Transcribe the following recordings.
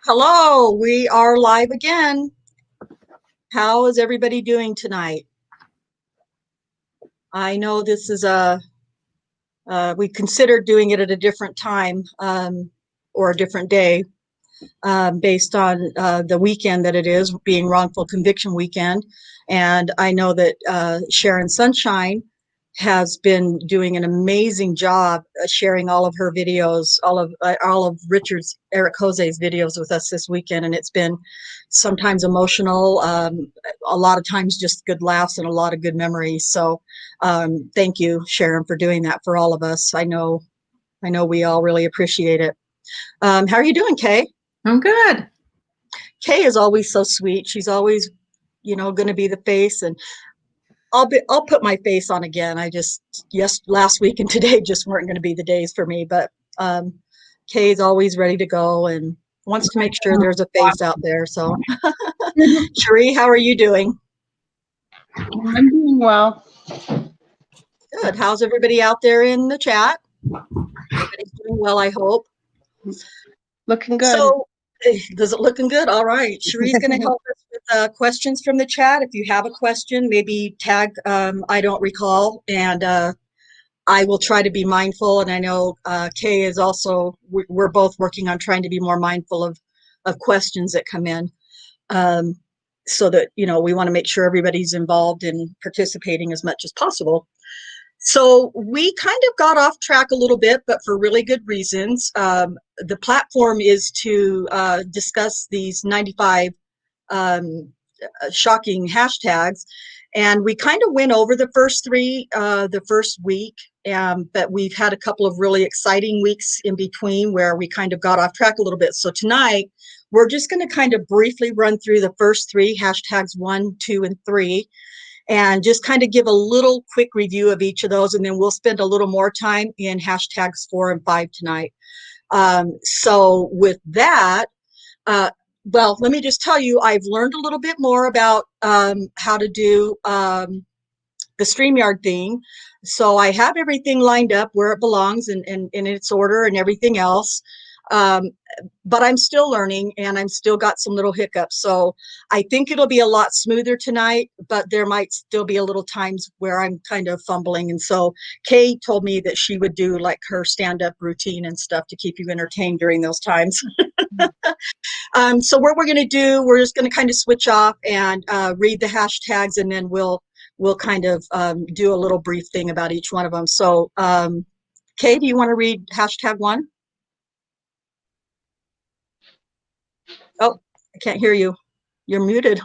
Hello, we are live again. How is everybody doing tonight? I know this is we considered doing it at a different time or a different day based on the weekend that it is, being wrongful conviction weekend. And I know that Sharon Sunshine has been doing an amazing job sharing all of her videos, all of Eric Jose's videos with us this weekend, and it's been sometimes emotional, a lot of times just good laughs and a lot of good memories. So thank you, Sharon, for doing that for all of us. I know we all really appreciate it. How are you doing, Kay? I'm good. Kay is always so sweet. She's always, going to be the face, and I'll put my face on again. Last week and today just weren't going to be the days for me, but Kay's always ready to go and wants to make sure there's a face out there. So, Cherie, how are you doing? I'm doing well. Good. How's everybody out there in the chat? Everybody's doing well, I hope. Looking good. So, does it looking good? All right. Cherie's going to help us with questions from the chat. If you have a question, maybe tag I don't recall, and I will try to be mindful. And I know Kay is also, we're both working on trying to be more mindful of questions that come in, so that, we want to make sure everybody's involved in participating as much as possible. So we kind of got off track a little bit, but for really good reasons. The platform is to discuss these 95 shocking hashtags. And we kind of went over the first three the first week, but we've had a couple of really exciting weeks in between where we kind of got off track a little bit. So tonight, we're just going to kind of briefly run through the first three, hashtags 1, 2, and 3. And just kind of give a little quick review of each of those, and then we'll spend a little more time in hashtags 4 and 5 tonight. So with that, well, let me just tell you, I've learned a little bit more about how to do the StreamYard thing. So I have everything lined up where it belongs and in its order and everything else. But I'm still learning, and I'm still got some little hiccups. So I think it'll be a lot smoother tonight, but there might still be a little times where I'm kind of fumbling. And so Kay told me that she would do like her stand-up routine and stuff to keep you entertained during those times. So what we're going to do, we're just going to kind of switch off and read the hashtags, and then we'll kind of do a little brief thing about each one of them. So Kay, do you want to read hashtag 1? Oh, I can't hear you. You're muted.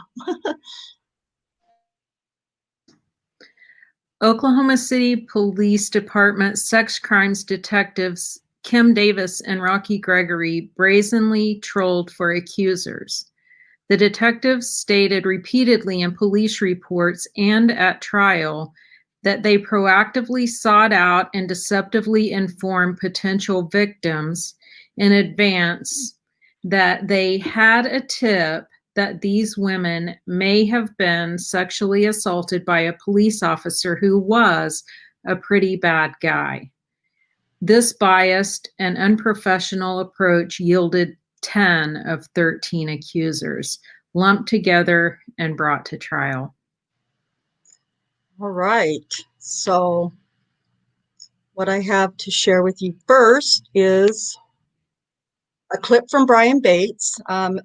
Oklahoma City Police Department sex crimes detectives Kim Davis and Rocky Gregory brazenly trolled for accusers. The detectives stated repeatedly in police reports and at trial that they proactively sought out and deceptively informed potential victims in advance that they had a tip that these women may have been sexually assaulted by a police officer who was a pretty bad guy. This biased and unprofessional approach yielded 10 of 13 accusers, lumped together and brought to trial. All right. So what I have to share with you first is a clip from Brian Bates.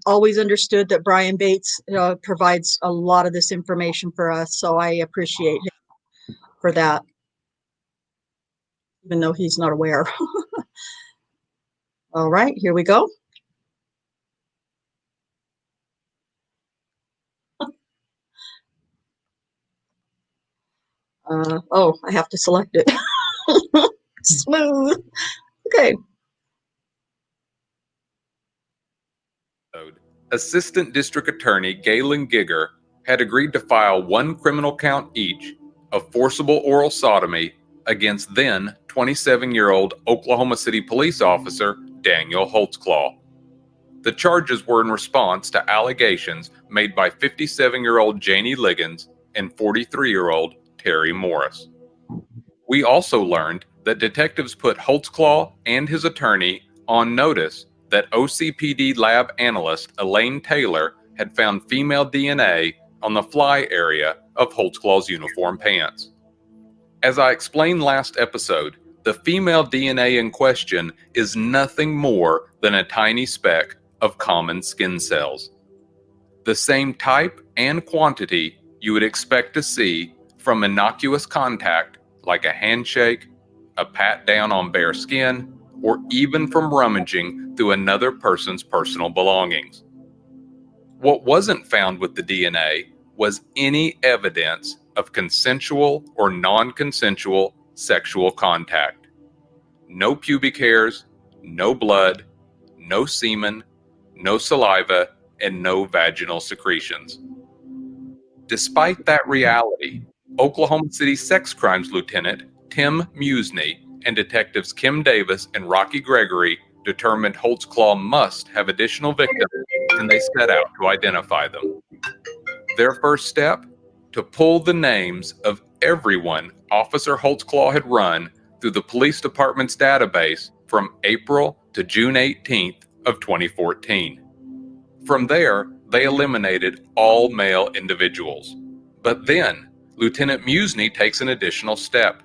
Always understood that Brian Bates provides a lot of this information for us, so I appreciate him for that, even though he's not aware. All right, here we go. Oh, I have to select it. Smooth. Okay. Assistant District Attorney Galen Giger had agreed to file one criminal count each of forcible oral sodomy against then 27-year-old Oklahoma City police officer Daniel Holtzclaw. The charges were in response to allegations made by 57-year-old Janie Liggins and 43-year-old Terry Morris. We also learned that detectives put Holtzclaw and his attorney on notice that OCPD lab analyst Elaine Taylor had found female DNA on the fly area of Holtzclaw's uniform pants. As I explained last episode, the female DNA in question is nothing more than a tiny speck of common skin cells. The same type and quantity you would expect to see from innocuous contact like a handshake, a pat down on bare skin, or even from rummaging through another person's personal belongings. What wasn't found with the DNA was any evidence of consensual or non-consensual sexual contact. No pubic hairs, no blood, no semen, no saliva, and no vaginal secretions. Despite that reality, Oklahoma City Sex Crimes Lieutenant Tim Musney and detectives Kim Davis and Rocky Gregory determined Holtzclaw must have additional victims, and they set out to identify them. Their first step? To pull the names of everyone Officer Holtzclaw had run through the police department's database from April to June 18th of 2014. From there, they eliminated all male individuals. But then, Lieutenant Musney takes an additional step.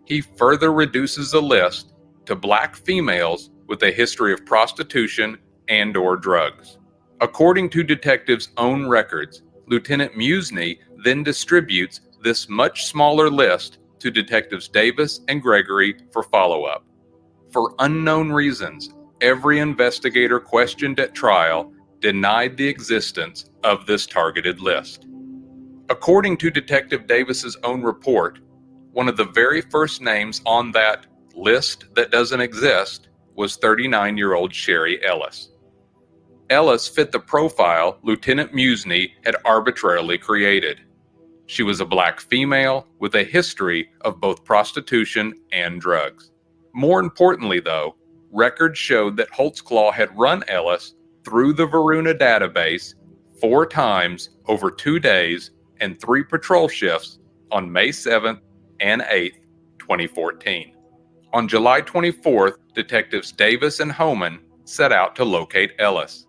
He further reduces the list to black females with a history of prostitution and/or drugs. According to detectives' own records, Lieutenant Musney then distributes this much smaller list to detectives Davis and Gregory for follow-up. For unknown reasons, every investigator questioned at trial denied the existence of this targeted list. According to Detective Davis's own report, one of the very first names on that list that doesn't exist was 39-year-old Sherry Ellis. Ellis fit the profile Lieutenant Musney had arbitrarily created. She was a black female with a history of both prostitution and drugs. More importantly, though, records showed that Holtzclaw had run Ellis through the Varuna database 4 times over 2 days and 3 patrol shifts on May 7th and 8th, 2014. On July 24th, detectives Davis and Homan set out to locate Ellis.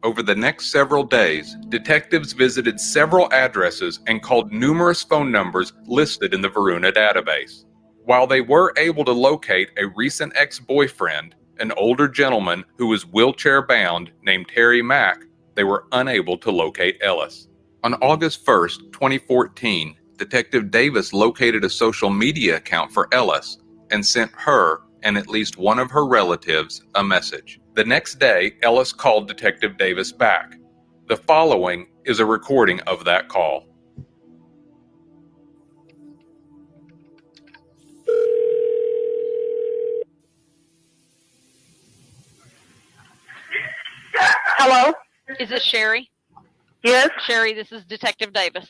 Over the next several days, detectives visited several addresses and called numerous phone numbers listed in the Varuna database. While they were able to locate a recent ex-boyfriend, an older gentleman who was wheelchair-bound named Terry Mack, they were unable to locate Ellis. On August 1st, 2014, Detective Davis located a social media account for Ellis and sent her and at least one of her relatives a message. The next day, Ellis called Detective Davis back. The following is a recording of that call. Hello? Is it Sherry? Yes? Sherry, this is Detective Davis.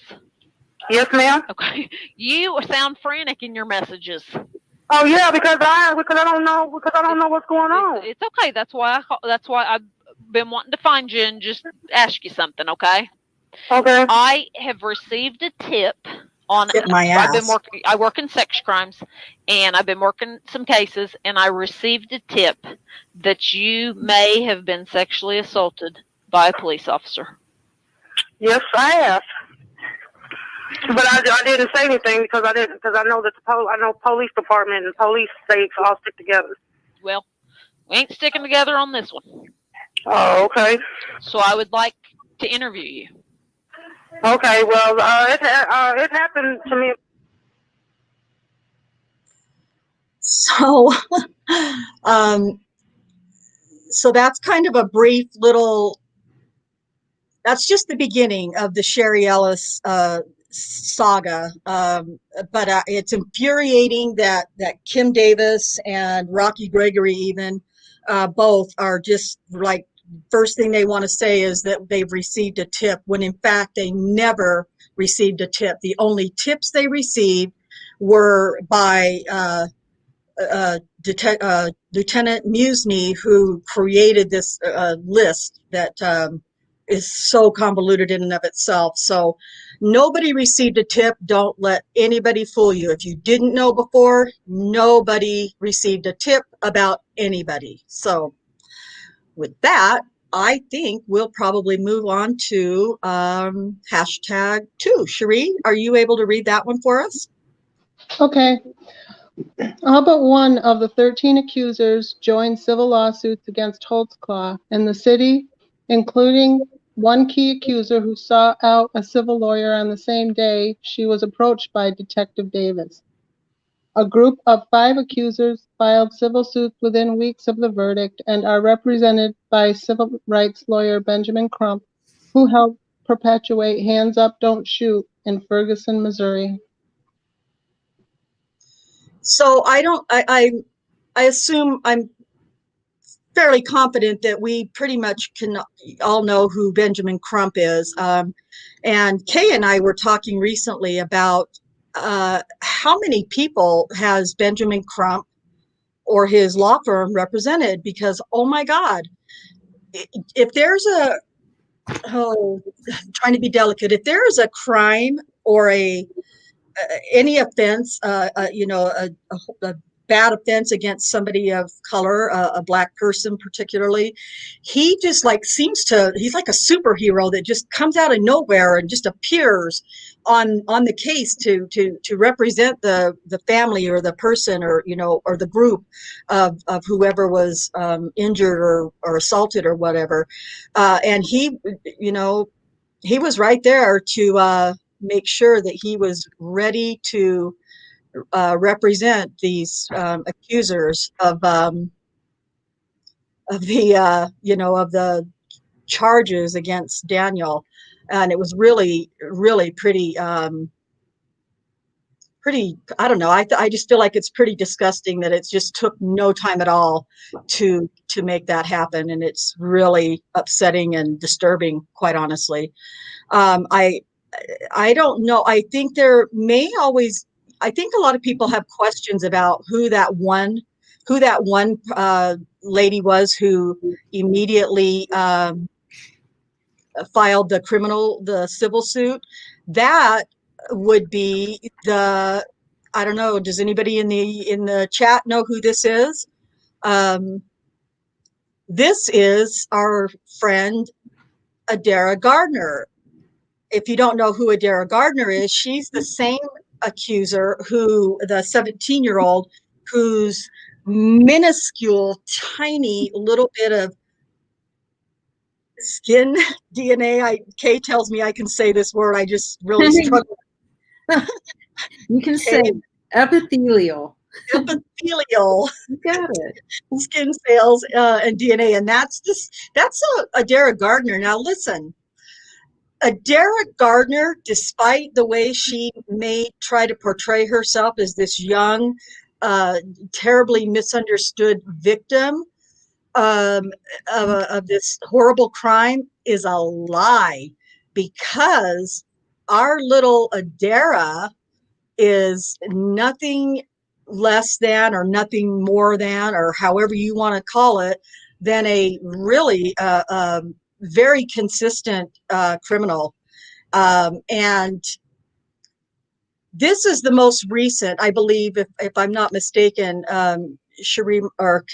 Yes, ma'am? Okay. You sound frantic in your messages. Oh yeah, because I don't know what's going on. It's okay. That's why I've been wanting to find you and just ask you something, okay? Okay. I have received a tip on Get my ass. I work in sex crimes, and I've been working some cases, and I received a tip that you may have been sexually assaulted by a police officer. Yes, I have. But I didn't say anything because I know that I know police department and police they all stick together. Well, we ain't sticking together on this one. Oh, okay. So I would like to interview you. Okay. Well, it happened to me. So, so that's kind of a brief little, that's just the beginning of the Sherry Ellis saga. But it's infuriating that Kim Davis and Rocky Gregory even both are just like, first thing they want to say is that they've received a tip, when in fact they never received a tip. The only tips they received were by Lieutenant Musney, who created this list that is so convoluted in and of itself. So nobody received a tip. Don't let anybody fool you. If you didn't know before, nobody received a tip about anybody. So with that, I think we'll probably move on to #2. Cherie, are you able to read that one for us? Okay. All but one of the 13 accusers joined civil lawsuits against Holtzclaw in the city, including one key accuser who sought out a civil lawyer on the same day she was approached by Detective Davis. A group of 5 accusers filed civil suits within weeks of the verdict and are represented by civil rights lawyer Benjamin Crump, who helped perpetuate Hands Up, Don't Shoot in Ferguson, Missouri. So I assume I'm fairly confident that we pretty much can all know who Benjamin Crump is. And Kay and I were talking recently about how many people has Benjamin Crump or his law firm represented? Because, oh my God, if there's trying to be delicate, if there is a crime or any offense, a bad offense against somebody of color, a black person particularly, he just like he's like a superhero that just comes out of nowhere and just appears on the case to represent the family or the person or or the group of whoever was injured or assaulted or whatever, and he was right there to make sure that he was ready to represent these accusers of the charges against Daniel, and it was really, really pretty. I don't know. I just feel like it's pretty disgusting that it just took no time at all to make that happen, and it's really upsetting and disturbing, quite honestly. I don't know. I think there may always. I think a lot of people have questions about who that one lady was who immediately filed the civil suit. That would be the. I don't know. Does anybody in the chat know who this is? Um, this is our friend Adara Gardner. If you don't know who Adara Gardner is, she's the same accuser the 17-year-old whose minuscule, tiny little bit of skin DNA. Kay tells me I can say this word. I just really struggle. You can Kay, say epithelial. epithelial You got it. skin cells and DNA, and that's Adara Gardner. Now listen. Adara Gardner, despite the way she may try to portray herself as this young, terribly misunderstood victim of this horrible crime, is a lie, because our little Adara is nothing less than or nothing more than, or however you want to call it, than a really very consistent criminal. And this is the most recent, I believe, if I'm not mistaken. Cherie or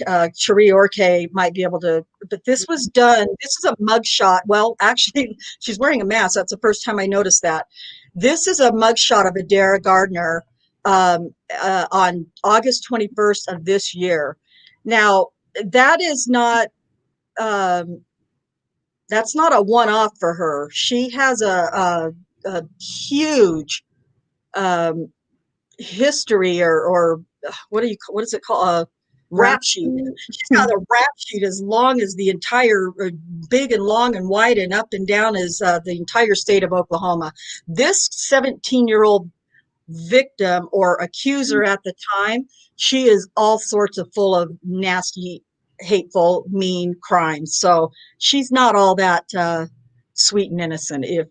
Kay might be able to, but this was done. This is a mugshot. Well, actually, she's wearing a mask. That's the first time I noticed that. This is a mugshot of Adara Gardner on August 21st of this year. Now, that is not. That's not a one-off for her. She has a huge history, or what is it called? A rap sheet. She's got a rap sheet as long as the entire, big and long and wide and up and down as the entire state of Oklahoma. This 17-year-old victim or accuser at the time, she is all sorts of full of nasty, hateful, mean crimes. So she's not all that sweet and innocent if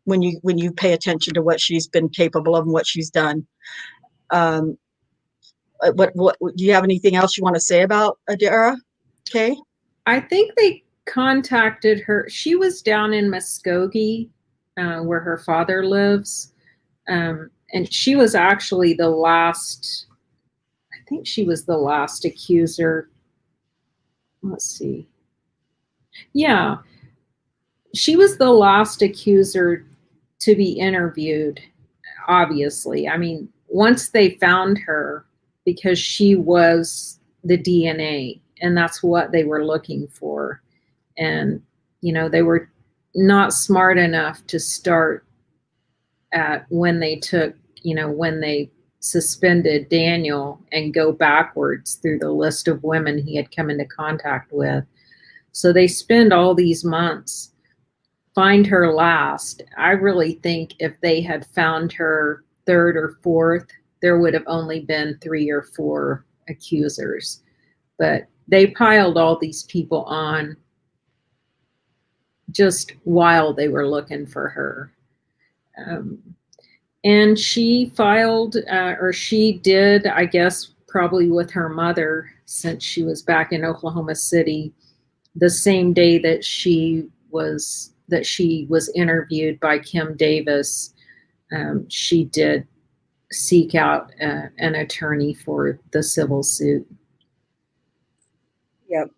when you pay attention to what she's been capable of and what she's done. What do you have anything else you want to say about Adara? Okay. I think they contacted her. She was down in Muskogee, where her father lives. And she was actually the last, I think she was the last accuser. Let's see. Yeah, she was the last accuser to be interviewed, obviously. I mean, once they found her, because she was the DNA, and that's what they were looking for. And, they were not smart enough to start at when they took, when they suspended Daniel and go backwards through the list of women he had come into contact with. So they spend all these months find her last. I really think if they had found her third or fourth, there would have only been 3 or 4 accusers. But they piled all these people on just while they were looking for her. And she filed, or she did, I guess, probably with her mother, since she was back in Oklahoma City, the same day that she was interviewed by Kim Davis. She did seek out an attorney for the civil suit. Yep.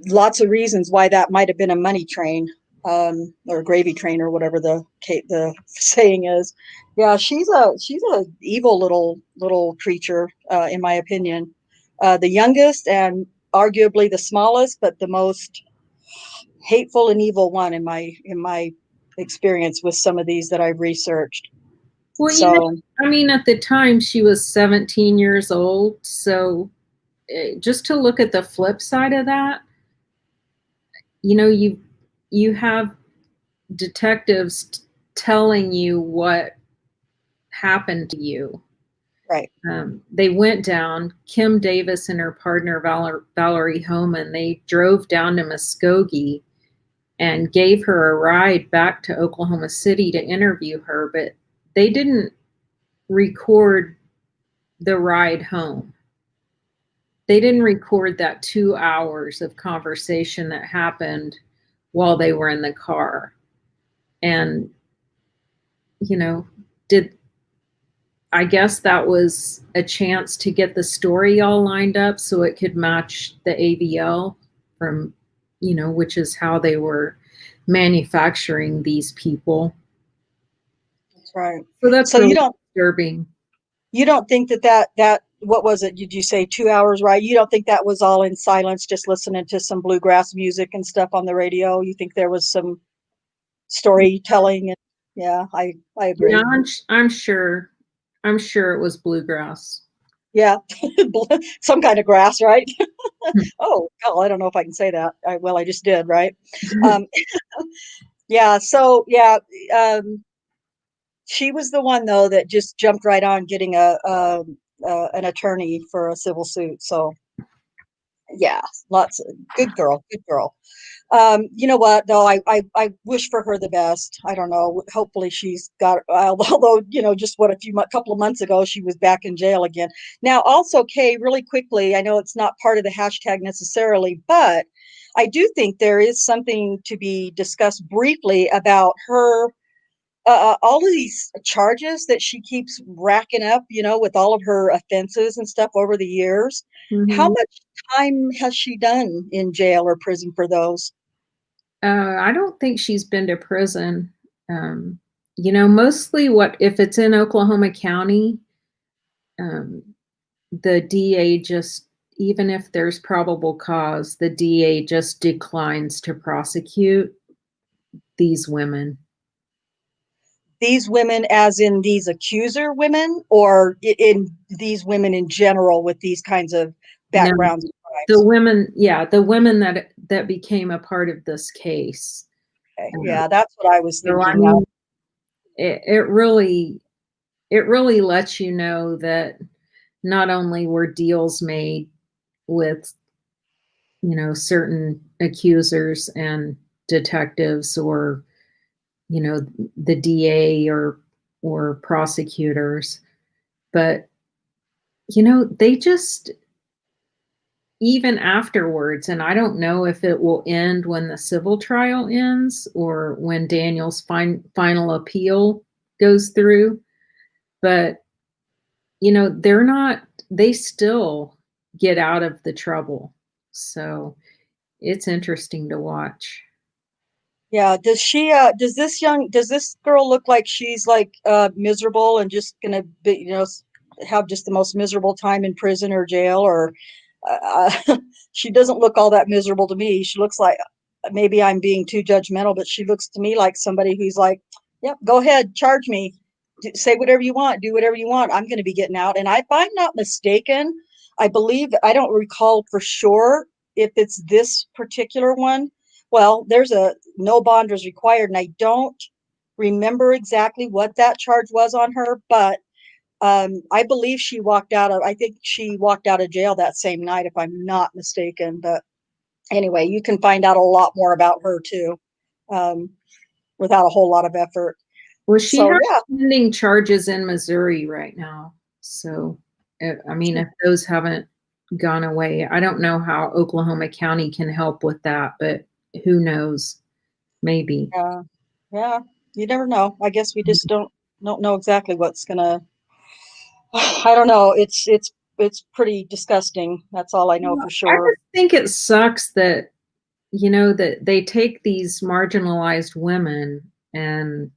Lots of reasons why that might have been a money train, or a gravy train, or whatever the saying is. Yeah, she's a evil little creature, in my opinion. The youngest and arguably the smallest, but the most hateful and evil one in my experience with some of these that I've researched. Well, So I mean, at the time she was 17 years old, so just to look at the flip side of that, you have detectives telling you what happened to you. right. They went down, Kim Davis and her partner Valerie Homan, they drove down to Muskogee and gave her a ride back to Oklahoma City to interview her, but they didn't record the ride home. They didn't record that 2 hours of conversation that happened while they were in the car. And, I guess that was a chance to get the story all lined up so it could match the AVL from, which is how they were manufacturing these people. That's right. So that's So really disturbing. you don't think that what was it? Did you say 2 hours, right? You don't think that was all in silence, just listening to some bluegrass music and stuff on the radio? You think there was some storytelling? And yeah, I agree. Yeah, I'm sure. I'm sure it was bluegrass. Yeah, some kind of grass, right? Oh, hell, I don't know if I can say that. Well, I just did, right? Um, yeah. So yeah, she was the one though that just jumped right on getting an attorney for a civil suit. So yeah, lots of good girl, good girl. You know what though, I wish for her the best. I don't know, hopefully she's got, although just what couple of months ago she was back in jail again. Now also, Kay, really quickly, I know it's not part of the hashtag necessarily, but I do think there is something to be discussed briefly about her, all of these charges that she keeps racking up, with all of her offenses and stuff over the years. How much time has she done in jail or prison for those? I don't think she's been to prison. Mostly if it's in Oklahoma County, the DA just, even if there's probable cause, the DA just declines to prosecute these women. These women as in these accuser women, or in these women in general with these kinds of backgrounds and The crimes? women that became a part of this case. Okay. Yeah, that's what I was So I thinking. mean, it really lets you know that not only were deals made with certain accusers and detectives, or the DA or prosecutors, but they just, even afterwards, and I don't know if it will end when the civil trial ends or when Daniel's final appeal goes through, but they still get out of the trouble. So it's interesting to watch. Yeah. Does this girl look like she's like miserable and just gonna be, have just the most miserable time in prison or jail? Or she doesn't look all that miserable to me. She looks like, maybe I'm being too judgmental, but she looks to me like somebody who's like, yep, go ahead, charge me. Say whatever you want, do whatever you want. I'm going to be getting out. And if I'm not mistaken, I believe, I don't recall for sure if it's this particular one. Well, there's a no bond was required, and I don't remember exactly what that charge was on her, but I believe I think she walked out of jail that same night, if I'm not mistaken. But anyway, you can find out a lot more about her too, um, without a whole lot of effort. Well, she So has yeah, pending charges in Missouri right now. So, I mean, if those haven't gone away, I don't know how Oklahoma County can help with that, but who knows? Maybe. yeah, you never know. I guess we just don't know exactly what's gonna. I don't know. It's pretty disgusting. That's all I know for I sure. just think it sucks that, that they take these marginalized women and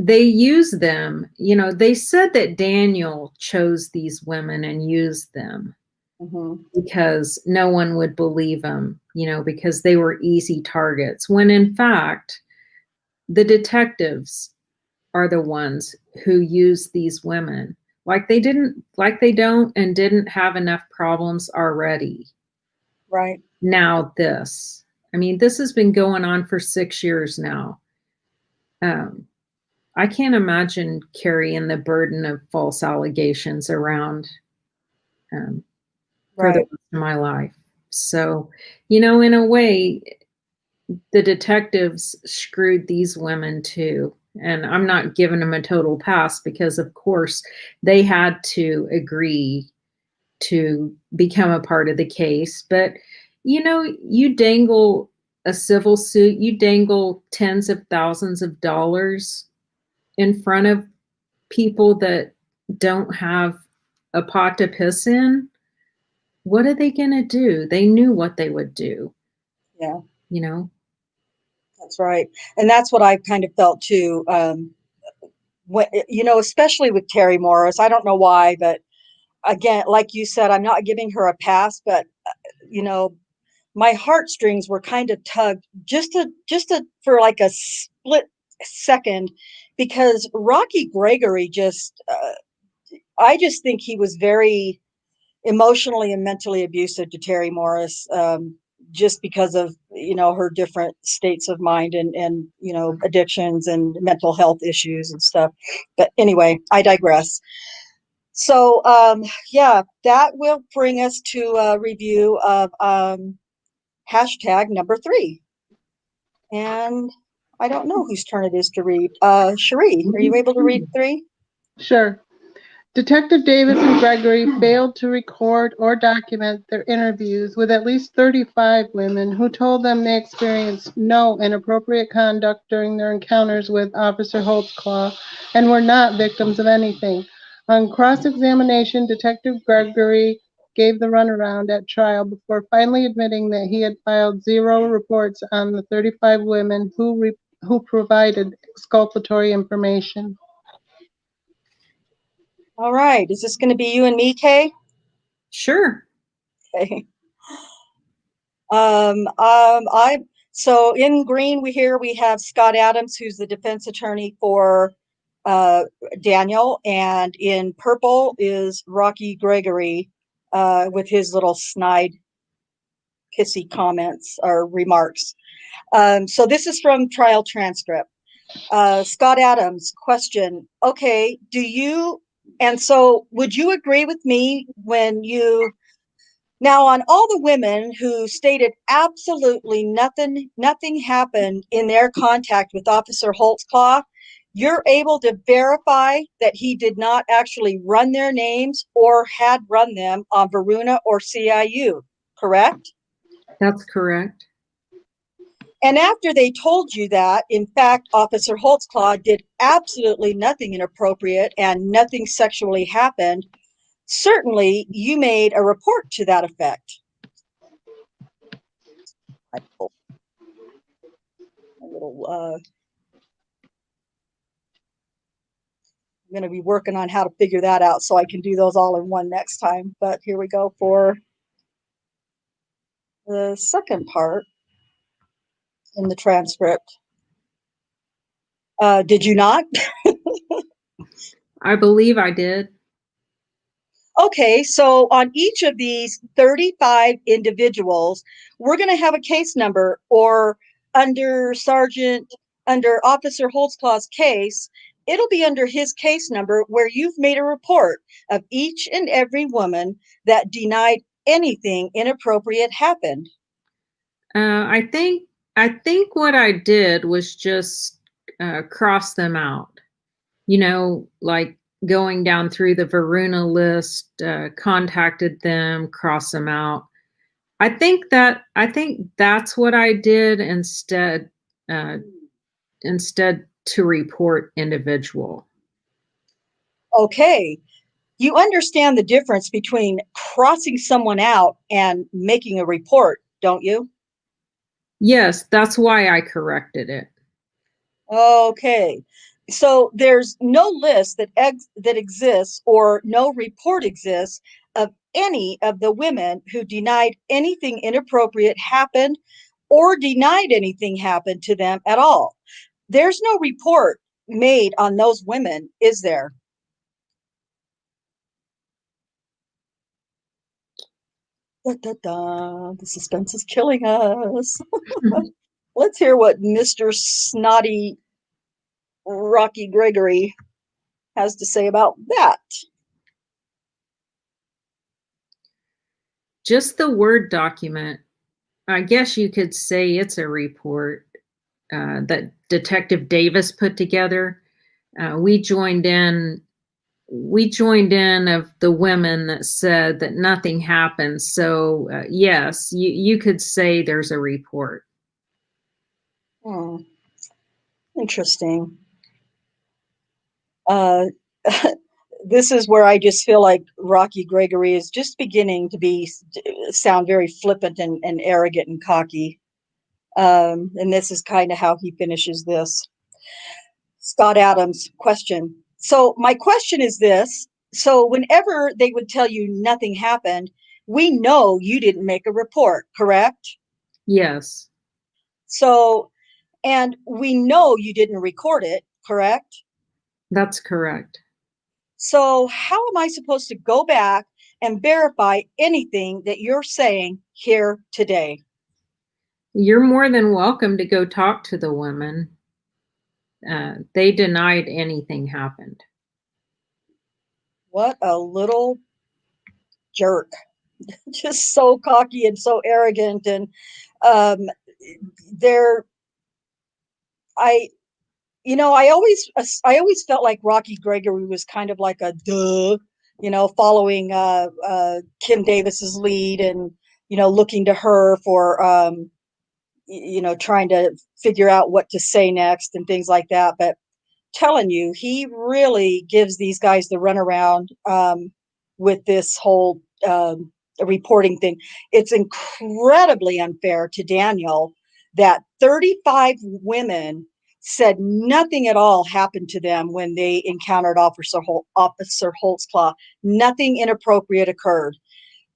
they use them. They said that Daniel chose these women and used them Hmm. because no one would believe him, because they were easy targets. When in fact, the detectives are the ones who use these women. Like they don't and didn't have enough problems already. Right. Now I mean, this has been going on for 6 years now. I can't imagine carrying the burden of false allegations around for the Right. rest of my life. So, in a way, the detectives screwed these women too. And I'm not giving them a total pass because, of course, they had to agree to become a part of the case. But, you dangle a civil suit, you dangle tens of thousands of dollars in front of people that don't have a pot to piss in. What are they going to do? They knew what they would do, Yeah, you know? that's right. And that's what I kind of felt too. Especially with Terry Morris. I don't know why, but again, like you said, I'm not giving her a pass, but you know, my heartstrings were kind of tugged for like a split second, because Rocky Gregory I just think he was very emotionally and mentally abusive to Terry Morris, just because of her different states of mind and addictions and mental health issues and stuff. But anyway, I digress. So yeah, that will bring us to a review of hashtag number 3. And I don't know whose turn it is to read. Cherie, are you able to read 3? Sure. Detective Davis and Gregory failed to record or document their interviews with at least 35 women who told them they experienced no inappropriate conduct during their encounters with Officer Holtzclaw and were not victims of anything. On cross-examination, Detective Gregory gave the runaround at trial before finally admitting that he had filed 0 reports on the 35 women who provided exculpatory information. All right. Is this going to be you and me, Kay? Sure. Okay. I So in green we have Scott Adams, who's the defense attorney for Daniel, and in purple is Rocky Gregory with his little snide, pissy comments or remarks. So this is from trial transcript. Scott Adams, question. Okay, would you agree with me now, on all the women who stated absolutely nothing happened in their contact with Officer Holtzclaw, you're able to verify that he did not actually run their names or had run them on Varuna or CIU, correct? That's correct. And after they told you that, in fact, Officer Holtzclaw did absolutely nothing inappropriate and nothing sexually happened, certainly you made a report to that effect. a little, I'm going to be working on how to figure that out so I can do those all in one next time. But here we go for the second part in the transcript. Did you not? I believe I did. Okay, so on each of these 35 individuals, we're going to have a case number, or under Officer Holtzclaw's case, it'll be under his case number where you've made a report of each and every woman that denied anything inappropriate happened. I think what I did was just cross them out. You know, like going down through the Varuna list, contacted them, cross them out. I think that's what I did instead to report individual. Okay, you understand the difference between crossing someone out and making a report, don't you? Yes, that's why I corrected it. Okay. So there's no list that exists, or no report exists, of any of the women who denied anything inappropriate happened or denied anything happened to them at all. There's no report made on those women, is there? Da, da, da. The suspense is killing us. Let's hear what Mr. Snotty Rocky Gregory has to say about that. Just the Word document, I guess you could say it's a report that Detective Davis put together. We joined in of the women that said that nothing happened. So yes, you could say there's a report. Interesting. This is where I just feel like Rocky Gregory is just beginning to sound very flippant and arrogant and cocky. And this is kind of how he finishes this. Scott Adams question. So my question is this. So whenever they would tell you nothing happened, we know you didn't make a report, correct? Yes. So, and we know you didn't record it, correct? That's correct. So how am I supposed to go back and verify anything that you're saying here today? You're more than welcome to go talk to the women. They denied anything happened. What a little jerk. Just so cocky and so arrogant. And they're, I always felt like Rocky Gregory was kind of like a duh, following Kim Davis's lead, and looking to her for trying to figure out what to say next and things like that. But telling you, he really gives these guys the runaround with this whole reporting thing. It's incredibly unfair to Daniel that 35 women said nothing at all happened to them when they encountered Officer Holtzclaw. Nothing inappropriate occurred.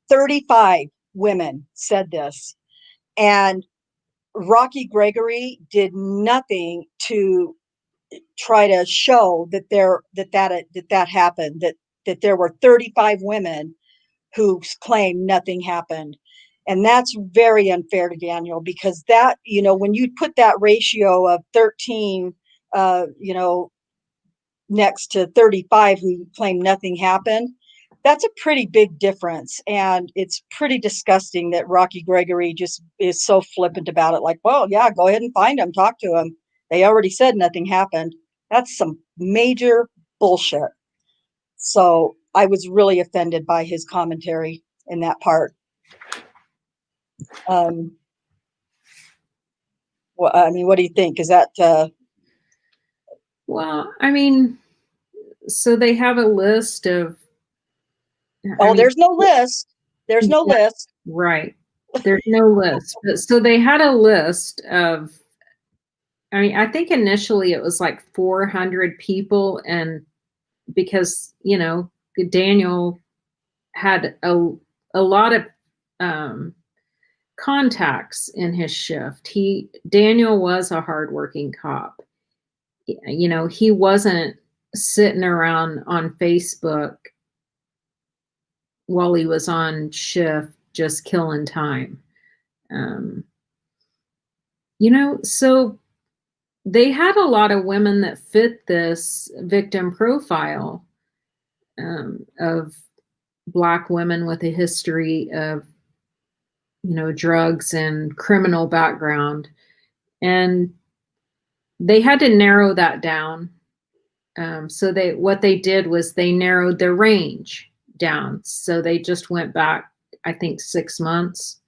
35 women said this. And Rocky Gregory did nothing to try to show that happened, that there were 35 women who claimed nothing happened. And that's very unfair to Daniel, because that, when you put that ratio of 13, next to 35 who claim nothing happened, that's a pretty big difference. And it's pretty disgusting that Rocky Gregory just is so flippant about it. Like, well, yeah, go ahead and find them, talk to them. They already said nothing happened. That's some major bullshit. So I was really offended by his commentary in that part. Well, I mean, what do you think? Is that Well, I mean, so they have a list of. there's no list. There's no list. Right. There's no list. But so they had a list of, I mean, I think initially it was like 400 people, and because, Daniel had a lot of contacts in his shift. Daniel was a hardworking cop. He wasn't sitting around on Facebook while he was on shift just killing time. So they had a lot of women that fit this victim profile of Black women with a history of, drugs and criminal background. And they had to narrow that down. So what they did was they narrowed their range down. So they just went back, I think, 6 months.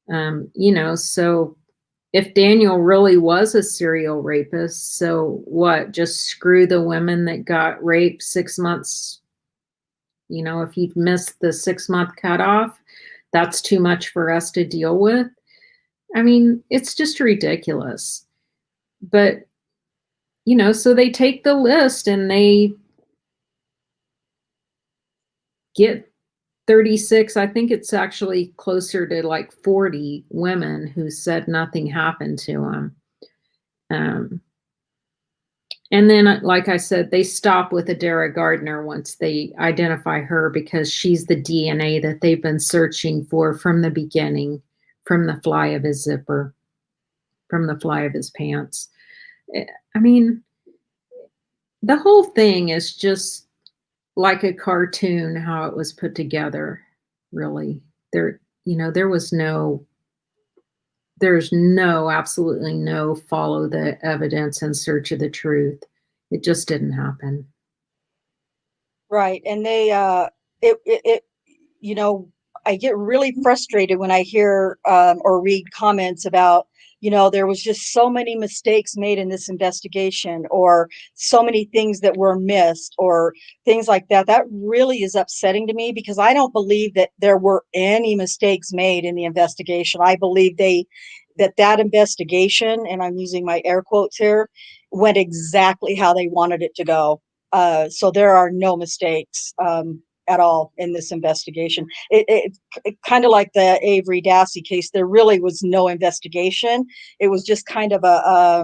So if Daniel really was a serial rapist, so what? Just screw the women that got raped 6 months. If you've missed the 6-month cutoff, that's too much for us to deal with. I mean, it's just ridiculous. But, so they take the list and they get 36, I think it's actually closer to like 40 women who said nothing happened to them. And then, like I said, they stop with Adara Gardner once they identify her, because she's the DNA that they've been searching for from the beginning, from the fly of his zipper, from the fly of his pants. I mean, the whole thing is just like a cartoon, how it was put together, really. There's absolutely no follow the evidence and search of the truth. It just didn't happen. Right. And they, I get really frustrated when I hear or read comments about, there was just so many mistakes made in this investigation, or so many things that were missed, or things like that. That really is upsetting to me, because I don't believe that there were any mistakes made in the investigation. I believe that investigation, and I'm using my air quotes here, went exactly how they wanted it to go. So there are no mistakes at all in this investigation. It kind of like the Avery Dassey case. There really was no investigation. It was just kind of a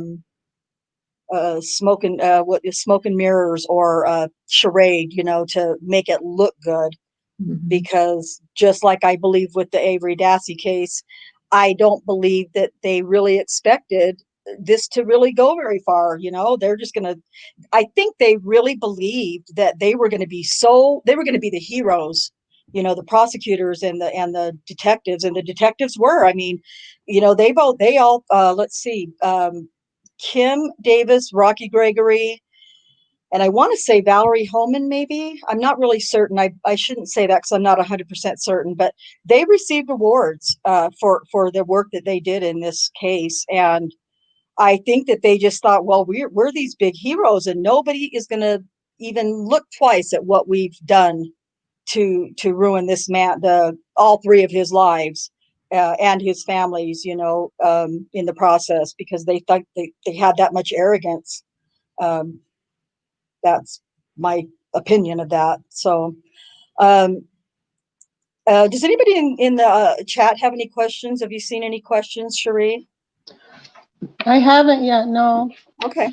smoke and mirrors, or charade, to make it look good. Mm-hmm. Because just like I believe with the Avery Dassey case, I don't believe that they really expected this to really go very far. They're just going to, I think they really believed that they were going to be the heroes, the prosecutors and the detectives, and the detectives were, I mean, they all, let's see, Kim Davis, Rocky Gregory, and I want to say Valerie Holman, maybe. I'm not really certain. I shouldn't say that because I'm not 100% certain, but they received awards for the work that they did in this case. And I think that they just thought, well, we're these big heroes, and nobody is going to even look twice at what we've done to ruin this man, all three of his lives, and his families, in the process, because they thought they had that much arrogance. That's my opinion of that. So, does anybody in the chat have any questions? Have you seen any questions, Cherie? I haven't yet, no. Okay.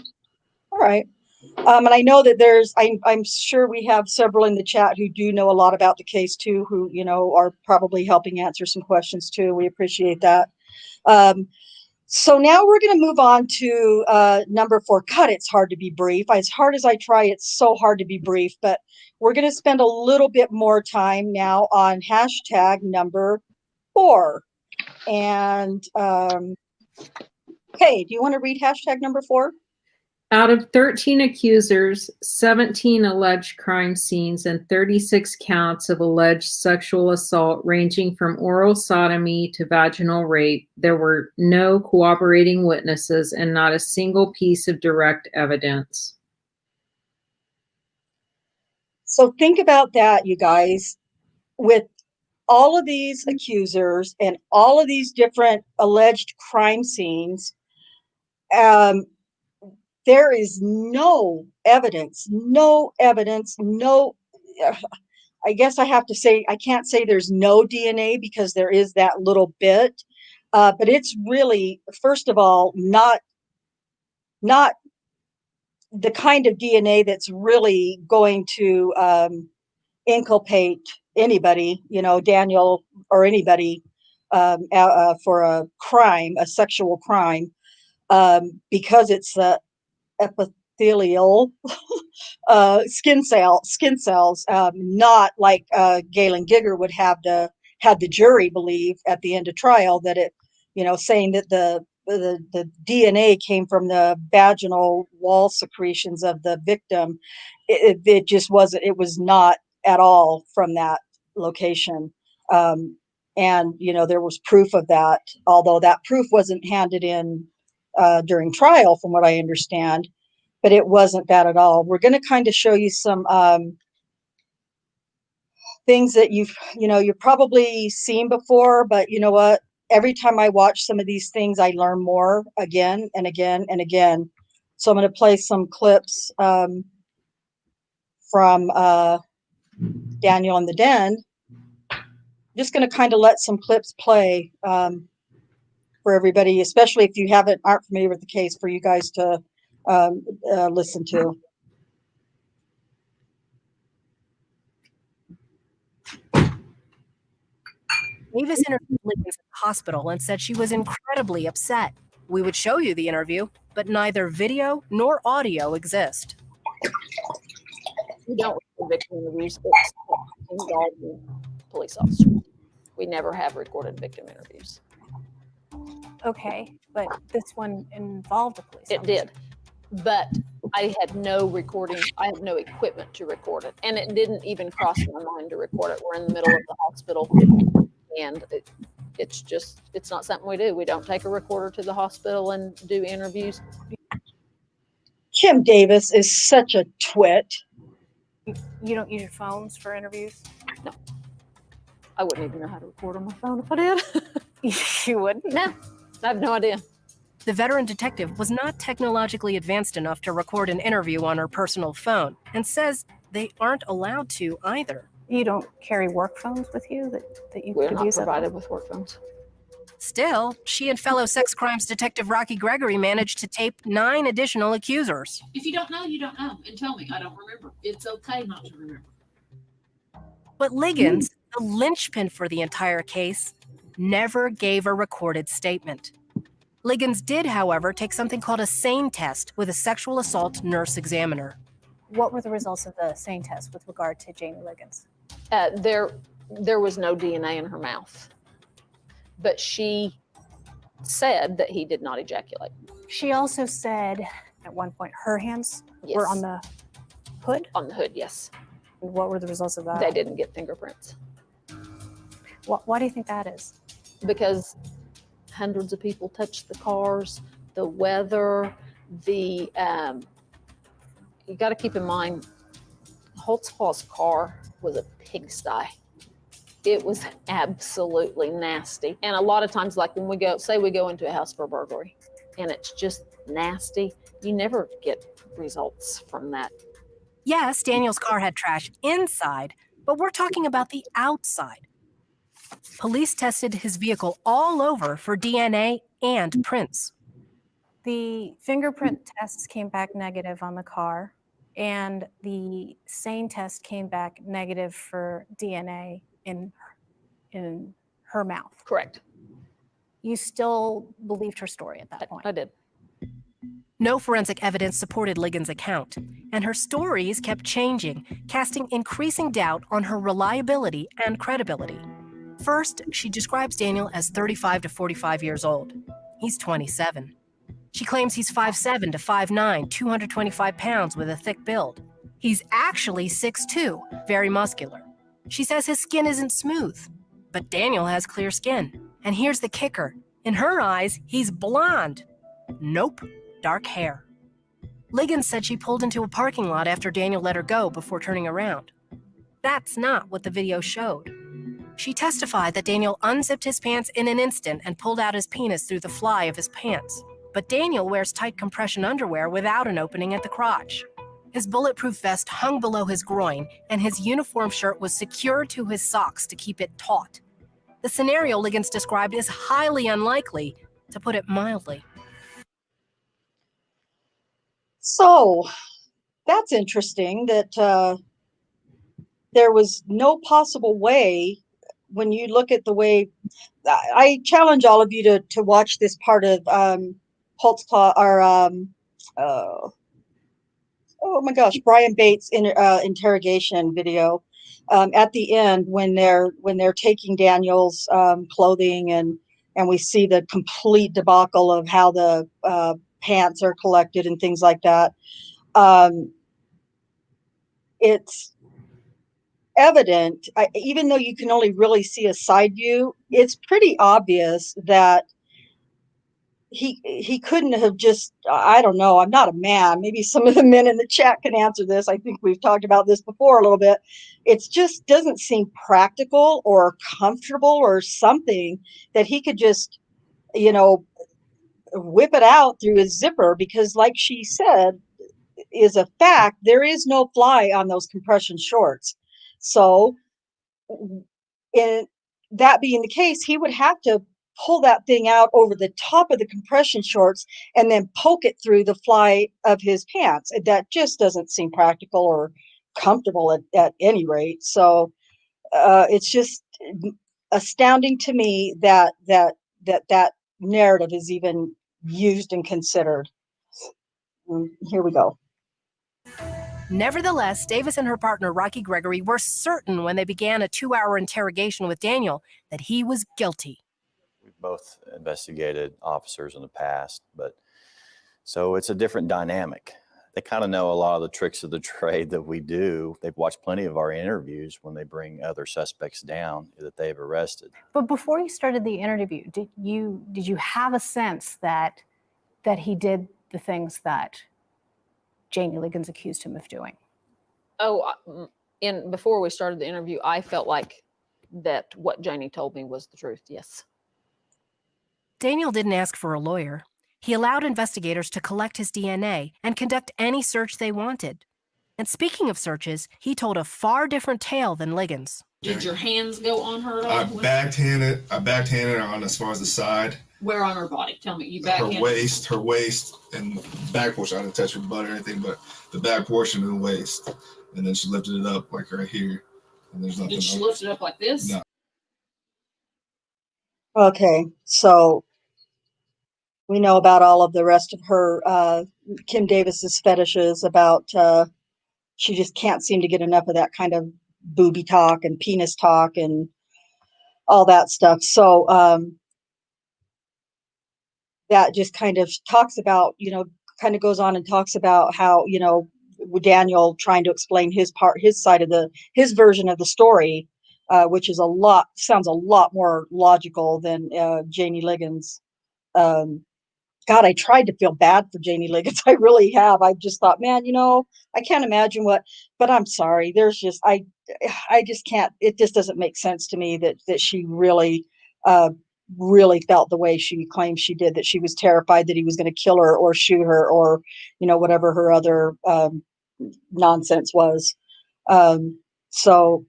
All right. And I know that I'm sure we have several in the chat who do know a lot about the case too, who, are probably helping answer some questions too. We appreciate that. So now we're going to move on to number 4. God, it's hard to be brief. As hard as I try, it's so hard to be brief. But we're going to spend a little bit more time now on hashtag number 4. And Kay, do you want to read hashtag number 4? Out of 13 accusers, 17 alleged crime scenes, and 36 counts of alleged sexual assault ranging from oral sodomy to vaginal rape, there were no cooperating witnesses and not a single piece of direct evidence. So think about that, you guys. With all of these accusers and all of these different alleged crime scenes, um, there is no evidence, no evidence, no. I guess I have to say, I can't say there's no DNA because there is that little bit, but it's really, first of all, not the kind of DNA that's really going to inculpate anybody, Daniel or anybody, for a crime, a sexual crime, because it's epithelial skin cells, not like Galen Gigger would have the jury believe at the end of trial that it, saying that the DNA came from the vaginal wall secretions of the victim. It just wasn't. It was not at all from that location. And there was proof of that, although that proof wasn't handed in during trial, from what I understand. But it wasn't that at all. We're going to kind of show you some things that you've probably seen before, but you know what? Every time I watch some of these things, I learn more again and again and again. So I'm going to play some clips from Daniel in the Den. Just going to kind of let some clips play for everybody, especially if you aren't familiar with the case, for you guys to listen to. Davis interviewed Liggins at the hospital and said she was incredibly upset. We would show you the interview, but neither video nor audio exist. We don't record victim interviews. It's involving police officers. We never have recorded victim interviews. Okay, but this one involved a police officer. It did, but I had no recording. I had no equipment to record it, and it didn't even cross my mind to record it. We're in the middle of the hospital, and it's not something we do. We don't take a recorder to the hospital and do interviews. Kim Davis is such a twit. You don't use your phones for interviews? No. I wouldn't even know how to record on my phone if I did. You wouldn't? No, I have no idea. The veteran detective was not technologically advanced enough to record an interview on her personal phone and says they aren't allowed to either. You don't carry work phones with you that you We're could not use? provided with work phones. Still, she and fellow sex crimes detective Rocky Gregory managed to tape 9 additional accusers. If you don't know, you don't know. And tell me, I don't remember. It's okay not to remember. But Liggins, the linchpin for the entire case, never gave a recorded statement. Liggins did, however, take something called a SANE test with a sexual assault nurse examiner. What were the results of the SANE test with regard to Jamie Liggins? There was no DNA in her mouth, but she said that he did not ejaculate. She also said at one point her hands were on the hood? On the hood, yes. What were the results of that? They didn't get fingerprints. Why do you think that is? Because hundreds of people touched the cars, the weather, you got to keep in mind, Holtzpaugh's car was a pigsty. It was absolutely nasty. And a lot of times, like when we go into a house for a burglary and it's just nasty, you never get results from that. Yes, Daniel's car had trash inside, but we're talking about the outside. Police tested his vehicle all over for DNA and prints. The fingerprint tests came back negative on the car, and the SANE test came back negative for DNA in her mouth. Correct. You still believed her story at that point? I did. No forensic evidence supported Liggins' account, and her stories kept changing, casting increasing doubt on her reliability and credibility. First, she describes Daniel as 35 to 45 years old. He's 27. She claims he's 5'7 to 5'9, 225 pounds with a thick build. He's actually 6'2, very muscular. She says his skin isn't smooth, but Daniel has clear skin. And here's the kicker. In her eyes, he's blonde. Nope, dark hair. Liggins said she pulled into a parking lot after Daniel let her go before turning around. That's not what the video showed. She testified that Daniel unzipped his pants in an instant and pulled out his penis through the fly of his pants. But Daniel wears tight compression underwear without an opening at the crotch. His bulletproof vest hung below his groin, and his uniform shirt was secured to his socks to keep it taut. The scenario Liggins described is highly unlikely, to put it mildly. So that's interesting that there was no possible way, when you look at the way, I challenge all of you to watch this part of Holtzclaw, or oh my gosh, Brian Bates' interrogation video at the end when they're taking Daniel's clothing, and we see the complete debacle of how the pants are collected and things like that. It's evident, even though you can only really see a side view, it's pretty obvious that he couldn't have just, I don't know, I'm not a man, maybe some of the men in the chat can answer this. I think we've talked about this before a little bit. It's just doesn't seem practical or comfortable or something that he could just, whip it out through his zipper, because like she said, is a fact, there is no fly on those compression shorts. So in that being the case, he would have to pull that thing out over the top of the compression shorts and then poke it through the fly of his pants. That just doesn't seem practical or comfortable at any rate. So it's just astounding to me that narrative is even used and considered. Here we go. Nevertheless, Davis and her partner, Rocky Gregory, were certain when they began a 2-hour interrogation with Daniel that he was guilty. We've both investigated officers in the past, but so it's a different dynamic. They kind of know a lot of the tricks of the trade that we do. They've watched plenty of our interviews when they bring other suspects down that they've arrested. But before you started the interview, did you have a sense that he did the things that Janie Liggins accused him of doing? Oh, before we started the interview, I felt like that what Janie told me was the truth. Yes. Daniel didn't ask for a lawyer. He allowed investigators to collect his DNA and conduct any search they wanted. And speaking of searches, he told a far different tale than Liggins. Did your hands go on her at all? I backhanded her on as far as the side. Where on her body? Tell me. You backhanded her waist, and the back portion. I didn't touch her butt or anything, but the back portion of the waist. And then she lifted it up like right here. And there's nothing. Did she lift it up like this? No. Okay, so we know about all of the rest of her, Kim Davis's fetishes about she just can't seem to get enough of that kind of booby talk and penis talk and all that stuff. So that just kind of talks about, kind of goes on and talks about how, Daniel trying to explain his side of his version of the story, which is sounds a lot more logical than Janie Liggins. God, I tried to feel bad for Janie Liggins. I really have. I just thought, man, I can't imagine but I'm sorry. There's just, I just can't, it just doesn't make sense to me that she really, really felt the way she claims she did, that she was terrified that he was going to kill her or shoot her or, whatever her other nonsense was. So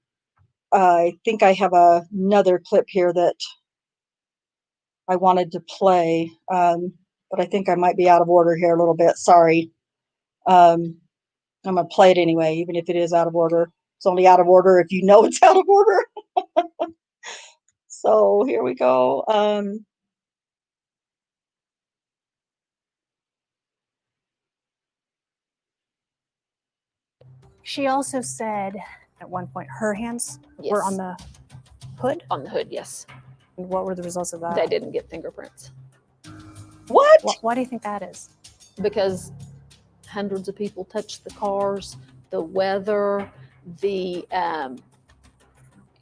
I think I have another clip here that I wanted to play. But I think I might be out of order here a little bit. Sorry. I'm going to play it anyway, even if it is out of order. It's only out of order if you know it's out of order. So here we go. She also said at one point her hands were on the hood? On the hood, yes. And what were the results of that? They didn't get fingerprints. What? Why do you think that is? Because hundreds of people touched the cars, the weather, you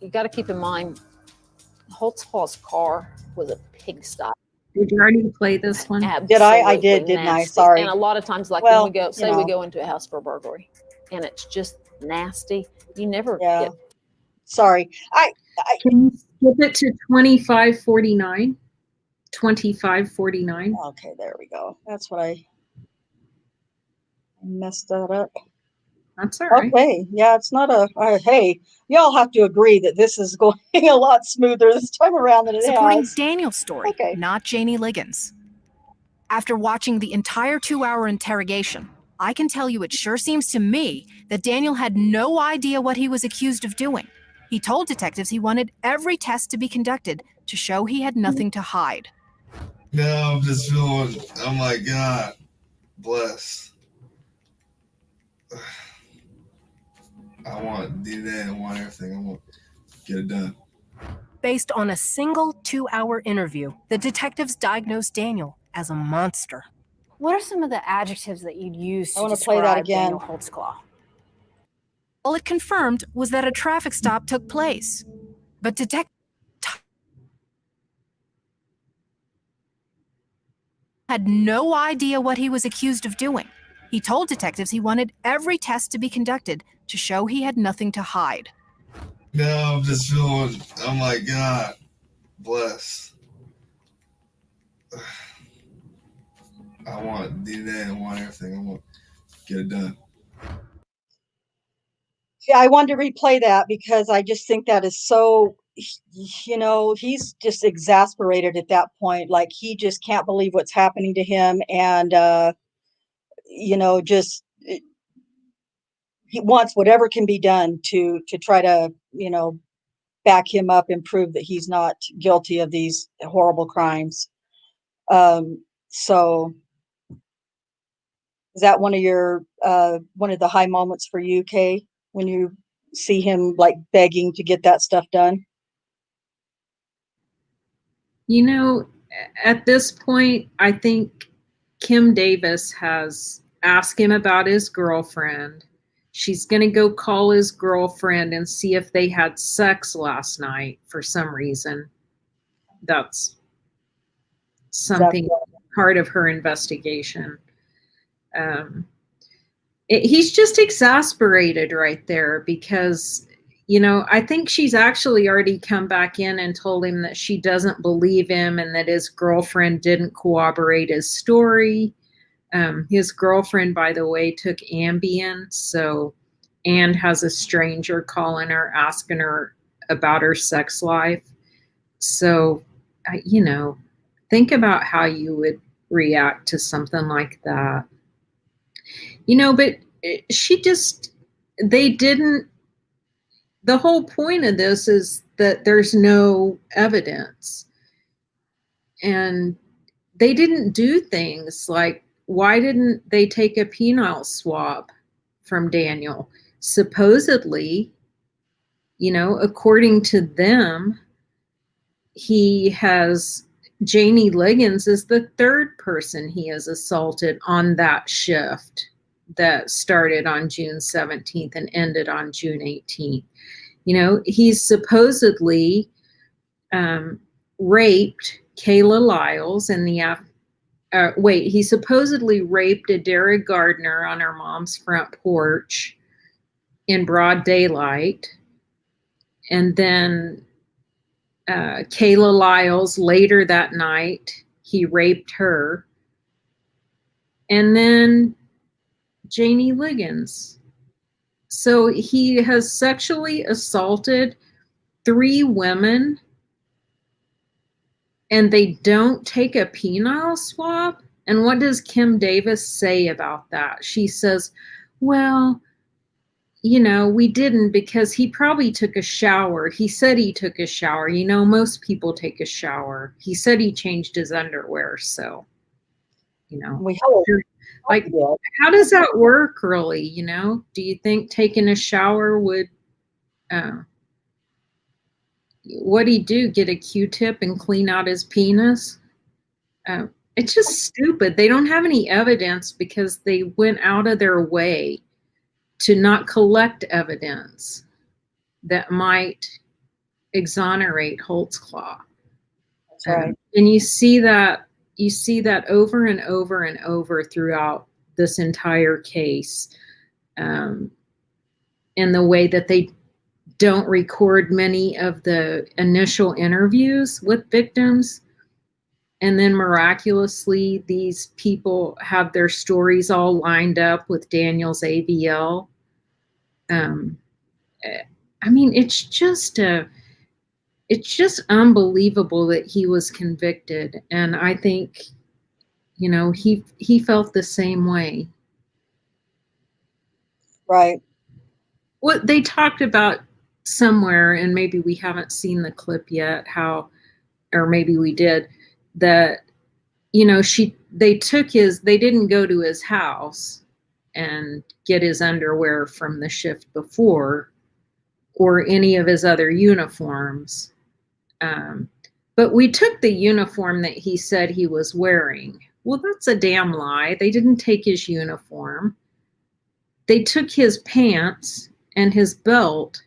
got to keep in mind, Holtzclaw's car was a pigsty. Did you already play this one? Did I? I did, didn't I? Sorry. And a lot of times, like Well, when we go, say we go into a house for a burglary, and it's just nasty. You never get Sorry. Can you skip it to 2549? 2549. Okay, there we go. That's what I messed that up. That's all right. Okay, yeah, it's not hey, y'all have to agree that this is going a lot smoother this time around than it Supporting has. Daniel's story, Okay. not Janie Liggins. After watching the entire 2-hour interrogation, I can tell you it sure seems to me that Daniel had no idea what he was accused of doing. He told detectives he wanted every test to be conducted to show he had nothing to hide. Now I'm just feeling, oh my God, bless. I want DNA, I want everything, I want to get it done. Based on a single 2-hour interview, the detectives diagnosed Daniel as a monster. What are some of the adjectives that you'd use I to want to play that describe again. Daniel Holtzclaw? All it confirmed was that a traffic stop took place. But detectives had no idea what he was accused of doing. He told detectives he wanted every test to be conducted to show he had nothing to hide. Now I'm just feeling, oh my God, bless. I want DNA, I want everything, I want to get it done. Yeah, I wanted to replay that because I just think that is so, he's just exasperated at that point. Like he just can't believe what's happening to him. And, just he wants whatever can be done to try to, back him up and prove that he's not guilty of these horrible crimes. So is that one of the high moments for you, Kay, when you see him like begging to get that stuff done? You know, at this point, I think Kim Davis has asked him about his girlfriend. She's going to go call his girlfriend and see if they had sex last night for some reason. That's something part of her investigation. He's just exasperated right there because, I think she's actually already come back in and told him that she doesn't believe him and that his girlfriend didn't corroborate his story. His girlfriend, by the way, took Ambien, and has a stranger calling her, asking her about her sex life. So, think about how you would react to something like that. But they didn't, the whole point of this is that there's no evidence. And they didn't do things like, why didn't they take a penile swab from Daniel? Supposedly, according to them, Janie Liggins is the third person he has assaulted on that shift that started on June 17th and ended on June 18th. He's supposedly raped Kayla Lyles he supposedly raped Adara Gardner on her mom's front porch in broad daylight. And then Kayla Lyles later that night, he raped her. And then Janie Liggins. So he has sexually assaulted 3 women and they don't take a penile swab? And what does Kim Davis say about that? She says, well, we didn't because he probably took a shower. He said he took a shower. Most people take a shower. He said he changed his underwear. So, We hope. like, how does that work really? Do you think taking a shower would, what'd he do? Get a Q-tip and clean out his penis? It's just stupid. They don't have any evidence because they went out of their way to not collect evidence that might exonerate Holtzclaw. That's right. And you see that over and over and over throughout this entire case, in the way that they don't record many of the initial interviews with victims. And then miraculously, these people have their stories all lined up with Daniel's AVL. I mean, it's just unbelievable that he was convicted. And I think, you know, he felt the same way. Right. What they talked about somewhere, and maybe we haven't seen the clip yet, how, or maybe we did, that, you know, they didn't go to his house and get his underwear from the shift before or any of his other uniforms. But we took the uniform that he said he was wearing. Well, that's a damn lie. They didn't take his uniform. They took his pants and his belt.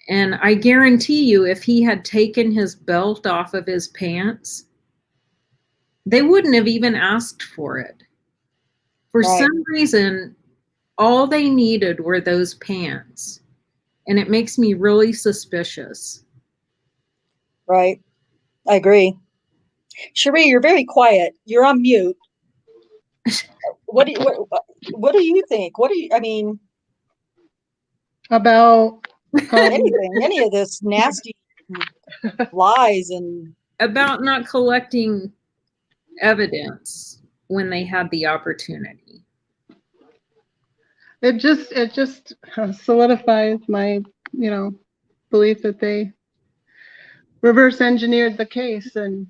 And I guarantee you, if he had taken his belt off of his pants, they wouldn't have even asked for it. For some reason, all they needed were those pants. And it makes me really suspicious. Right. I agree. Cherie, you're very quiet. You're on mute. What do you think? I mean, About anything, any of this nasty lies and about not collecting evidence when they had the opportunity. it just solidifies my, belief that they reverse engineered the case, and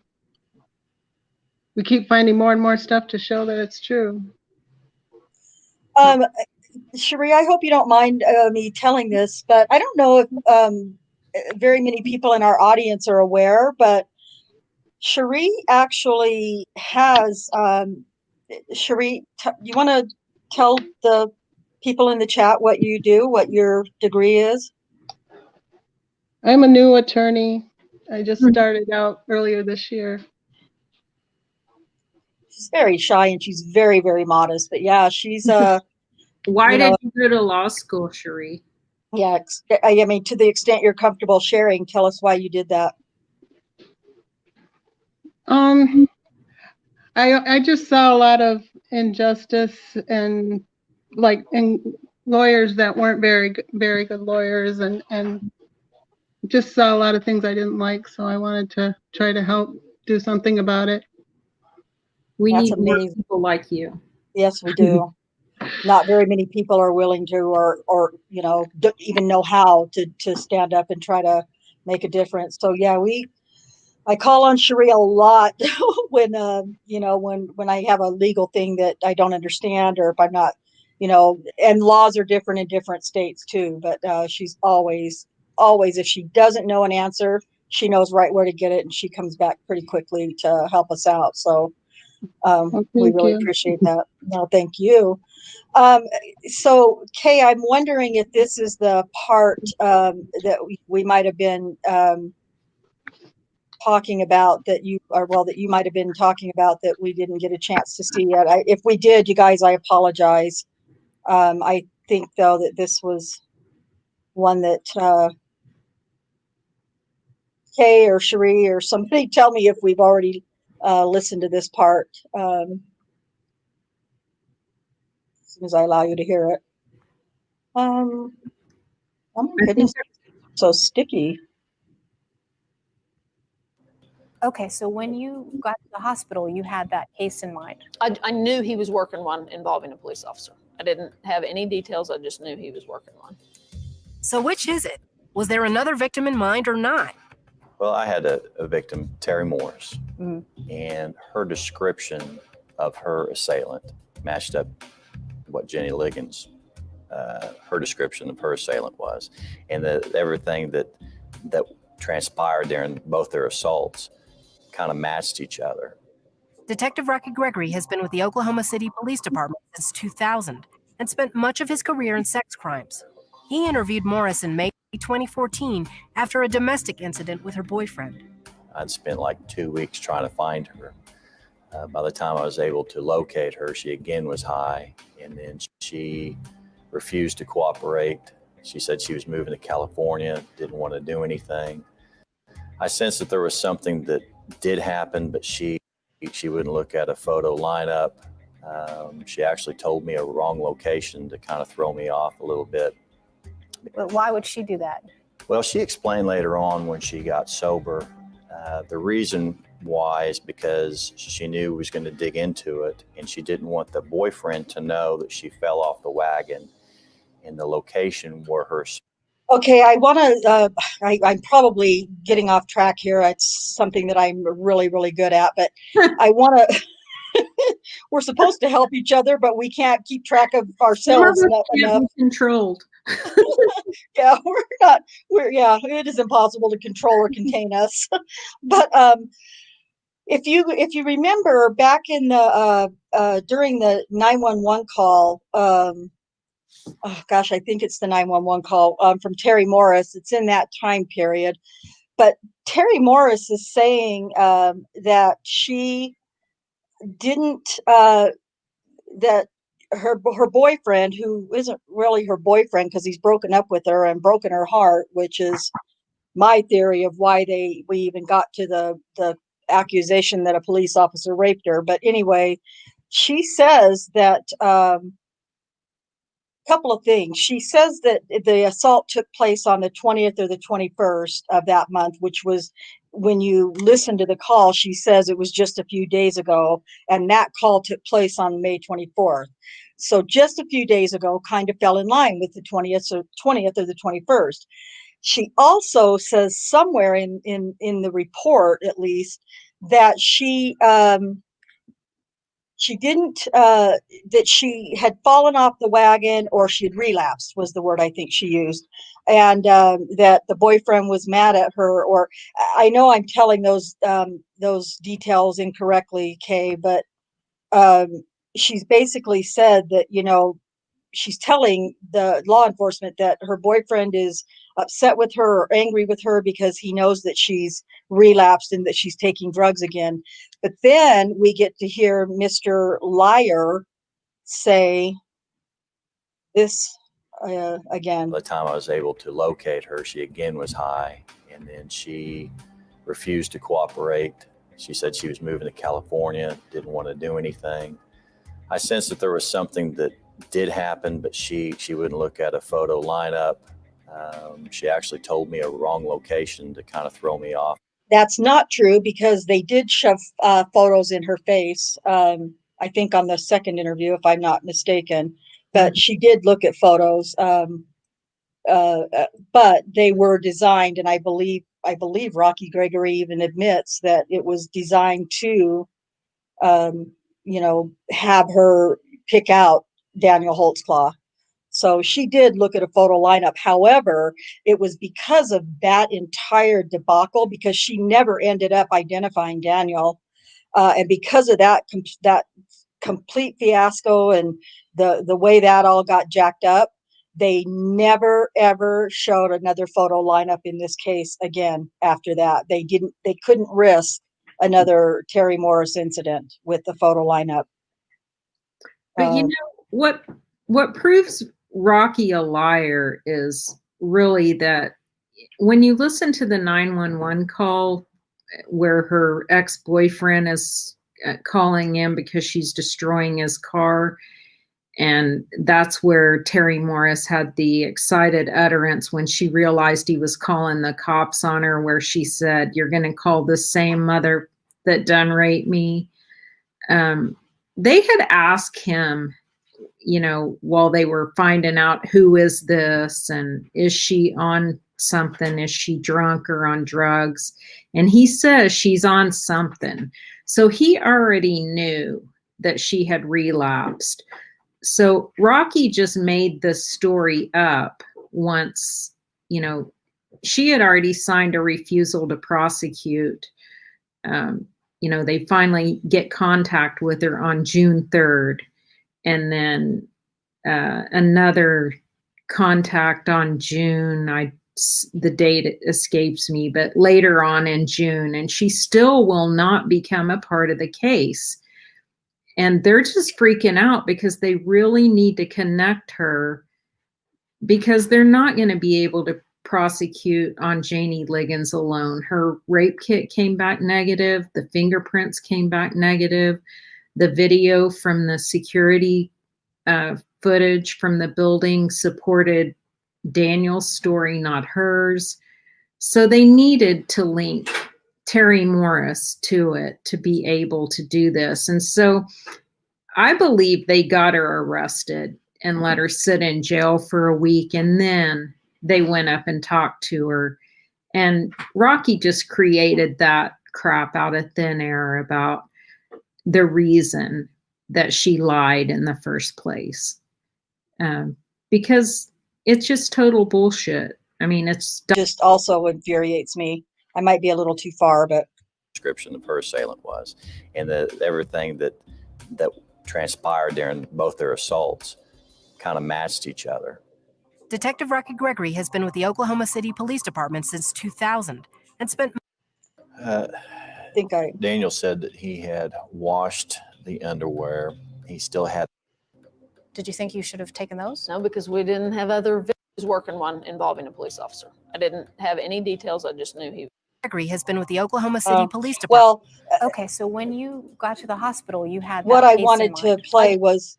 we keep finding more and more stuff to show that it's true. Cherie, I hope you don't mind me telling this, but I don't know if very many people in our audience are aware, but Cherie actually has, Cherie, you want to tell the people in the chat what you do, what your degree is? I'm a new attorney. I just started out earlier this year. She's very shy and she's very, very modest, but yeah, she's Why did you go to law school, Cherie? Yeah, I mean, to the extent you're comfortable sharing, tell us why you did that. I just saw a lot of injustice and lawyers that weren't very good lawyers, and just saw a lot of things I didn't like, so I wanted to try to help do something about it. We need more people like you. Yes, we do. Not very many people are willing to, or don't even know how to stand up and try to make a difference. So yeah, I call on Cherie a lot when when I have a legal thing that I don't understand, or if I'm not, and laws are different in different states too. But she's always, if she doesn't know an answer, she knows right where to get it, and she comes back pretty quickly to help us out. So we really appreciate that. No, thank you. So Kay, I'm wondering if this is the part that we might have been talking about that you might have been talking about that we didn't get a chance to see yet. If we did, you guys, I apologize. I think though that this was one that Kay or Cherie or somebody tell me if we've already listened to this part as soon as I allow you to hear it. Oh my goodness, so sticky. Okay, so when you got to the hospital, you had that case in mind. I knew he was working one involving a police officer. I didn't have any details. I just knew he was working one. So which is it? Was there another victim in mind or not? Well, I had a victim, Terry Morris, and her description of her assailant matched up what Jenny Liggins, her description of her assailant was, and everything that transpired during both their assaults kind of matched each other. Detective Rocky Gregory has been with the Oklahoma City Police Department since 2000 and spent much of his career in sex crimes. He interviewed Morris in May 2014 after a domestic incident with her boyfriend. I'd spent like 2 weeks trying to find her. By the time I was able to locate her, she again was high, and then she refused to cooperate She said she was moving to California, didn't want to do anything. I sensed that there was something that did happen, but she wouldn't look at a photo lineup. She actually told me a wrong location to kind of throw me off a little bit. But why would she do that? Well, she explained later on when she got sober, the reason why is because she knew was going to dig into it, and she didn't want the boyfriend to know that she fell off the wagon in the location where her. Okay, I want to, I'm probably getting off track here. It's something that I'm really, really good at, but I want to, we're supposed to help each other, but we can't keep track of ourselves enough. Can't be controlled. Yeah, yeah, it is impossible to control or contain us. But if you remember back in the during the 911 call, oh gosh, I think it's the 911 call from Terry Morris. It's in that time period. But Terry Morris is saying that she didn't, that her boyfriend, who isn't really her boyfriend because he's broken up with her and broken her heart, which is my theory of why we even got to the accusation that a police officer raped her. But anyway, she says that couple of things. She says that the assault took place on the 20th or the 21st of that month, which was when you listen to the call, she says it was just a few days ago, and that call took place on May 24th. So just a few days ago kind of fell in line with the 20th or the 21st. She also says somewhere in the report, at least, that she didn't that she had fallen off the wagon, or she had relapsed was the word I think she used, and that the boyfriend was mad at her. Or I know I'm telling those details incorrectly, Kay, but she's basically said that, she's telling the law enforcement that her boyfriend is upset with her or angry with her because he knows that she's relapsed and that she's taking drugs again. But then we get to hear Mr. Liar say this again. By the time I was able to locate her, she again was high, and then she refused to cooperate. She said she was moving to California, didn't want to do anything. I sensed that there was something that did happen, but she wouldn't look at a photo lineup. She actually told me a wrong location to kind of throw me off. That's not true, because they did shove photos in her face, I think on the second interview, if I'm not mistaken. But she did look at photos, but they were designed, and I believe Rocky Gregory even admits that it was designed to, have her pick out Daniel Holtzclaw. So she did look at a photo lineup. However, it was because of that entire debacle, because she never ended up identifying Daniel, and because of that complete fiasco and the way that all got jacked up, they never ever showed another photo lineup in this case again after that. They couldn't risk another Terry Morris incident with the photo lineup. But what proves Rocky a liar is really that when you listen to the 911 call where her ex-boyfriend is calling in because she's destroying his car, and that's where Terry Morris had the excited utterance when she realized he was calling the cops on her, where she said, "You're going to call the same mother that done raped me." They had asked him, while they were finding out who is this and is she on something, is she drunk or on drugs? And he says she's on something. So he already knew that she had relapsed. So Rocky just made the story up once, she had already signed a refusal to prosecute. They finally get contact with her on June 3rd. And then another contact on June. The date escapes me, but later on in June, and she still will not become a part of the case. And they're just freaking out because they really need to connect her because they're not going to be able to prosecute on Janie Liggins alone. Her rape kit came back negative. The fingerprints came back negative. The video from the security footage from the building supported Daniel's story, not hers. So they needed to link Terry Morris to it to be able to do this. And so I believe they got her arrested and let her sit in jail for a week. And then they went up and talked to her. And Rocky just created that crap out of thin air about the reason that she lied in the first place. Because it's just total bullshit. I mean, it's just also infuriates me. I might be a little too far, but description of her assailant was, and everything that transpired during both their assaults kind of matched each other. Detective Rocky Gregory has been with the Oklahoma City Police Department since 2000 and spent. Daniel said that he had washed the underwear. He still had. Did you think you should have taken those? No, because we didn't have other videos working one involving a police officer. I didn't have any details. I just knew he. Gregory has been with the Oklahoma City Police Department. Well, Okay, so when you got to the hospital, you had what that I case in wanted to mind. play was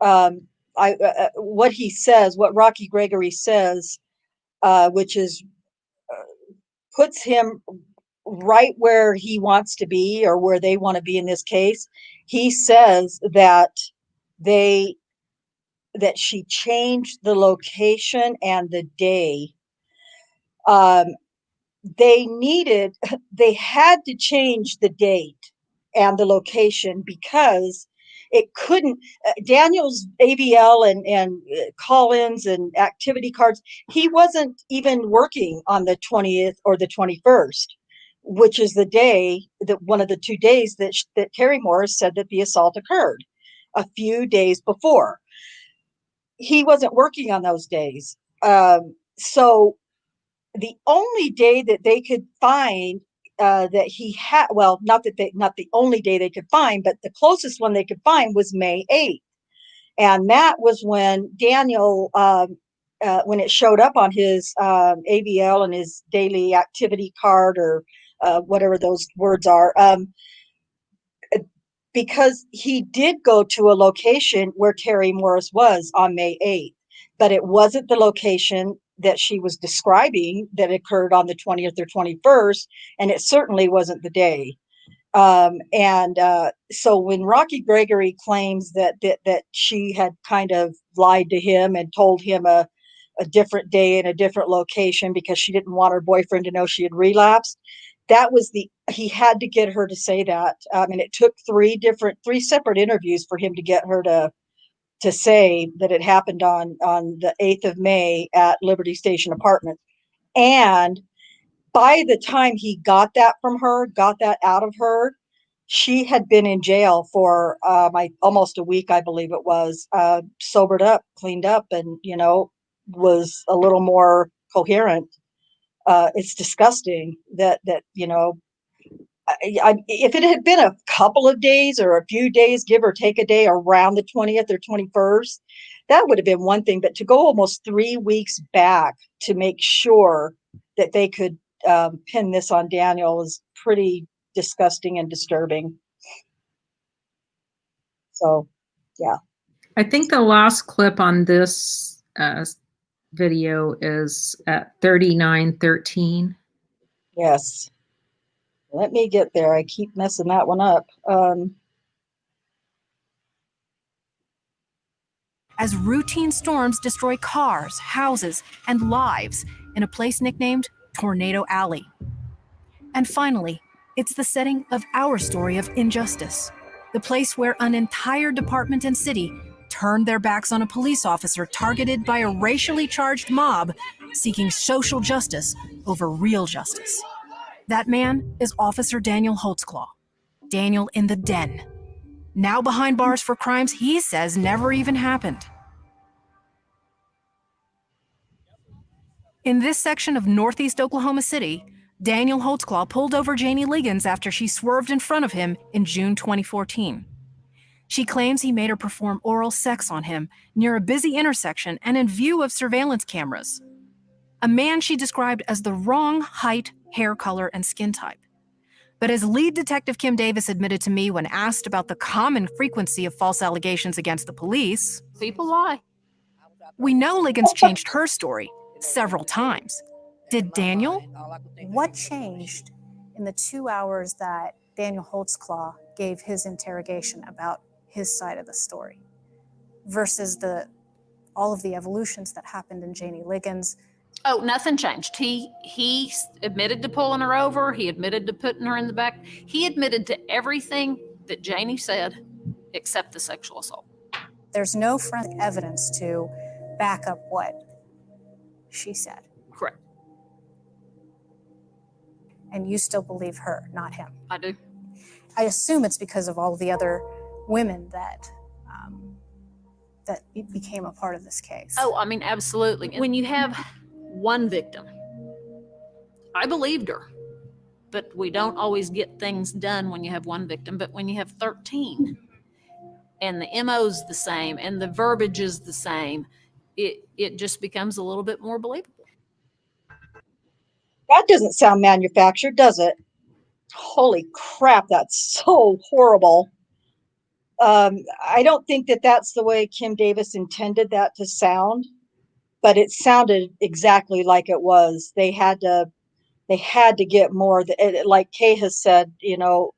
what he says, what Rocky Gregory says, which is puts him right where he wants to be or where they want to be in this case. He says that she changed the location and the day. They had to change the date and the location because it couldn't, Daniel's AVL and call-ins and activity cards, he wasn't even working on the 20th or the 21st, which is the day, that one of the 2 days that Terry Morris said that the assault occurred a few days before. He wasn't working on those days. So the only day that they could find that he had, well, not the only day they could find, but the closest one they could find was May 8th. And that was when Daniel, when it showed up on his AVL and his daily activity card or whatever those words are, because he did go to a location where Terry Morris was on May 8th, but it wasn't the location that she was describing that occurred on the 20th or 21st, and it certainly wasn't the day. So when Rocky Gregory claims that she had kind of lied to him and told him a different day and a different location because she didn't want her boyfriend to know she had relapsed, he had to get her to say that. And it took three separate interviews for him to get her to say that it happened on the 8th of May at Liberty Station Apartments. And by the time he got that out of her, she had been in jail for almost a week, I believe it was, sobered up, cleaned up, and, was a little more coherent. It's disgusting that if it had been a couple of days or a few days, give or take a day around the 20th or 21st, that would have been one thing. But to go almost 3 weeks back to make sure that they could pin this on Daniel is pretty disgusting and disturbing. So, yeah. I think the last clip on this video is at 39:13. Yes. Let me get there. I keep messing that one up. As routine storms destroy cars, houses, and lives in a place nicknamed Tornado Alley. And finally, it's the setting of our story of injustice, the place where an entire department and city turned their backs on a police officer targeted by a racially charged mob seeking social justice over real justice. That man is Officer Daniel Holtzclaw, Daniel in the den, now behind bars for crimes he says never even happened. In this section of Northeast Oklahoma City, Daniel Holtzclaw pulled over Janie Liggins after she swerved in front of him in June 2014. She claims he made her perform oral sex on him near a busy intersection and in view of surveillance cameras. A man she described as the wrong height, hair color, and skin type. But as lead detective Kim Davis admitted to me when asked about the common frequency of false allegations against the police, People lie. we know Liggins changed her story several times. Did Daniel? What changed in the 2 hours that Daniel Holtzclaw gave his interrogation about his side of the story versus all of the evolutions that happened in Janie Liggins? Oh, nothing changed. He admitted to pulling her over. He admitted to putting her in the back. He admitted to everything that Janie said except the sexual assault. There's no forensic evidence to back up what she said. Correct. And you still believe her, not him. I do. I assume it's because of all the other women that became a part of this case. Oh, I mean, absolutely. When you have one victim, I believed her, but we don't always get things done when you have one victim. But when you have 13 and the MO's the same and the verbiage is the same, it just becomes a little bit more believable. That doesn't sound manufactured, does it? Holy crap, that's so horrible. I don't think that that's the way Kim Davis intended that to sound, but it sounded exactly like it was. They had to get more. Like Kay has said, you know,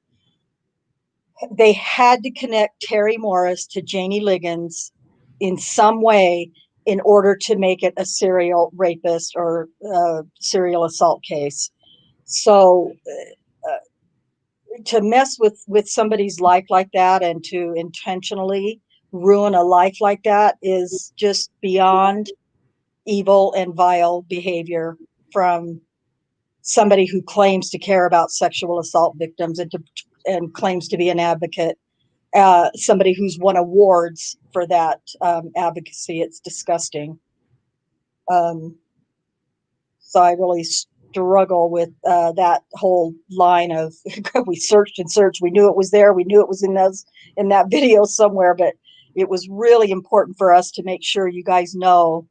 they had to connect Terry Morris to Janie Liggins in some way in order to make it a serial rapist or serial assault case. So to mess with somebody's life like that and to intentionally ruin a life like that is just beyond evil and vile behavior from somebody who claims to care about sexual assault victims and claims to be an advocate, somebody who's won awards for that advocacy. It's disgusting. So I really struggle with that whole line of we searched and searched. We knew it was there. We knew it was in that video somewhere, but it was really important for us to make sure you guys know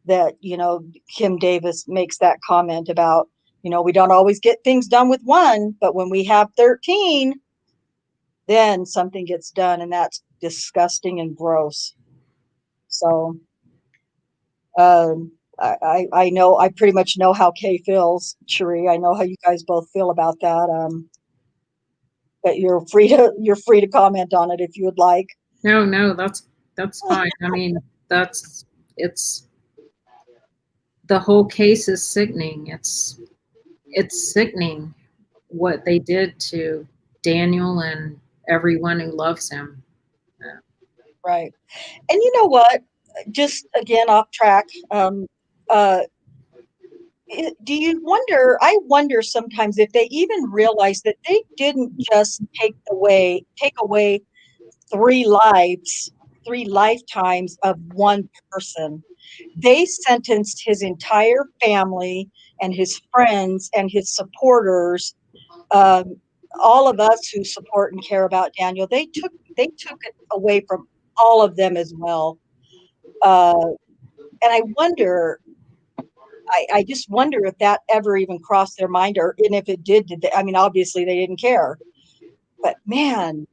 that, you know, Kim Davis makes that comment about, you know, we don't always get things done with one, but when we have 13, then something gets done, and that's disgusting and gross. So I know, I pretty much know how Kay feels, Cherie. I know how you guys both feel about that. But you're free to comment on it if you would like. No, that's fine. I mean, it's the whole case is sickening. It's sickening what they did to Daniel and everyone who loves him. Right. And you know what? Just again off track. Do you wonder? I wonder sometimes if they even realize that they didn't just take away 3 lives, 3 lifetimes of one person. They sentenced his entire family and his friends and his supporters, all of us who support and care about Daniel. They took it away from all of them as well. And I wonder, I just wonder if that ever even crossed their mind, and if it did they, I mean, obviously they didn't care. But man,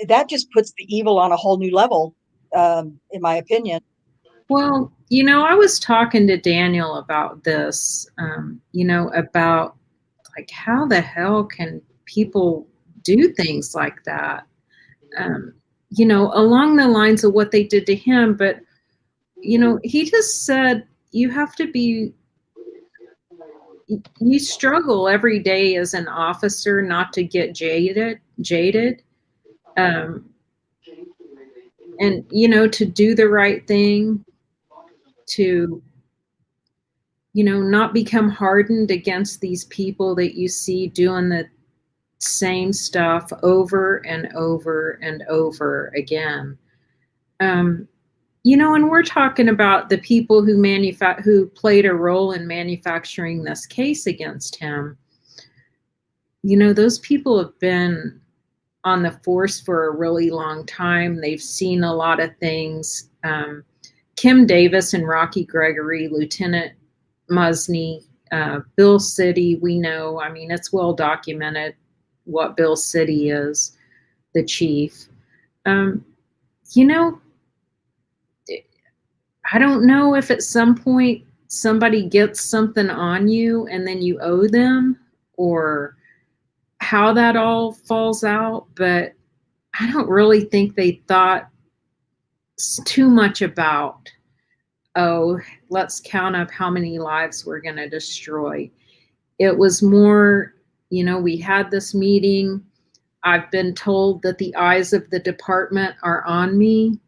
that just puts the evil on a whole new level, in my opinion. Well, you know, I was talking to Daniel about this, you know, about like how the hell can people do things like that? You know, along the lines of what they did to him. But, you know, he just said you have to be, you struggle every day as an officer not to get jaded. And, you know, to do the right thing, to, you know, not become hardened against these people that you see doing the same stuff over and over and over again. You know, and we're talking about the people who played a role in manufacturing this case against him. You know, those people have been on the force for a really long time. They've seen a lot of things. Kim Davis and Rocky Gregory, Lieutenant Musney, Bill City, we know, I mean, it's well documented what Bill City is, the chief. You know, I don't know if at some point somebody gets something on you and then you owe them, or how that all falls out, but I don't really think they thought too much about, oh, let's count up how many lives we're going to destroy. It was more, you know, we had this meeting. I've been told that the eyes of the department are on me.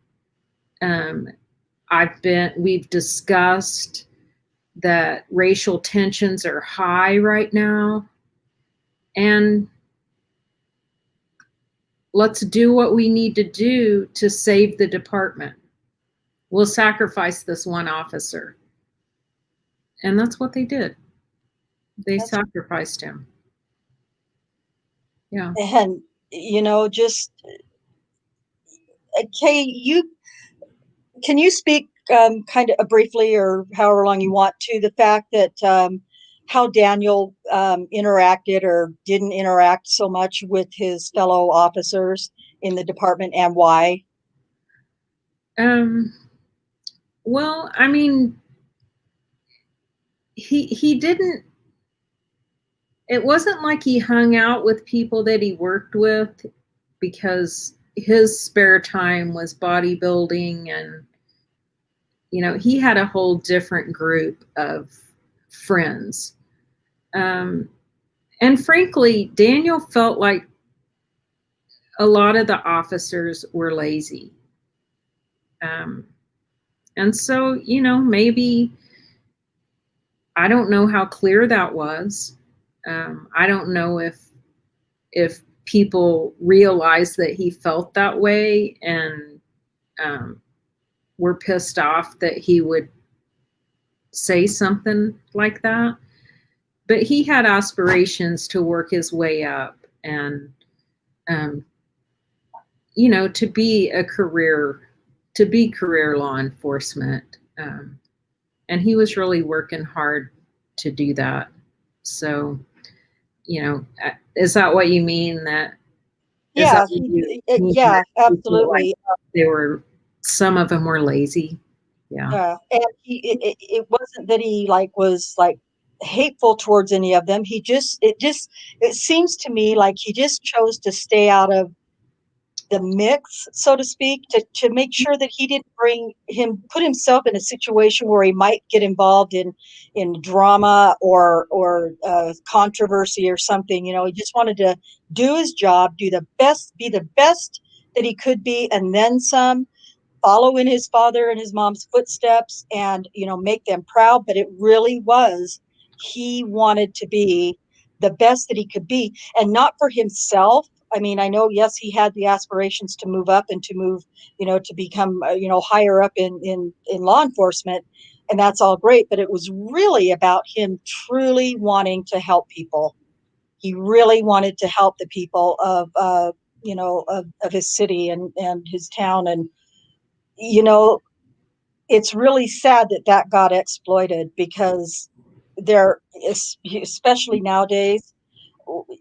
We've discussed that racial tensions are high right now. And let's do what we need to do to save the department. We'll sacrifice this one officer. And that's what they did. They sacrificed him. Yeah. And, you know, just, Kay, can you speak kind of briefly, or however long you want, to the fact that how Daniel interacted or didn't interact so much with his fellow officers in the department, and why? Well, I mean, he didn't, it wasn't like he hung out with people that he worked with, because his spare time was bodybuilding, and, you know, he had a whole different group of friends. And frankly, Daniel felt like a lot of the officers were lazy. And so, you know, maybe, I don't know how clear that was. I don't know if people realized that he felt that way and were pissed off that he would say something like that. But he had aspirations to work his way up and, you know, to be career law enforcement. And he was really working hard to do that. So, you know, is that what you mean? Yeah, That absolutely. Like some of them were lazy. Yeah. And it wasn't that he was hateful towards any of them. It seems to me like he just chose to stay out of the mix, so to speak, to make sure that he didn't put himself in a situation where he might get involved in drama or controversy or something. You know, he just wanted to do his job, be the best that he could be, and then some, follow in his father and his mom's footsteps, and, you know, make them proud. But it really was, he wanted to be the best that he could be, and not for himself. I mean, I know, yes, he had the aspirations to move up and to move, you know, to become, you know, higher up in law enforcement, and that's all great. But it was really about him truly wanting to help people. He really wanted to help the people of, you know, of his city and his town. And, you know, it's really sad that got exploited, because there is, especially nowadays,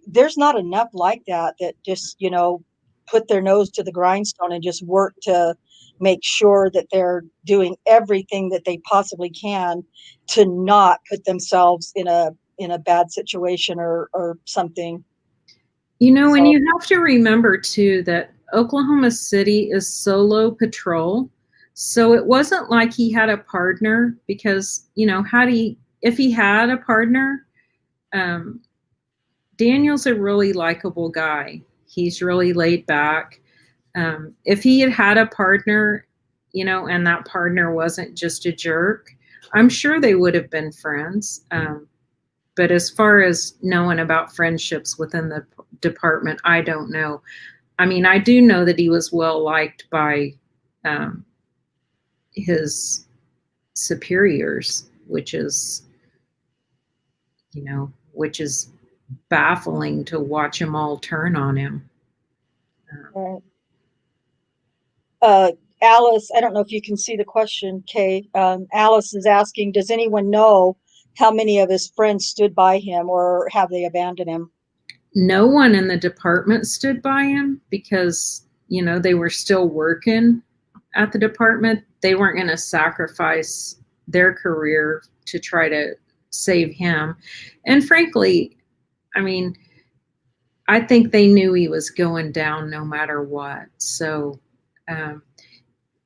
there's not enough like that just, you know, put their nose to the grindstone and just work to make sure that they're doing everything that they possibly can to not put themselves in a bad situation or something. You know, and you have to remember too that Oklahoma City is solo patrol. So it wasn't like he had a partner, because, you know, if he had a partner, Daniel's a really likable guy. He's really laid back. If he had a partner, you know, and that partner wasn't just a jerk, I'm sure they would have been friends. But as far as knowing about friendships within the department, I don't know. I mean, I do know that he was well liked by his superiors, which is, you know, which is baffling to watch them all turn on him. Right. Alice, I don't know if you can see the question, Kay. Alice is asking, does anyone know how many of his friends stood by him, or have they abandoned him? No one in the department stood by him because, they were still working at the department. They weren't going to sacrifice their career to try to save him. And frankly, I mean, I think they knew he was going down no matter what. So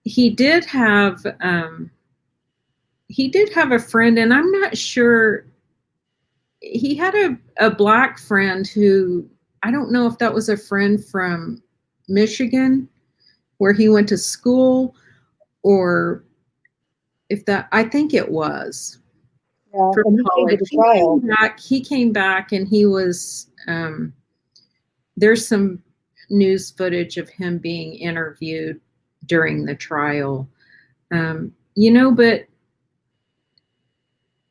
he did have a friend, and I'm not sure. He had a black friend who, I don't know if that was a friend from Michigan where he went to school, or if that, I think it was Yeah, for and he came to college. the trial. He came back and he was, there's some news footage of him being interviewed during the trial. But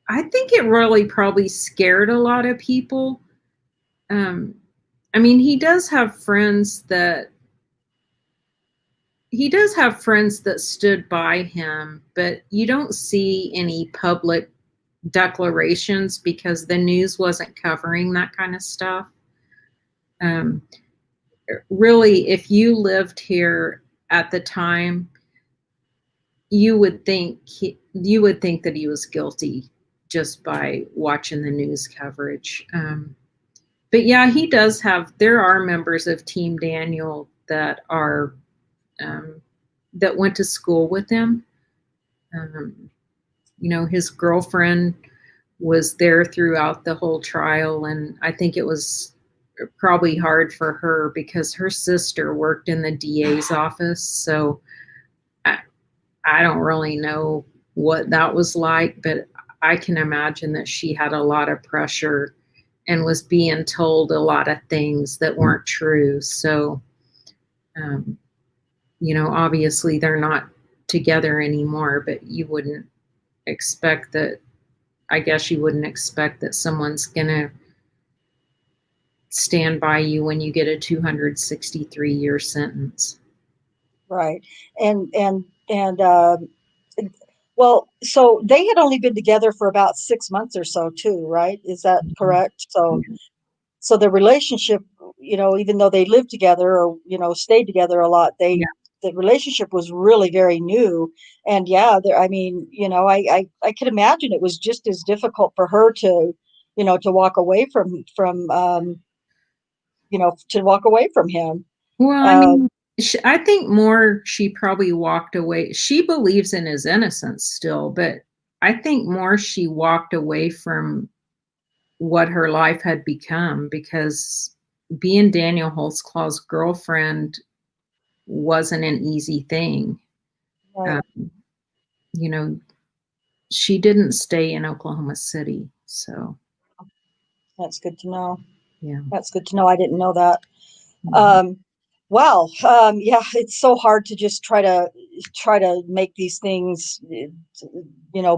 I think it really probably scared a lot of people. He does have friends that stood by him, but you don't see any public declarations because the news wasn't covering that kind of stuff. Really, if you lived here at the time, you would think that he was guilty just by watching the news coverage. But yeah, there are members of Team Daniel that are that went to school with him. His girlfriend was there throughout the whole trial, and I think it was probably hard for her because her sister worked in the DA's office. So I don't really know what that was like, but I can imagine that she had a lot of pressure and was being told a lot of things that weren't true. So, obviously they're not together anymore, but you wouldn't expect that. I guess you wouldn't expect that someone's going to stand by you when you get a 263-year sentence. Right. Well, so they had only been together for about 6 months or so too, right? Is that correct? So the relationship, even though they lived together or, stayed together a lot, Yeah. the relationship was really very new. And yeah, I could imagine it was just as difficult for her to, to walk away from him. Well, I think more she probably walked away. She believes in his innocence still, but I think more she walked away from what her life had become because being Daniel Holtzclaw's girlfriend wasn't an easy thing. Right. She didn't stay in Oklahoma City, so That's good to know. yeah. That's good to know. I didn't know that. Mm-hmm. Wow. Yeah, it's so hard to just try to make these things,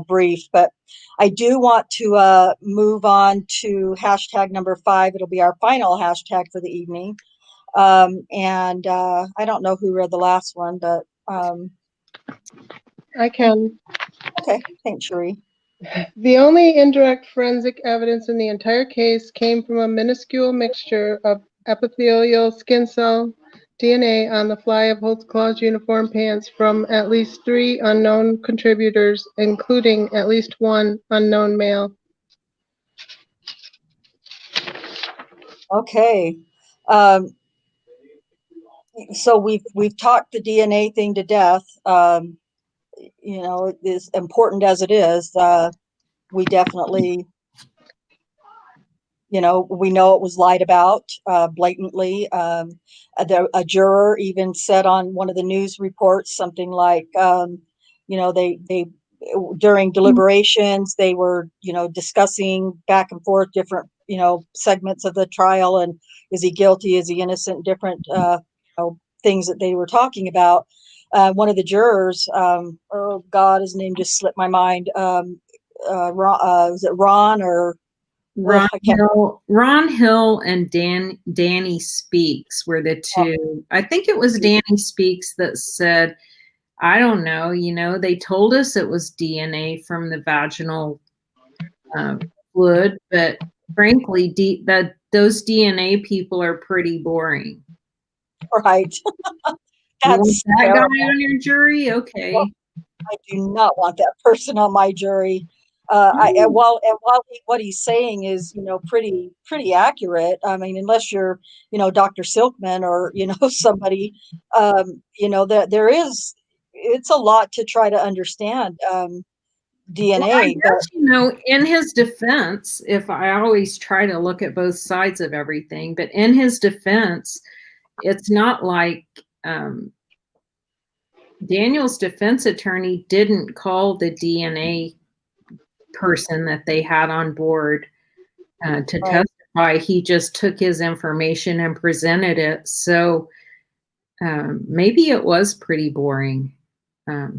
brief. But I do want to move on to hashtag number 5. It'll be our final hashtag for the evening. And I don't know who read the last one, but I can. okay. Thanks, Cherie. The only indirect forensic evidence in the entire case came from a minuscule mixture of epithelial skin cell DNA on the fly of Holtzclaw's uniform pants from at least 3 unknown contributors, including at least 1 unknown male. Okay. So we've talked the DNA thing to death. As important as it is, we definitely, we know it was lied about blatantly. A juror even said on one of the news reports something like, they during deliberations they were, discussing back and forth different, segments of the trial, and is he guilty, is he innocent, different things that they were talking about. One of the jurors, oh God, his name just slipped my mind. Was it Ron or Ron I can't. Hill and Danny Speaks were the two. I think it was Danny Speaks that said, I don't know, they told us it was DNA from the vaginal fluid, but frankly, those DNA people are pretty boring. Right. You want That's that terrible. guy on your jury? Okay. I do not want that person on my jury. And while what he's saying is, pretty accurate. I mean, unless you're, Dr. Silkman or, somebody, that there is, it's a lot to try to understand Well, I DNA. But guess, in his defense, if I always try to look at both sides of everything, but in his defense, it's not like Daniel's defense attorney didn't call the DNA person that they had on board to Right. testify. He just took his information and presented it. So maybe it was pretty boring. I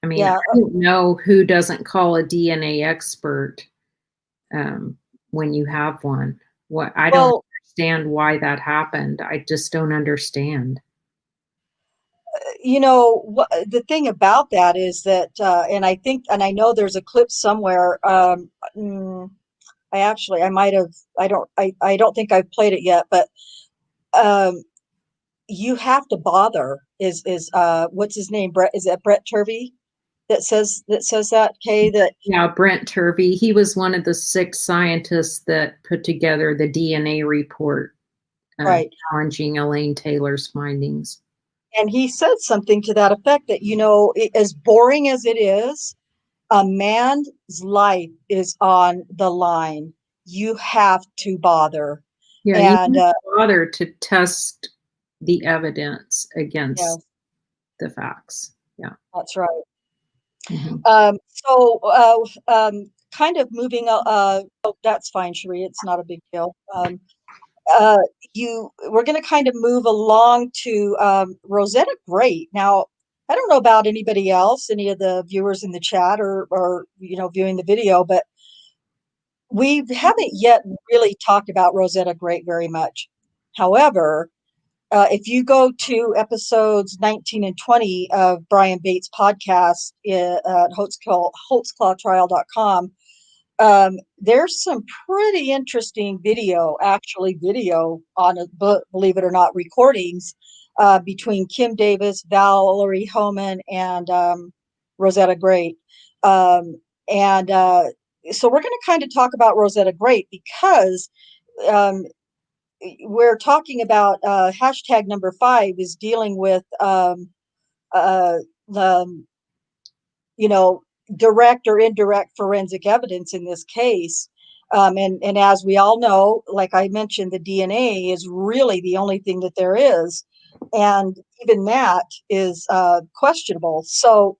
mean, Yeah. I don't know who doesn't call a DNA expert when you have one. I don't understand why that happened. I just don't understand. The thing about that is that, and I know there's a clip somewhere. I might have, I don't think I've played it yet, but you have to bother what's his name? Brett, is that Brett Turvey that says that, Kay, that Yeah, Brent Turvey. He was one of the 6 scientists that put together the DNA report right. challenging Elaine Taylor's findings. And he said something to that effect that, as boring as it is, a man's life is on the line. You have to bother. Yeah, And you have to bother to test the evidence against yes, the facts. Yeah, that's right. Mm-hmm. Kind of moving. That's fine, Cherie. It's not a big deal. We're going to kind of move along to Rosetta Great. Now, I don't know about anybody else, any of the viewers in the chat or viewing the video, but we haven't yet really talked about Rosetta Great very much. However, if you go to episodes 19 and 20 of Brian Bates' podcast at holtzclawtrial.com, there's some pretty interesting video on believe it or not, recordings between Kim Davis, Valerie Homan, and Rosetta Great. And so we're going to kind of talk about Rosetta Great because we're talking about hashtag number 5 is dealing with the direct or indirect forensic evidence in this case. And as we all know, like I mentioned, the DNA is really the only thing that there is. And even that is questionable. So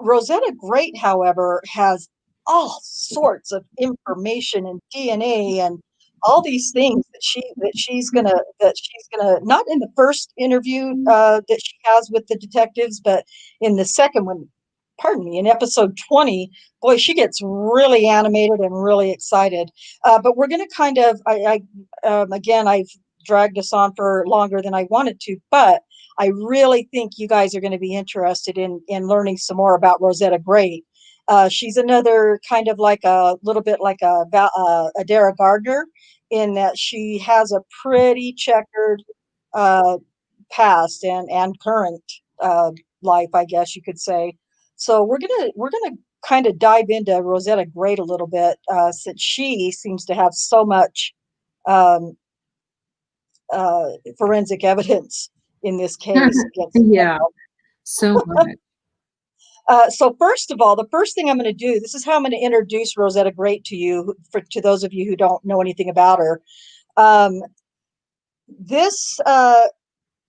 Rosetta Great, however, has all sorts of information and DNA and all these things that she's gonna not in the first interview that she has with the detectives, but in the second one, pardon me, in episode 20. Boy, she gets really animated and really excited. But we're gonna kind of again, I've dragged us on for longer than I wanted to, but I really think you guys are going to be interested in learning some more about Rosetta Great. She's another kind of like a little bit like a Dara Gardner in that she has a pretty checkered past and current life, I guess you could say. So we're gonna kind of dive into Rosetta Great a little bit since she seems to have so much um, forensic evidence in this case. Yeah, so much. So first of all, the first thing I'm going to do, this is how I'm going to introduce Rosetta Great to you, to those of you who don't know anything about her.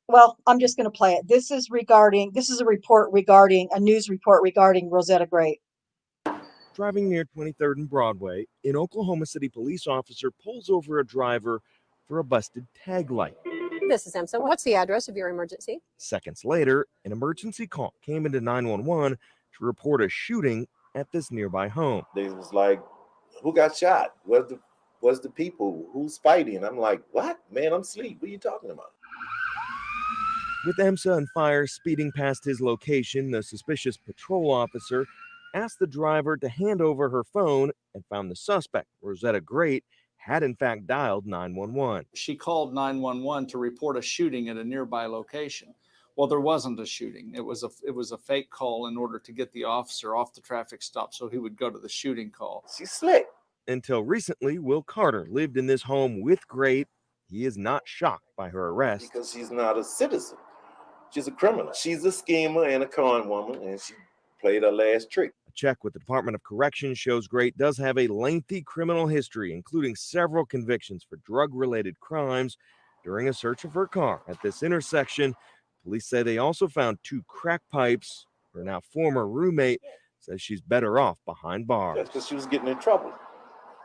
Well, I'm just going to play it. This is a news report regarding Rosetta Great. Driving near 23rd and Broadway, an Oklahoma City police officer pulls over a driver for a busted tag light. This is Samson. What's the address of your emergency? Seconds later, an emergency call came into 911 to report a shooting at this nearby home. They was like, who got shot? What's the people? Who's fighting? I'm like, what? Man, I'm asleep. What are you talking about? With EMSA and fire speeding past his location, the suspicious patrol officer asked the driver to hand over her phone and found the suspect, Rosetta Great, had in fact dialed 911. She called 911 to report a shooting at a nearby location. Well, there wasn't a shooting. It was a fake call in order to get the officer off the traffic stop so he would go to the shooting call. She's slick. Until recently, Will Carter lived in this home with Great. He is not shocked by her arrest. Because she's not a citizen. She's a criminal. She's a schemer and a con woman, and she played her last trick. A check with the Department of Corrections shows Great does have a lengthy criminal history, including several convictions for drug-related crimes during a search of her car. At this intersection, police say they also found 2 crack pipes. Her now former roommate says she's better off behind bars. That's because she was getting in trouble,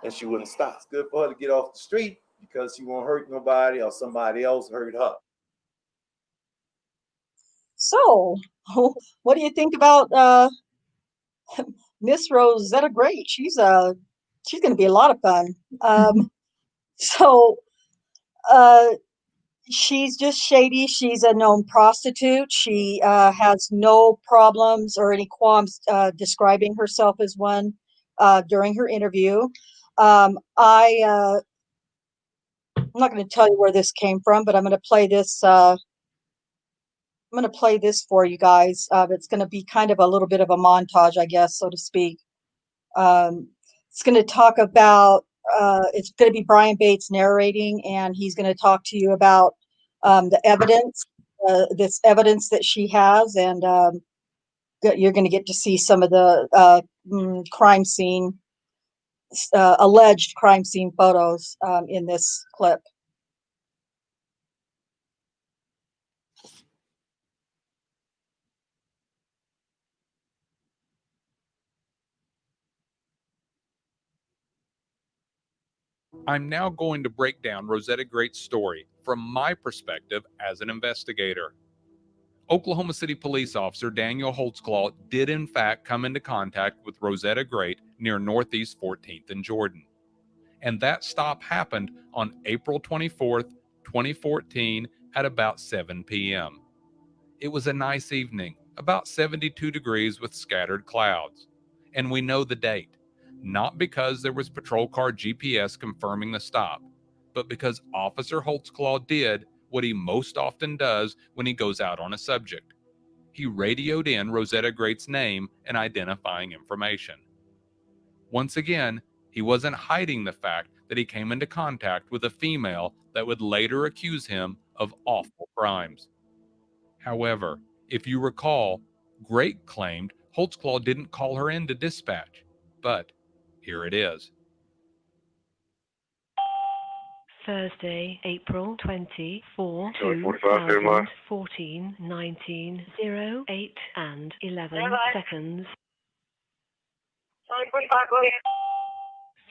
and she wouldn't stop. It's good for her to get off the street because she won't hurt nobody or somebody else hurt her. So, what do you think about Miss Rosetta Great? She's going to be a lot of fun. So, she's just shady. She's a known prostitute. She has no problems or any qualms describing herself as one during her interview. I'm not going to tell you where this came from, but I'm going to play this. I'm going to play this for you guys. It's going to be kind of a little bit of a montage, I guess, so to speak. It's going to talk about, it's going to be Brian Bates narrating, and he's going to talk to you about the evidence, this evidence that she has, and you're going to get to see some of the crime scene, alleged crime scene photos in this clip. I'm now going to break down Rosetta Great's story from my perspective as an investigator. Oklahoma City police officer Daniel Holtzclaw did in fact come into contact with Rosetta Great near Northeast 14th and Jordan. And that stop happened on April 24th, 2014 at about 7 p.m. It was a nice evening, about 72 degrees with scattered clouds. And we know the date. Not because there was patrol car GPS confirming the stop, but because Officer Holtzclaw did what he most often does when he goes out on a subject. He radioed in Rosetta Great's name and identifying information. Once again, he wasn't hiding the fact that he came into contact with a female that would later accuse him of awful crimes. However, if you recall, Great claimed Holtzclaw didn't call her in to dispatch, but here it is. Thursday, April 24, 2014, 19:08 and 11 seconds.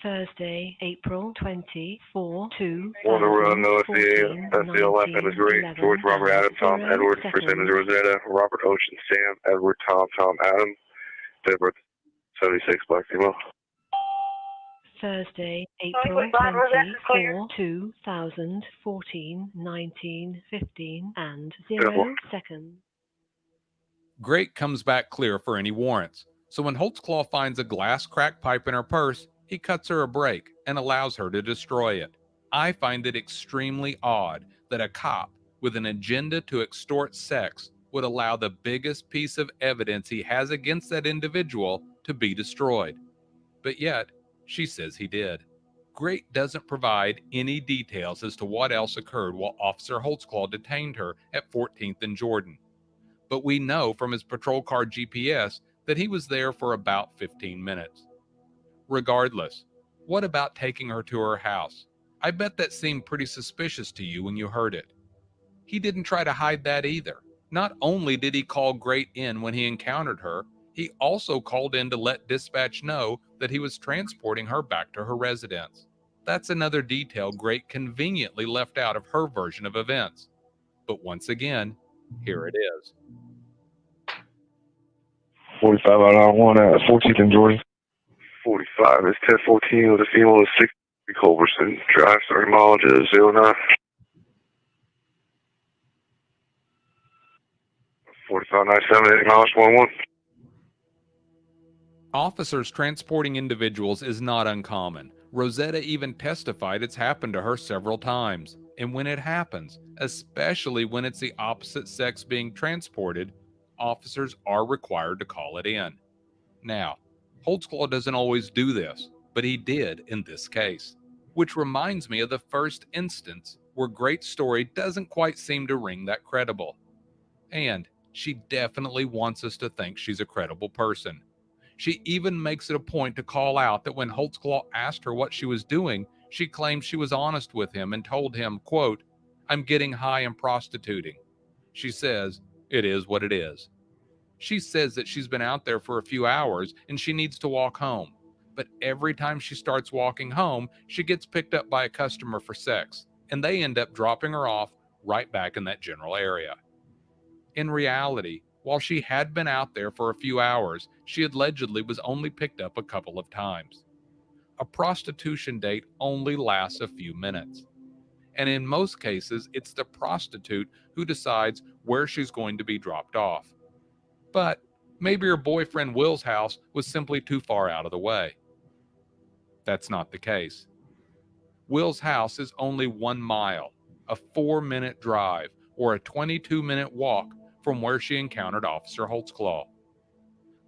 Thursday, April 24, 2014, 19:11 George Robert Adam Tom Edward, first name is Rosetta, Robert Ocean Sam Edward Tom Adam, date of birth 76, black female. Thursday, April 24, 2014, 19:15 and 0 seconds. Great comes back clear for any warrants. So when Holtzclaw finds a glass crack pipe in her purse, he cuts her a break and allows her to destroy it. I find it extremely odd that a cop with an agenda to extort sex would allow the biggest piece of evidence he has against that individual to be destroyed. But yet, she says he did. Great doesn't provide any details as to what else occurred while Officer Holtzclaw detained her at 14th and Jordan. But we know from his patrol car GPS that he was there for about 15 minutes. Regardless, what about taking her to her house? I bet that seemed pretty suspicious to you when you heard it. He didn't try to hide that either. Not only did he call Great in when he encountered her, he also called in to let dispatch know that he was transporting her back to her residence. That's another detail Great conveniently left out of her version of events. But once again, here it is. 45 out on 1 at 14th and Jordan. 45. It's 1014 with a female of 60 Culberson. Drive 30 miles to 09. 4597, 8 miles, 11. Officers transporting individuals is not uncommon. Rosetta even testified it's happened to her several times. And when it happens, especially when it's the opposite sex being transported, officers are required to call it in. Now, Holtzclaw doesn't always do this, but he did in this case. Which reminds me of the first instance where Great's story doesn't quite seem to ring that credible. And she definitely wants us to think she's a credible person. She even makes it a point to call out that when Holtzclaw asked her what she was doing, she claimed she was honest with him and told him, quote, "I'm getting high and prostituting." She says, "It is what it is." She says that she's been out there for a few hours and she needs to walk home. But every time she starts walking home, she gets picked up by a customer for sex, and they end up dropping her off right back in that general area. In reality, while she had been out there for a few hours, she allegedly was only picked up a couple of times. A prostitution date only lasts a few minutes. And in most cases, it's the prostitute who decides where she's going to be dropped off. But maybe her boyfriend Will's house was simply too far out of the way. That's not the case. Will's house is only 1 mile, a 4-minute drive, or a 22-minute walk from where she encountered Officer Holtzclaw.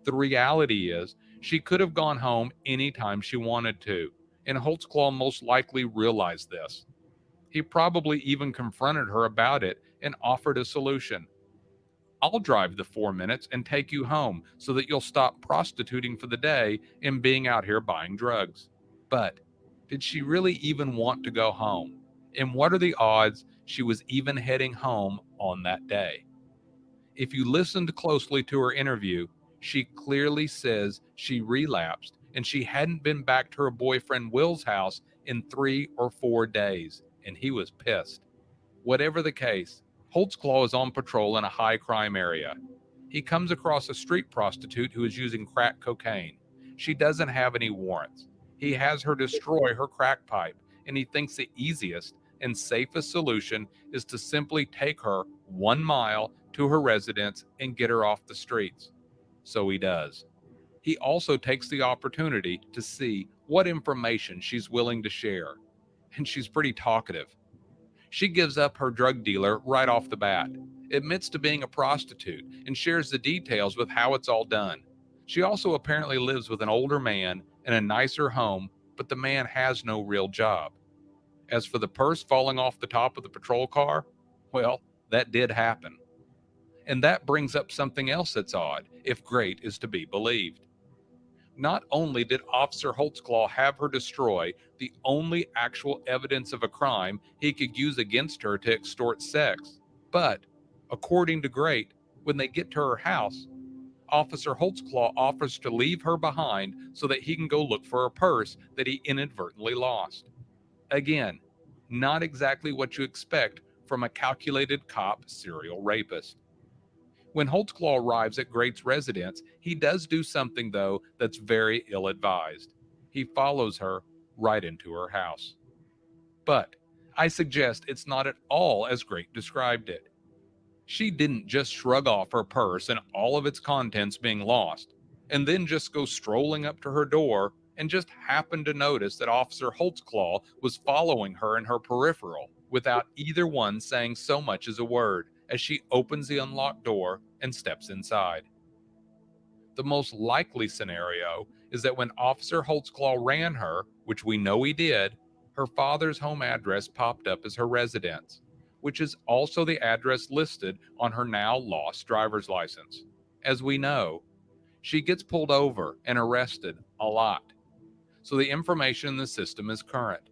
The reality is, she could have gone home anytime she wanted to, and Holtzclaw most likely realized this. He probably even confronted her about it and offered a solution. "I'll drive the 4 minutes and take you home so that you'll stop prostituting for the day and being out here buying drugs." But did she really even want to go home? And what are the odds she was even heading home on that day? If you listened closely to her interview, she clearly says she relapsed and she hadn't been back to her boyfriend Will's house in 3 or 4 days, and he was pissed. Whatever the case, Holtzclaw is on patrol in a high crime area. He comes across a street prostitute who is using crack cocaine. She doesn't have any warrants. He has her destroy her crack pipe, and he thinks the easiest and safest solution is to simply take her 1 mile to her residence and get her off the streets. So he does. He also takes the opportunity to see what information she's willing to share. And she's pretty talkative. She gives up her drug dealer right off the bat, admits to being a prostitute, and shares the details with how it's all done. She also apparently lives with an older man in a nicer home, but the man has no real job. As for the purse falling off the top of the patrol car, well, that did happen. And that brings up something else that's odd, if Great is to be believed. Not only did Officer Holtzclaw have her destroy the only actual evidence of a crime he could use against her to extort sex, but, according to Great, when they get to her house, Officer Holtzclaw offers to leave her behind so that he can go look for her purse that he inadvertently lost. Again, not exactly what you expect from a calculated cop serial rapist. When Holtzclaw arrives at Great's residence, he does do something, though, that's very ill-advised. He follows her right into her house. But I suggest it's not at all as Great described it. She didn't just shrug off her purse and all of its contents being lost, and then just go strolling up to her door and just happen to notice that Officer Holtzclaw was following her in her peripheral without either one saying so much as a word, as she opens the unlocked door and steps inside. The most likely scenario is that when Officer Holtzclaw ran her, which we know he did, her father's home address popped up as her residence, which is also the address listed on her now lost driver's license. As we know, she gets pulled over and arrested a lot, so the information in the system is current.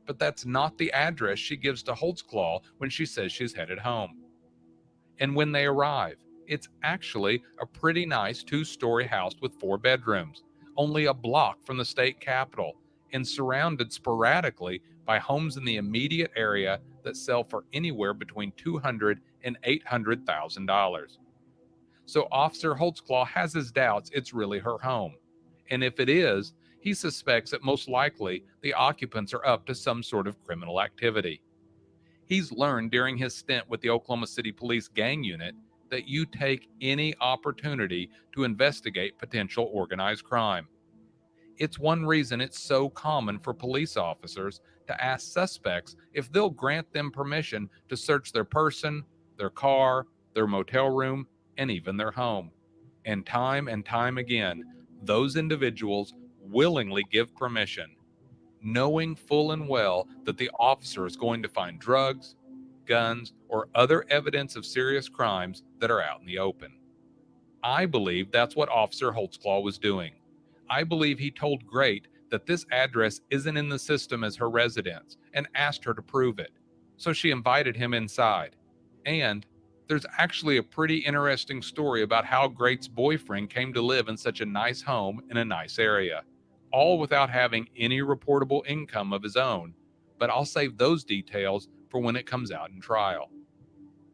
But that's not the address she gives to Holtzclaw when she says she's headed home. And when they arrive, it's actually a pretty nice 2-story house with 4 bedrooms, only a block from the state capitol, and surrounded sporadically by homes in the immediate area that sell for anywhere between $200,000 and $800,000. So Officer Holtzclaw has his doubts it's really her home. And if it is, He suspects that most likely the occupants are up to some sort of criminal activity. He's learned during his stint with the Oklahoma City Police Gang Unit that you take any opportunity to investigate potential organized crime. It's one reason it's so common for police officers to ask suspects if they'll grant them permission to search their person, their car, their motel room, and even their home. And time again, those individuals willingly give permission, knowing full and well that the officer is going to find drugs, guns, or other evidence of serious crimes that are out in the open. I believe that's what Officer Holtzclaw was doing. I believe he told Great that this address isn't in the system as her residence and asked her to prove it. So she invited him inside. And there's actually a pretty interesting story about how Great's boyfriend came to live in such a nice home in a nice area, all without having any reportable income of his own. But I'll save those details for when it comes out in trial.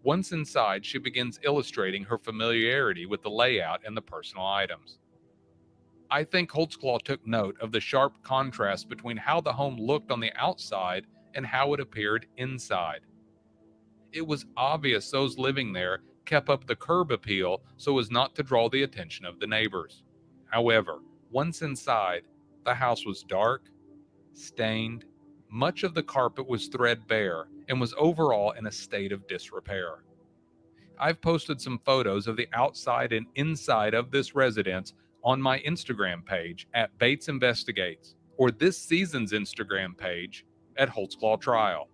Once inside, she begins illustrating her familiarity with the layout and the personal items. I think Holtzclaw took note of the sharp contrast between how the home looked on the outside and how it appeared inside. It was obvious those living there kept up the curb appeal so as not to draw the attention of the neighbors. However, once inside, the house was dark, stained, much of the carpet was threadbare, and was overall in a state of disrepair. I've posted some photos of the outside and inside of this residence on my Instagram page at Bates Investigates, or this season's Instagram page at Holtzclaw Trial.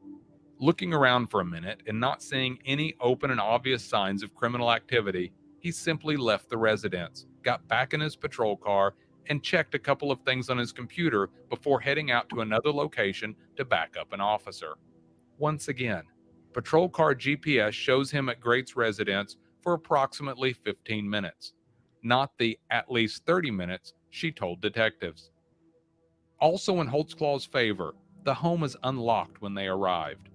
Looking around for a minute and not seeing any open and obvious signs of criminal activity, he simply left the residence, got back in his patrol car, and checked a couple of things on his computer before heading out to another location to back up an officer. Once again, patrol car GPS shows him at Great's residence for approximately 15 minutes, not the at least 30 minutes she told detectives. Also in Holtzclaw's favor, the home is unlocked when they arrived.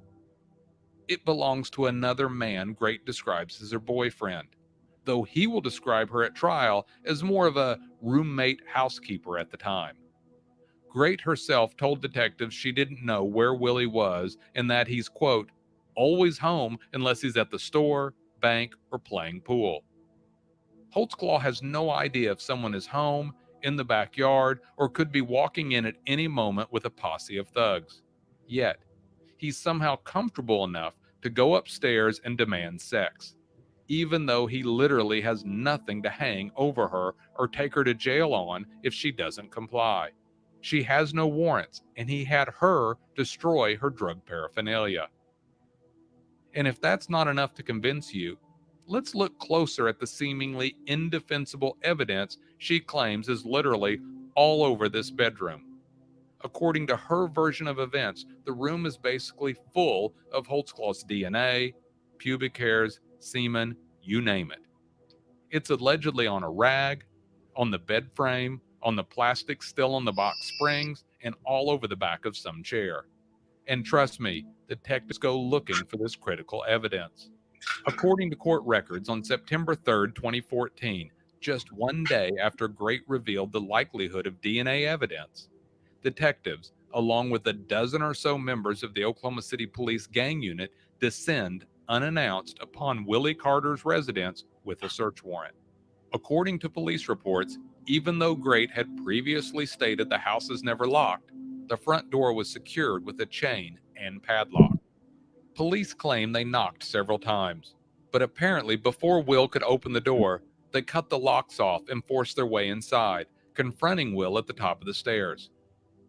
It belongs to another man Great describes as her boyfriend, though he will describe her at trial as more of a roommate housekeeper at the time. Great herself told detectives she didn't know where Willie was and that he's, quote, always home unless he's at the store, bank, or playing pool. Holtzclaw has no idea if someone is home, in the backyard, or could be walking in at any moment with a posse of thugs. Yet, he's somehow comfortable enough to go upstairs and demand sex, even though he literally has nothing to hang over her or take her to jail on if she doesn't comply. She has no warrants, and he had her destroy her drug paraphernalia. And if that's not enough to convince you, let's look closer at the seemingly indefensible evidence she claims is literally all over this bedroom. According to her version of events, the room is basically full of Holtzclaw's DNA, pubic hairs, semen, you name it. It's allegedly on a rag, on the bed frame, on the plastic still on the box springs, and all over the back of some chair. And trust me, detectives go looking for this critical evidence. According to court records, on September 3rd, 2014, just one day after Great revealed the likelihood of DNA evidence, detectives, along with a dozen or so members of the Oklahoma City Police Gang Unit, descend unannounced upon Willie Carter's residence with a search warrant. According to police reports, even though Great had previously stated the house is never locked, the front door was secured with a chain and padlock. Police claim they knocked several times, but apparently before Will could open the door, they cut the locks off and forced their way inside, confronting Will at the top of the stairs.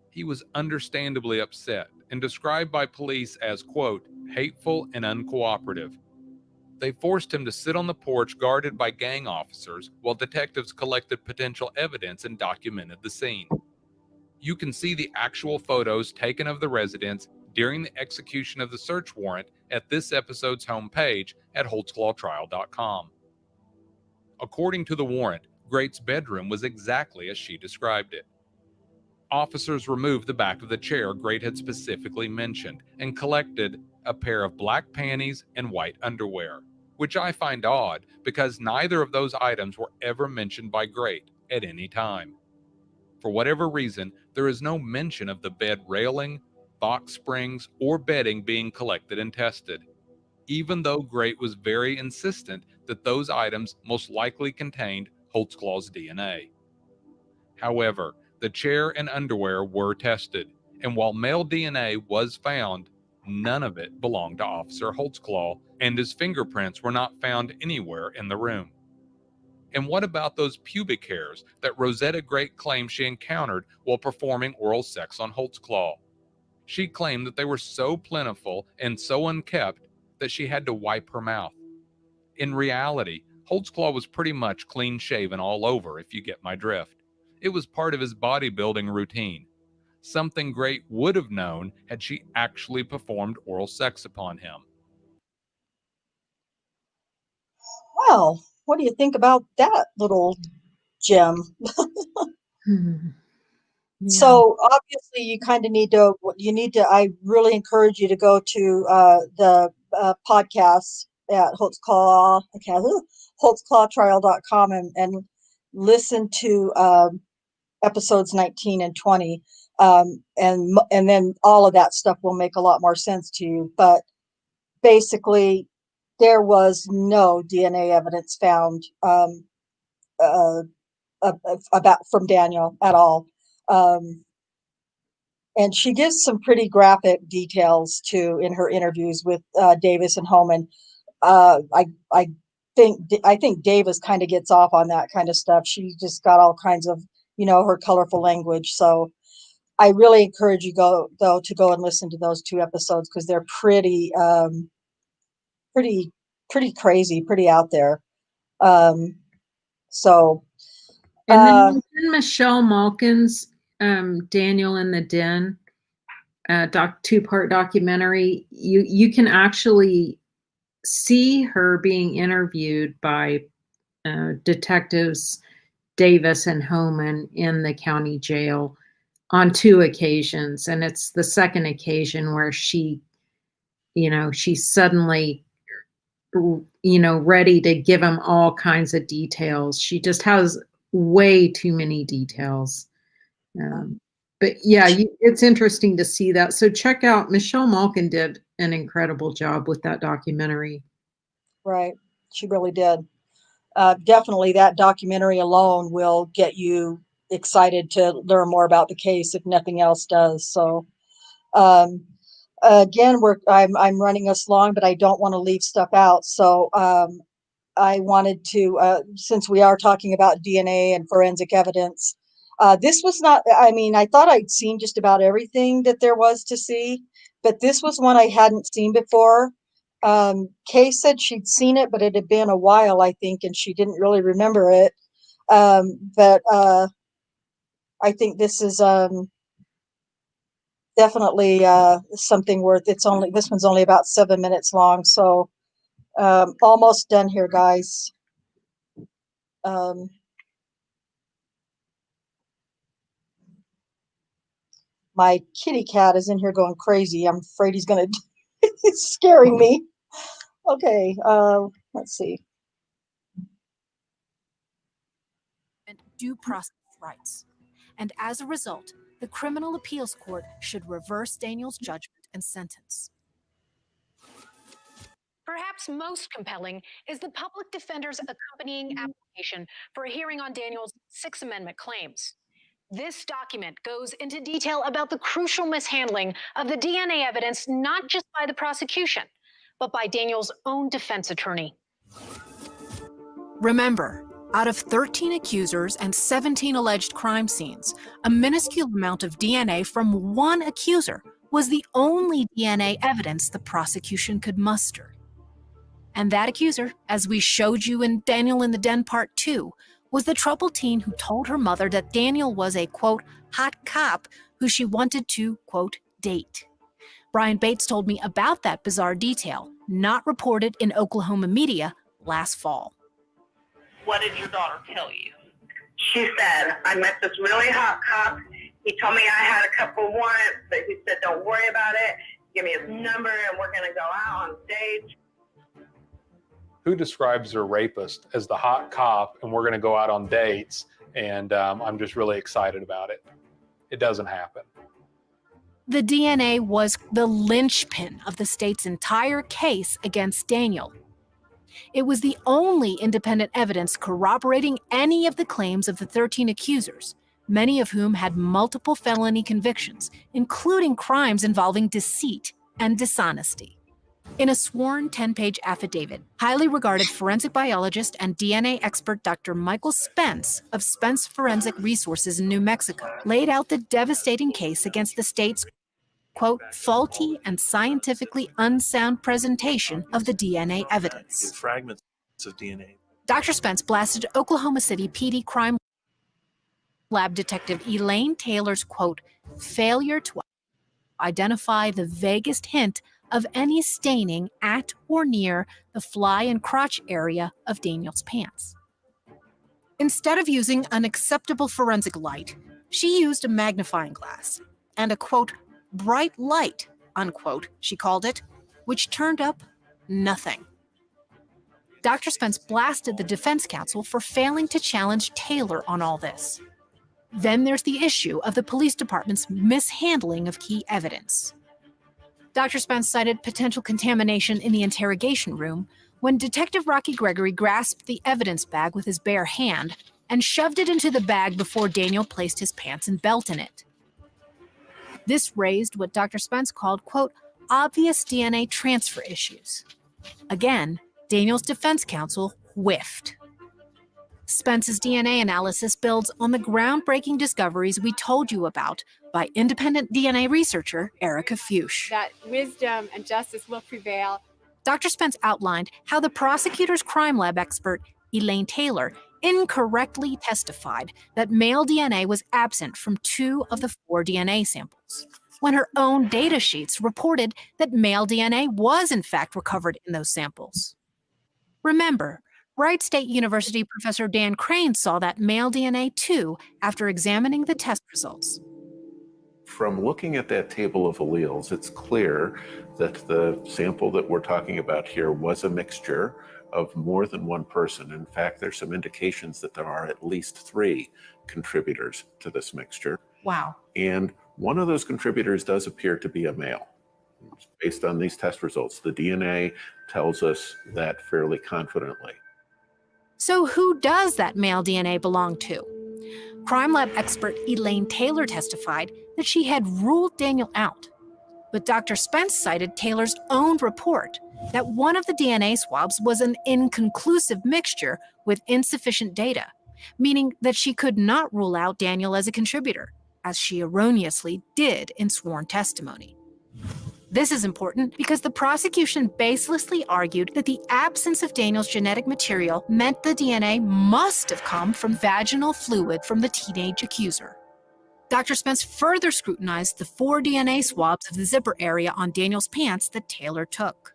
He was understandably upset and described by police as, quote, hateful and uncooperative. They forced him to sit on the porch guarded by gang officers while detectives collected potential evidence and documented the scene. You can see the actual photos taken of the residence during the execution of the search warrant at this episode's homepage at holtzclawtrial.com. According to the warrant, Great's bedroom was exactly as she described it. Officers removed the back of the chair Great had specifically mentioned and collected a pair of black panties and white underwear, which I find odd because neither of those items were ever mentioned by Great at any time. For whatever reason, there is no mention of the bed railing, box springs, or bedding being collected and tested, even though Great was very insistent that those items most likely contained Holtzclaw's DNA. However, the chair and underwear were tested, and while male DNA was found, none of it belonged to Officer Holtzclaw, and his fingerprints were not found anywhere in the room. And what about those pubic hairs that Rosetta Great claimed she encountered while performing oral sex on Holtzclaw? She claimed that they were so plentiful and so unkept that she had to wipe her mouth. In reality, Holtzclaw was pretty much clean shaven all over, if you get my drift. It was part of his bodybuilding routine, something Great would have known had she actually performed oral sex upon him. Well, what do you think about that little gem? So obviously you kind of need to, I really encourage you to go to the podcast at holtzclawtrial.com and listen to episodes 19 and 20. And then all of that stuff will make a lot more sense to you. But basically, there was no DNA evidence found about from Daniel at all. And she gives some pretty graphic details too in her interviews with Davis and Homan. I think Davis kind of gets off on that kind of stuff. She just got all kinds of, her colorful language. So I really encourage you to go and listen to those 2 episodes because they're pretty crazy, pretty out there. So. And then Michelle Malkin's Daniel in the Den 2-part documentary. You can actually see her being interviewed by detectives Davis and Homan in the county jail on 2 occasions, and it's the second occasion where she's suddenly ready to give him all kinds of details. She just has way too many details. But yeah, it's interesting to see that. So check out, Michelle Malkin did an incredible job with that documentary. Right. She really did. Definitely that documentary alone will get you excited to learn more about the case if nothing else does. So again, I'm running us long, but I don't want to leave stuff out. So I wanted to, since we are talking about DNA and forensic evidence, this was not, I thought I'd seen just about everything that there was to see, but this was one I hadn't seen before. Kay said she'd seen it, but it had been a while, I think, and she didn't really remember it. But I think this is definitely something worth. This one's only about 7 minutes long, so almost done here, guys. My kitty cat is in here going crazy. I'm afraid he's gonna. It's scaring me. Okay, let's see. Due process rights. And as a result, the Criminal Appeals Court should reverse Daniel's judgment and sentence. Perhaps most compelling is the public defender's accompanying application for a hearing on Daniel's Sixth Amendment claims. This document goes into detail about the crucial mishandling of the DNA evidence, not just by the prosecution, but by Daniel's own defense attorney. Remember, out of 13 accusers and 17 alleged crime scenes, a minuscule amount of DNA from one accuser was the only DNA evidence the prosecution could muster. And that accuser, as we showed you in Daniel in the Den Part 2, was the troubled teen who told her mother that Daniel was a, quote, hot cop who she wanted to, quote, date. Brian Bates told me about that bizarre detail, not reported in Oklahoma media last fall. What did your daughter tell you? She said, I met this really hot cop. He told me I had a couple warrants, but he said, don't worry about it. Give me his number and we're going to go out on stage. Who describes their rapist as the hot cop and we're going to go out on dates And I'm just really excited about it. It doesn't happen. The DNA was the linchpin of the state's entire case against Daniel. It was the only independent evidence corroborating any of the claims of the 13 accusers, many of whom had multiple felony convictions, including crimes involving deceit and dishonesty. In a sworn 10-page affidavit, highly regarded forensic biologist and DNA expert Dr. Michael Spence of Spence Forensic Resources in New Mexico laid out the devastating case against the state's, quote, faulty and scientifically unsound presentation of the DNA evidence. Fragments of DNA. Dr. Spence blasted Oklahoma City PD crime lab detective Elaine Taylor's, quote, failure to identify the vaguest hint of any staining at or near the fly and crotch area of Daniel's pants. Instead of using an acceptable forensic light, she used a magnifying glass and a, quote, bright light, unquote, she called it, which turned up nothing. Dr. Spence blasted the defense counsel for failing to challenge Taylor on all this. Then there's the issue of the police department's mishandling of key evidence. Dr. Spence cited potential contamination in the interrogation room when Detective Rocky Gregory grasped the evidence bag with his bare hand and shoved it into the bag before Daniel placed his pants and belt in it. This raised what Dr. Spence called, quote, obvious DNA transfer issues. Again, Daniel's defense counsel whiffed. Spence's DNA analysis builds on the groundbreaking discoveries we told you about by independent DNA researcher Erica Fuchs. That wisdom and justice will prevail. Dr. Spence outlined how the prosecutor's crime lab expert, Elaine Taylor, incorrectly testified that male DNA was absent from 2 of the 4 DNA samples, when her own data sheets reported that male DNA was in fact recovered in those samples. Remember, Wright State University professor Dan Crane saw that male DNA too after examining the test results. From looking at that table of alleles, it's clear that the sample that we're talking about here was a mixture of more than one person. In fact, there's some indications that there are at least 3 contributors to this mixture. Wow. And one of those contributors does appear to be a male. Based on these test results, the DNA tells us that fairly confidently. So who does that male DNA belong to? Crime lab expert Elaine Taylor testified that she had ruled Daniel out. But Dr. Spence cited Taylor's own report that one of the DNA swabs was an inconclusive mixture with insufficient data, meaning that she could not rule out Daniel as a contributor, as she erroneously did in sworn testimony. This is important because the prosecution baselessly argued that the absence of Daniel's genetic material meant the DNA must have come from vaginal fluid from the teenage accuser. Dr. Spence further scrutinized the 4 DNA swabs of the zipper area on Daniel's pants that Taylor took.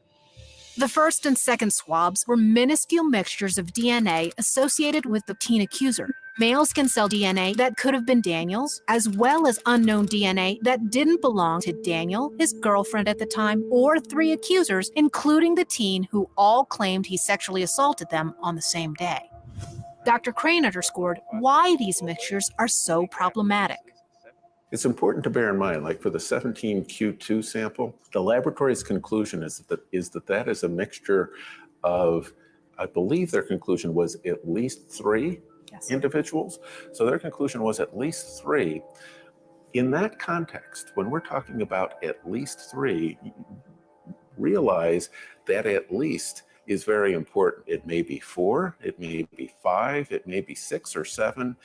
The first and second swabs were minuscule mixtures of DNA associated with the teen accuser, male skin cell DNA that could have been Daniel's, as well as unknown DNA that didn't belong to Daniel, his girlfriend at the time, or 3 accusers, including the teen who all claimed he sexually assaulted them on the same day. Dr. Crane underscored why these mixtures are so problematic. It's important to bear in mind, like for the 17q2 sample, the laboratory's conclusion is that is a mixture of, I believe their conclusion was at least 3 individuals. So their conclusion was at least 3. In that context, when we're talking about at least 3, realize that at least is very important. It may be 4, it may be 5, it may be 6 or 7.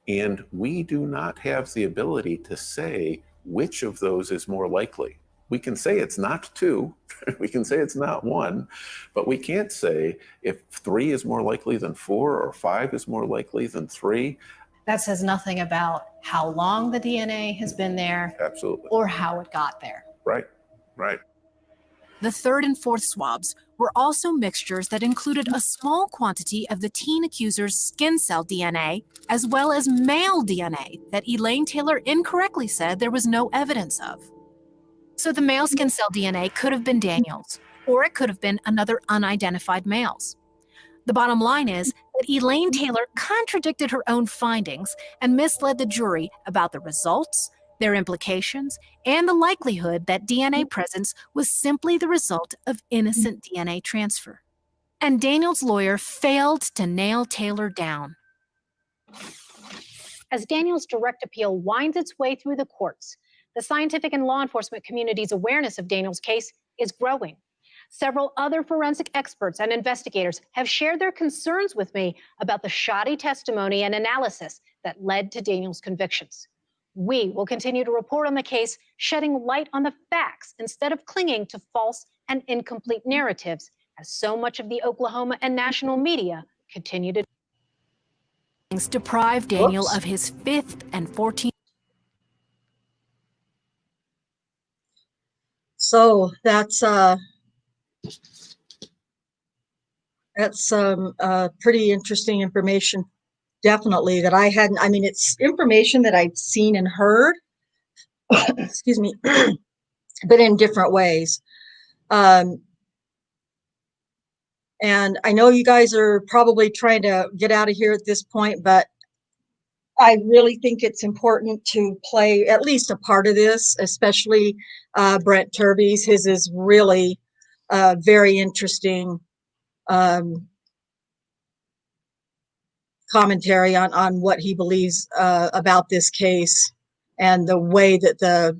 And we do not have the ability to say which of those is more likely. We can say it's not 2, we can say it's not 1, but we can't say if 3 is more likely than 4 or 5 is more likely than 3. That says nothing about how long the DNA has been there. Absolutely. Or how it got there. Right, right. The third and fourth swabs were also mixtures that included a small quantity of the teen accuser's skin cell DNA, as well as male DNA that Elaine Taylor incorrectly said there was no evidence of. So the male skin cell DNA could have been Daniel's, or it could have been another unidentified male's. The bottom line is that Elaine Taylor contradicted her own findings and misled the jury about the results, their implications, and the likelihood that DNA presence was simply the result of innocent DNA transfer. And Daniel's lawyer failed to nail Taylor down. As Daniel's direct appeal winds its way through the courts, the scientific and law enforcement community's awareness of Daniel's case is growing. Several other forensic experts and investigators have shared their concerns with me about the shoddy testimony and analysis that led to Daniel's convictions. We will continue to report on the case, shedding light on the facts instead of clinging to false and incomplete narratives, as so much of the Oklahoma and national media continue to Deprive Daniel of his 5th and 14th. So that's some pretty interesting information, definitely, that I hadn't. I mean, it's information that I'd seen and heard, excuse me, but in different ways. And I know you guys are probably trying to get out of here at this point, but I really think it's important to play at least a part of this, especially Brent Turby's. His is really very interesting commentary on what he believes about this case and the way that the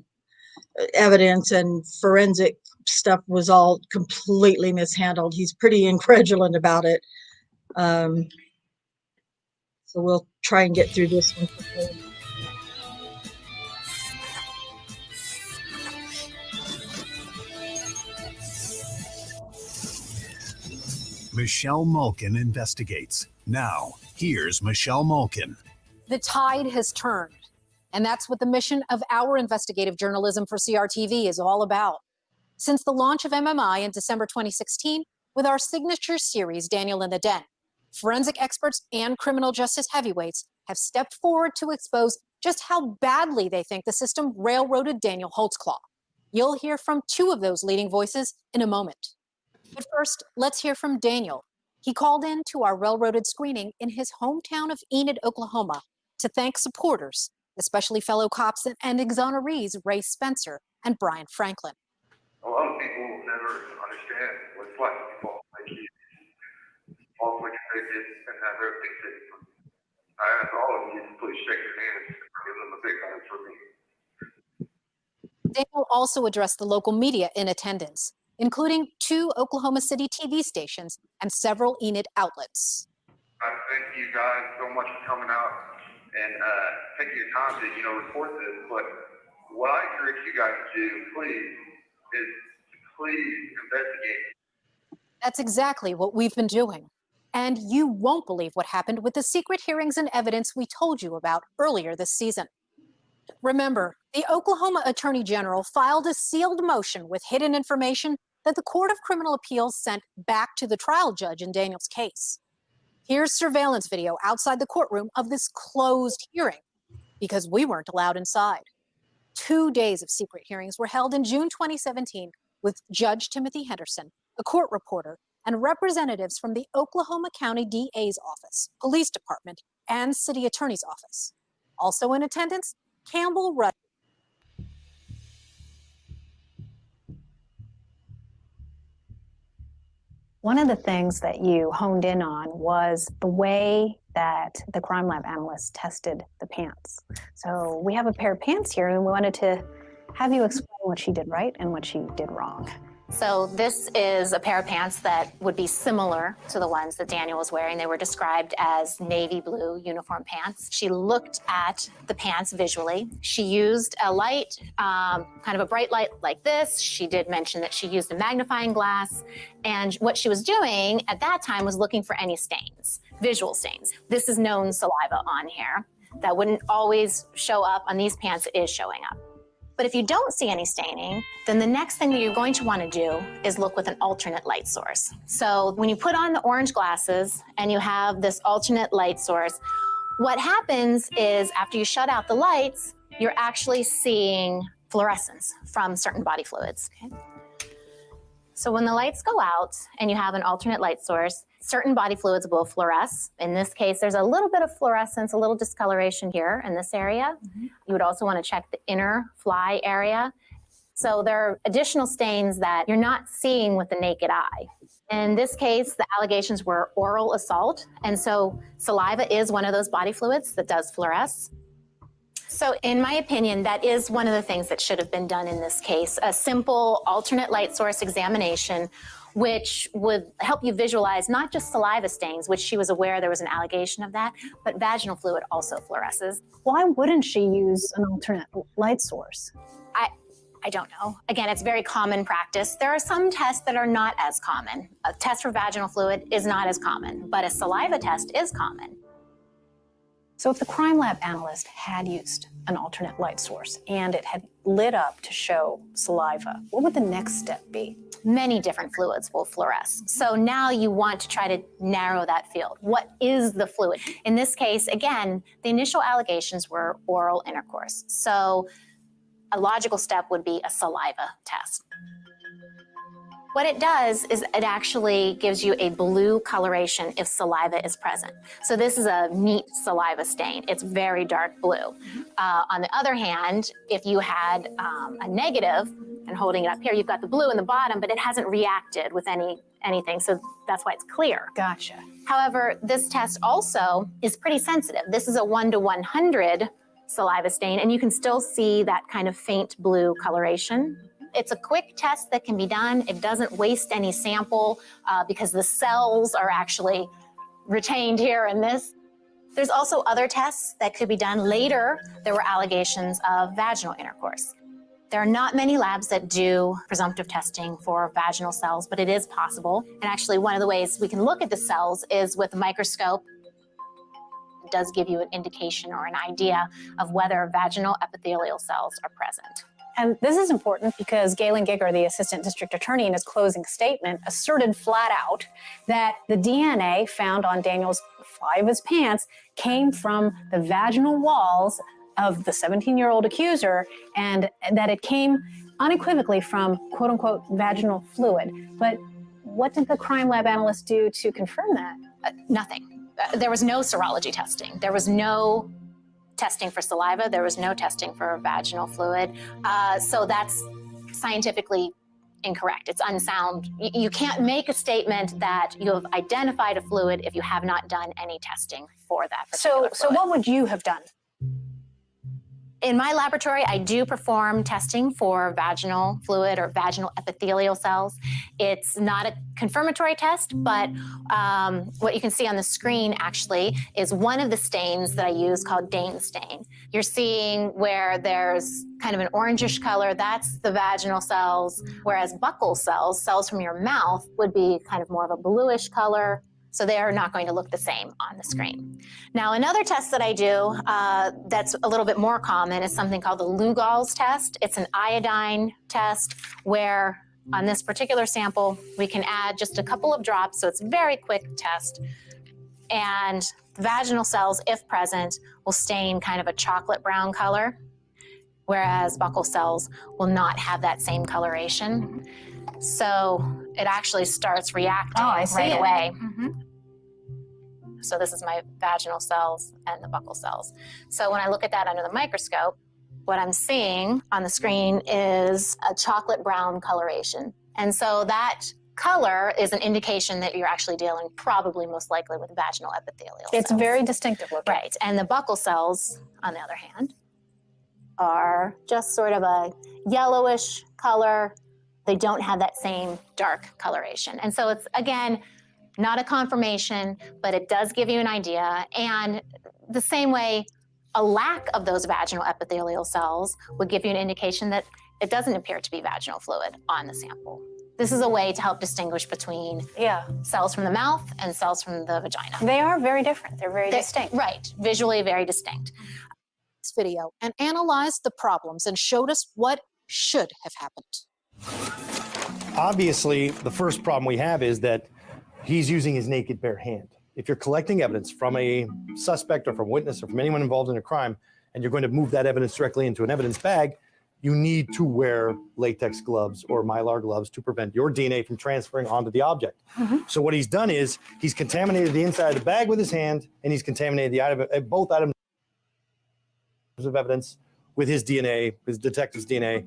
evidence and forensic stuff was all completely mishandled. He's pretty incredulent about it. So we'll try and get through this one quickly. Michelle Malkin investigates. Now, here's Michelle Malkin. The tide has turned, and that's what the mission of our investigative journalism for CRTV is all about. Since the launch of MMI in December 2016, with our signature series, Daniel in the Den, forensic experts and criminal justice heavyweights have stepped forward to expose just how badly they think the system railroaded Daniel Holtzclaw. You'll hear from 2 of those leading voices in a moment. But first, let's hear from Daniel. He called in to our railroaded screening in his hometown of Enid, Oklahoma, to thank supporters, especially fellow cops and exonerees Ray Spencer and Brian Franklin. A lot of people will never understand what it's like to be falsely accused, falsely convicted, and have everything taken from you. I ask all of you to please shake your hands and give them a big hand for me. Daniel also addressed the local media in attendance, including 2 Oklahoma City TV stations and several Enid outlets. I thank you guys so much for coming out and taking your time to, report this. But what I encourage you guys to do, please, is to please investigate. That's exactly what we've been doing. And you won't believe what happened with the secret hearings and evidence we told you about earlier this season. Remember, the Oklahoma Attorney General filed a sealed motion with hidden information that the Court of Criminal Appeals sent back to the trial judge in Daniel's case. Here's surveillance video outside the courtroom of this closed hearing, because we weren't allowed inside. 2 days of secret hearings were held in June 2017 with Judge Timothy Henderson, a court reporter, and representatives from the Oklahoma County DA's office, police department, and city attorney's office. Also in attendance, Campbell Rudd. One of the things that you honed in on was the way that the crime lab analysts tested the pants. So we have a pair of pants here, and we wanted to have you explain what she did right and what she did wrong. So this is a pair of pants that would be similar to the ones that Daniel was wearing. They were described as navy blue uniform pants. She looked at the pants visually. She used a light, kind of a bright light like this. She did mention that she used a magnifying glass. And what she was doing at that time was looking for any stains, visual stains. This is known saliva on here. That wouldn't always show up. On these pants, it is showing up. But if you don't see any staining, then the next thing that you're going to want to do is look with an alternate light source. So when you put on the orange glasses and you have this alternate light source, what happens is after you shut out the lights, you're actually seeing fluorescence from certain body fluids. Okay? So when the lights go out and you have an alternate light source, certain body fluids will fluoresce. In this case, there's a little bit of fluorescence, a little discoloration here in this area. You would also want to check the inner fly area. So there are additional stains that you're not seeing with the naked eye. In this case, the allegations were oral assault, and so saliva is one of those body fluids that does fluoresce. So in my opinion, that is one of the things that should have been done in this case, a simple alternate light source examination, which would help you visualize not just saliva stains, which she was aware there was an allegation of that, but vaginal fluid also fluoresces. Why wouldn't she use an alternate light source? I don't know. Again, it's very common practice. There are some tests that are not as common. A test for vaginal fluid is not as common, but a saliva test is common. So if the crime lab analyst had used an alternate light source and it had lit up to show saliva, what would the next step be? Many different fluids will fluoresce. So now you want to try to narrow that field. What is the fluid? In this case, again, the initial allegations were oral intercourse. So a logical step would be a saliva test. What it does is it actually gives you a blue coloration if saliva is present. So this is a neat saliva stain. It's very dark blue. On the other hand, if you had a negative, and holding it up here, you've got the blue in the bottom, but it hasn't reacted with anything, so that's why it's clear. Gotcha. However, this test also is pretty sensitive. This is a 1 to 100 saliva stain, and you can still see that kind of faint blue coloration. It's a quick test that can be done. It doesn't waste any sample because the cells are actually retained here in this. There's also other tests that could be done later. There were allegations of vaginal intercourse. There are not many labs that do presumptive testing for vaginal cells, but it is possible. And actually, one of the ways we can look at the cells is with a microscope. It does give you an indication or an idea of whether vaginal epithelial cells are present. And this is important because Galen Giger, the assistant district attorney, in his closing statement, asserted flat out that the DNA found on Daniel's fly of his pants came from the vaginal walls of the 17-year-old accuser, and that it came unequivocally from quote-unquote vaginal fluid. But what did the crime lab analyst do to confirm that? Nothing. There was no serology testing. There was no testing for saliva. There was no testing for vaginal fluid. So that's scientifically incorrect. It's unsound. You can't make a statement that you have identified a fluid if you have not done any testing for that particular fluid. So what would you have done? In my laboratory, I do perform testing for vaginal fluid or vaginal epithelial cells. It's not a confirmatory test, but what you can see on the screen actually is one of the stains that I use called Dane stain. You're seeing where there's kind of an orangish color, that's the vaginal cells, whereas buccal cells, cells from your mouth, would be kind of more of a bluish color. So they are not going to look the same on the screen. Now, another test that I do that's a little bit more common is something called the Lugol's test. It's an iodine test where on this particular sample, we can add just a couple of drops, so it's a very quick test. And the vaginal cells, if present, will stain kind of a chocolate brown color, whereas buccal cells will not have that same coloration. So it actually starts reacting right away. So this is my vaginal cells and the buccal cells. So when I look at that under the microscope, what I'm seeing on the screen is a chocolate brown coloration. And so that color is an indication that you're actually dealing probably most likely with vaginal epithelial cells. It's very distinctive looking. Right. And the buccal cells, on the other hand, are just sort of a yellowish color. They don't have that same dark coloration. And so it's, again, not a confirmation, but it does give you an idea. And the same way, a lack of those vaginal epithelial cells would give you an indication that it doesn't appear to be vaginal fluid on the sample. This is a way to help distinguish between cells from the mouth and cells from the vagina. They are very different. They're very distinct. Right, visually very distinct. This video and analyzed the problems and showed us what should have happened. Obviously, the first problem we have is that he's using his naked bare hand. If you're collecting evidence from a suspect or from a witness or from anyone involved in a crime, and you're going to move that evidence directly into an evidence bag, you need to wear latex gloves or Mylar gloves to prevent your DNA from transferring onto the object. So what he's done is he's contaminated the inside of the bag with his hand, and he's contaminated the both items of evidence with his DNA, his detective's DNA,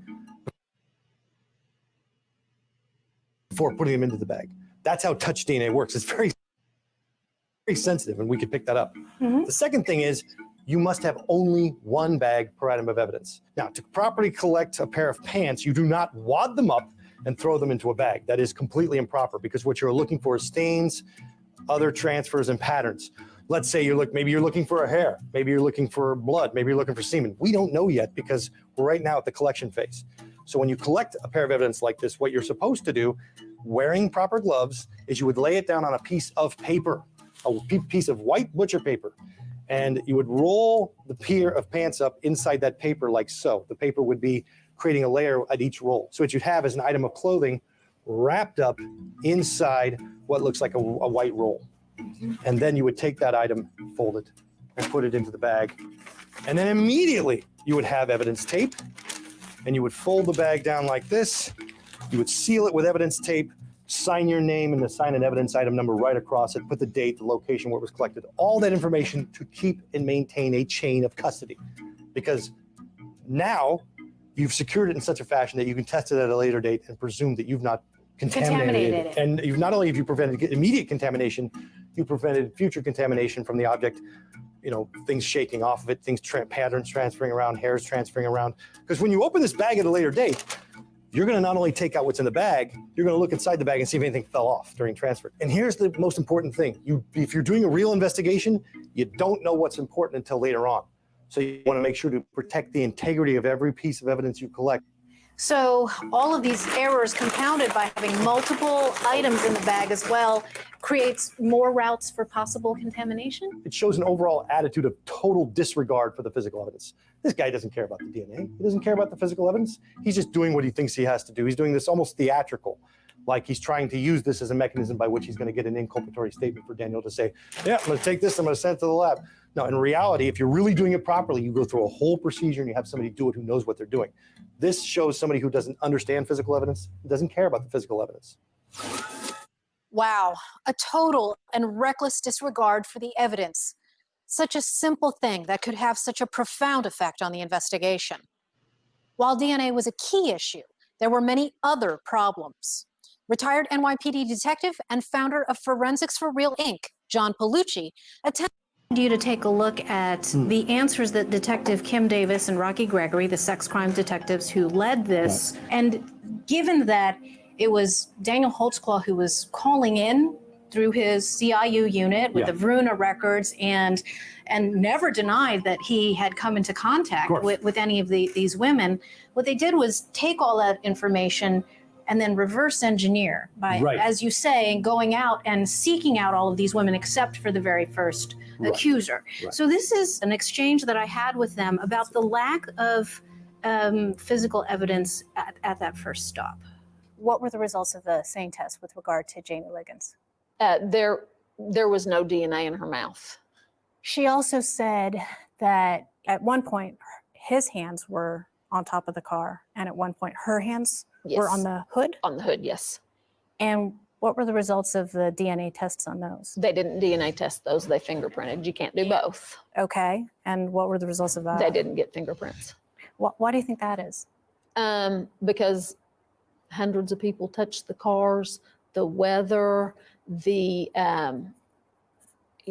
before putting them into the bag. That's how touch DNA works. It's very, very sensitive, and we could pick that up. The second thing is you must have only one bag per item of evidence. Now, to properly collect a pair of pants, you do not wad them up and throw them into a bag. That is completely improper, because what you're looking for is stains, other transfers, and patterns. Let's say maybe you're looking for a hair, maybe you're looking for blood, maybe you're looking for semen. We don't know yet, because we're right now at the collection phase. So when you collect a pair of evidence like this, what you're supposed to do, wearing proper gloves, is you would lay it down on a piece of paper, a piece of white butcher paper, and you would roll the pair of pants up inside that paper like so. The paper would be creating a layer at each roll. So what you'd have is an item of clothing wrapped up inside what looks like a white roll. And then you would take that item, fold it, and put it into the bag. And then immediately you would have evidence tape, and you would fold the bag down like this. You would seal it with evidence tape, sign your name and assign an evidence item number right across it, put the date, the location where it was collected, all that information to keep and maintain a chain of custody. Because now you've secured it in such a fashion that you can test it at a later date and presume that you've not contaminated it. And you've not only have you prevented immediate contamination, you prevented future contamination from the object, things shaking off of it, patterns transferring around, hairs transferring around. Because when you open this bag at a later date, you're going to not only take out what's in the bag, you're going to look inside the bag and see if anything fell off during transfer. And here's the most important thing. If you're doing a real investigation, you don't know what's important until later on. So you want to make sure to protect the integrity of every piece of evidence you collect. So all of these errors compounded by having multiple items in the bag as well creates more routes for possible contamination? It shows an overall attitude of total disregard for the physical evidence. This guy doesn't care about the DNA. He doesn't care about the physical evidence. He's just doing what he thinks he has to do. He's doing this almost theatrical, like he's trying to use this as a mechanism by which he's going to get an inculpatory statement for Daniel to say, yeah, I'm going to take this, I'm going to send it to the lab. No, in reality, if you're really doing it properly, you go through a whole procedure and you have somebody do it who knows what they're doing. This shows somebody who doesn't understand physical evidence, doesn't care about the physical evidence. Wow, a total and reckless disregard for the evidence. Such a simple thing that could have such a profound effect on the investigation. While DNA was a key issue, there were many other problems. Retired NYPD detective and founder of Forensics for Real Inc., John Palucci, attempted you to take a look at the answers that Detective Kim Davis and Rocky Gregory, the sex crime detectives who led this, and given that it was Daniel Holtzclaw who was calling in through his CIU unit with the Vruna records and never denied that he had come into contact with any of these women, what they did was take all that information and then reverse engineer by, as you say, going out and seeking out all of these women except for the very first accuser. So this is an exchange that I had with them about the lack of physical evidence at that first stop. What were the results of the SANE test with regard to Jamie Liggins? There was no DNA in her mouth. She also said that at one point his hands were on top of the car, and at one point her hands were on the hood? On the hood, yes. And what were the results of the DNA tests on those? They didn't DNA test those. They fingerprinted. You can't do both. Okay. And what were the results of that? They didn't get fingerprints. Why do you think that is? Because hundreds of people touched the cars, the weather, you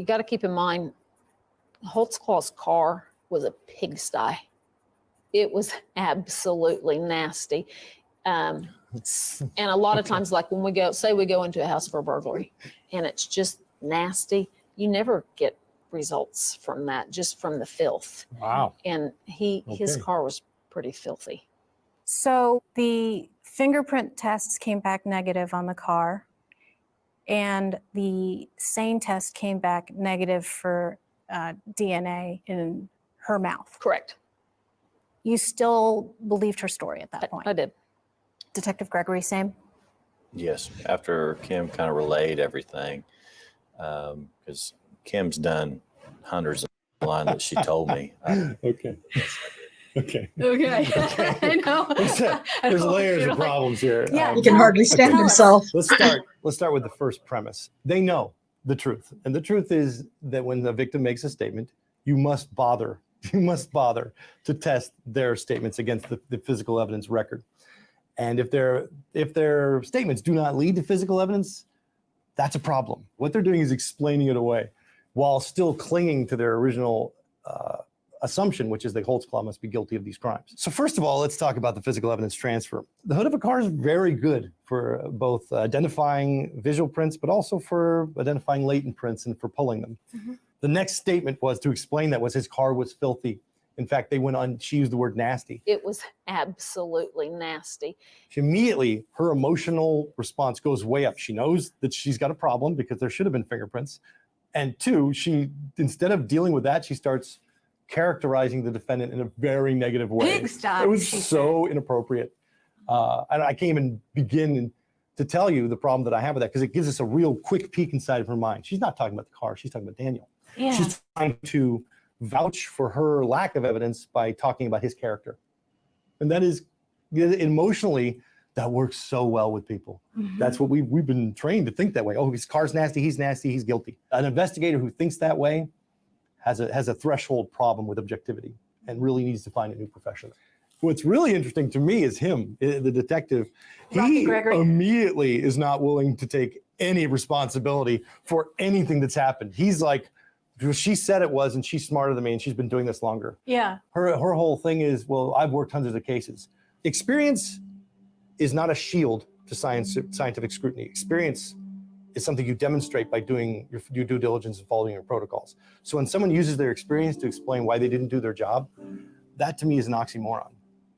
got to keep in mind, Holtzclaw's car was a pigsty. It was absolutely nasty. And a lot of times, like when we go into a house for a burglary and it's just nasty, you never get results from that, just from the filth. Wow. And his car was pretty filthy. So the fingerprint tests came back negative on the car, and the SANE test came back negative for DNA in her mouth. Correct. You still believed her story at that point? I did. Detective Gregory, same? Yes, after Kim kind of relayed everything, because Kim's done hundreds of lines that she told me. Okay. Okay. Okay. I know. There's layers of problems here. Yeah, He can hardly stand himself. Let's start with the first premise. They know the truth. And the truth is that when the victim makes a statement, you must bother to test their statements against the physical evidence record. And if their statements do not lead to physical evidence, that's a problem. What they're doing is explaining it away while still clinging to their original assumption, which is that Holtzclaw must be guilty of these crimes. So first of all, let's talk about the physical evidence transfer. The hood of a car is very good for both identifying visual prints, but also for identifying latent prints and for pulling them. Mhm. The next statement was to explain that was his car was filthy. In fact, she used the word nasty. It was absolutely nasty. She immediately, her emotional response goes way up. She knows that she's got a problem because there should have been fingerprints. And two, instead of dealing with that, she starts characterizing the defendant in a very negative way. Big stop, It was she so inappropriate. And I can't even begin to tell you the problem that I have with that, because it gives us a real quick peek inside of her mind. She's not talking about the car, she's talking about Daniel. Yeah. She's trying to vouch for her lack of evidence by talking about his character. And that is, emotionally, that works so well with people. Mhm. That's what we've been trained to think that way. Oh, his car's nasty, he's guilty. An investigator who thinks that way has a threshold problem with objectivity and really needs to find a new profession. What's really interesting to me is him, the detective. Rocky He Gregory. immediately is not willing to take any responsibility for anything that's happened. He's like, she said it was, and she's smarter than me, and she's been doing this longer. Yeah. Her whole thing is, well, I've worked hundreds of cases. Experience is not a shield to scientific scrutiny. Experience is something you demonstrate by doing your due diligence and following your protocols. So when someone uses their experience to explain why they didn't do their job, that to me is an oxymoron.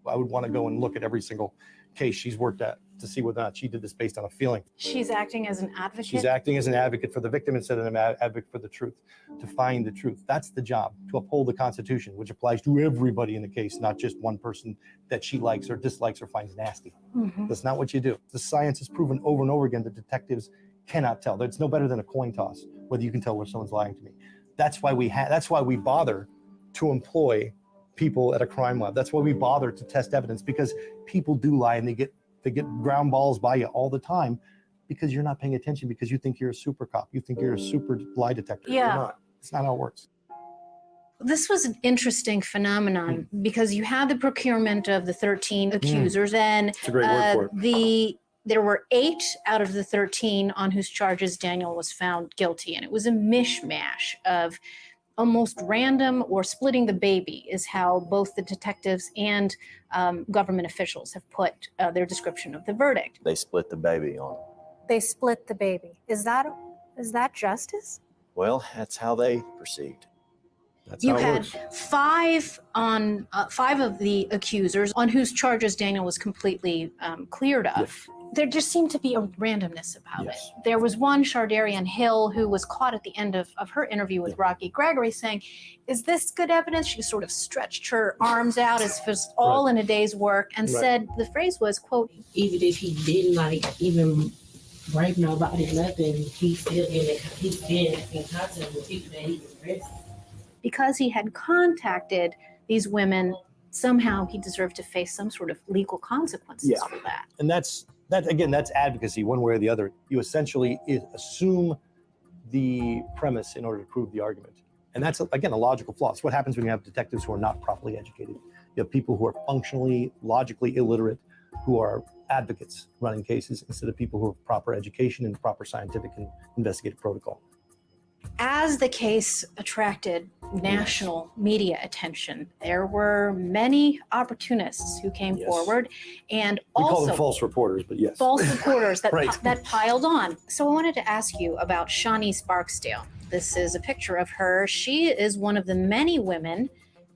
I would want to go and look at every single case she's worked at to see whether or not she did this based on a feeling. She's acting as an advocate. She's acting as an advocate for the victim instead of an advocate for the truth, to find the truth. That's the job, to uphold the Constitution, which applies to everybody in the case, not just one person that she likes or dislikes or finds nasty. Mhm. That's not what you do. The science has proven over and over again that detectives cannot tell. It's no better than a coin toss, whether you can tell where someone's lying to me. That's why we bother to employ people at a crime lab. That's why we bother to test evidence, because people do lie and they get ground balls by you all the time because you're not paying attention, because you think you're a super cop. You think you're a super lie detector. Yeah. You're not. It's not how it works. This was an interesting phenomenon because you had the procurement of the 13 accusers, and It's a great word for it. there were 8 out of the 13 on whose charges Daniel was found guilty, and it was a mishmash of almost random or splitting the baby is how both the detectives and government officials have put their description of the verdict. They split the baby on. They split the baby. Is that justice? Well, that's how they perceived. That's You how it had works. 5 of the accusers on whose charges Daniel was completely cleared of. There just seemed to be a randomness about Yes. it. There was one, Shardarian Hill, who was caught at the end of her interview with Rocky Gregory saying, is this good evidence? She sort of stretched her arms out as if it was all in a day's work and said, the phrase was, quote, even if he didn't even rape nobody, nothing, he's been in contact with people that he was arrested. because he had contacted these women, somehow he deserved to face some sort of legal consequences for that. And that's advocacy one way or the other. You essentially assume the premise in order to prove the argument. And that's, again, a logical flaw. It's what happens when you have detectives who are not properly educated. You have people who are functionally, logically illiterate, who are advocates running cases instead of people who have proper education and proper scientific and investigative protocol. As the case attracted national media attention, there were many opportunists who came forward, and We also call them false reporters, but yes. false reporters that, Right. that piled on. So I wanted to ask you about Shawnee's Barksdale. This is a picture of her. She is one of the many women,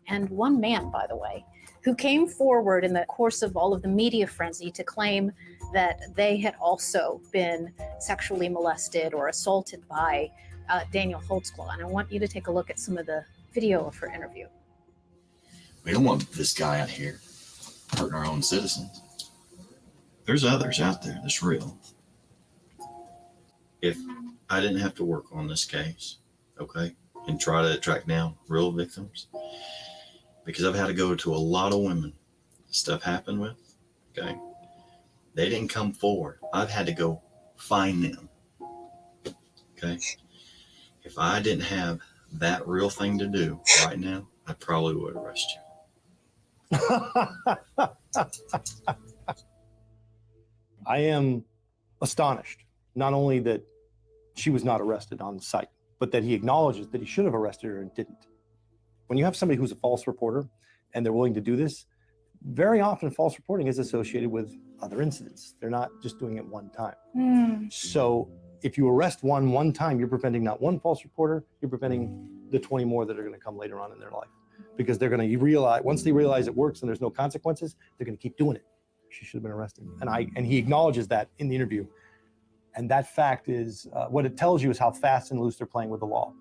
and one man, by the way, who came forward in the course of all of the media frenzy to claim that they had also been sexually molested or assaulted by Daniel Holtzclaw. And I want you to take a look at some of the video of her interview. We don't want this guy out here hurting our own citizens. There's others out there that's real. If I didn't have to work on this case, okay, and try to track down real victims, because I've had to go to a lot of women stuff happened with. Okay. They didn't come forward. I've had to go find them. Okay. If I didn't have that real thing to do right now, I probably would arrest you. I am astonished, not only that she was not arrested on the site, but that he acknowledges that he should have arrested her and didn't. When you have somebody who's a false reporter and they're willing to do this, very often false reporting is associated with other incidents. They're not just doing it one time. So if you arrest one time, you're preventing not one false reporter, you're preventing the 20 more that are going to come later on in their life. Because they're going to realize, once they realize it works and there's no consequences, they're going to keep doing it. She should have been arrested. And he acknowledges that in the interview. And that fact is, what it tells you is how fast and loose they're playing with the law.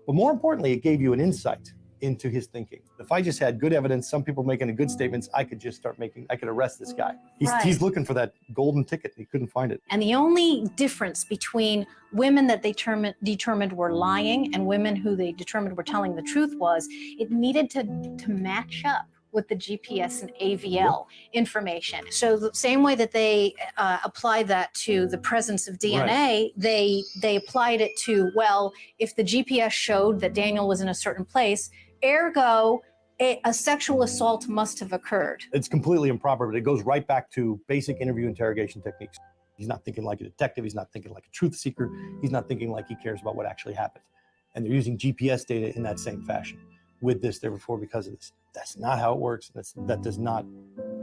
But more importantly, it gave you an insight into his thinking. If I just had good evidence, some people making a good statements, I could just I could arrest this guy. He's looking for that golden ticket. He couldn't find it. And the only difference between women that they determined were lying and women who they determined were telling the truth was it needed to match up with the GPS and AVL information. So the same way that they applied that to the presence of DNA, they applied it to, well, if the GPS showed that Daniel was in a certain place, ergo, a sexual assault must have occurred. It's completely improper, but it goes right back to basic interview interrogation techniques. He's not thinking like a detective. He's not thinking like a truth seeker. He's not thinking like he cares about what actually happened. And they're using GPS data in that same fashion with this, therefore, because of this. That's not how it works. That does not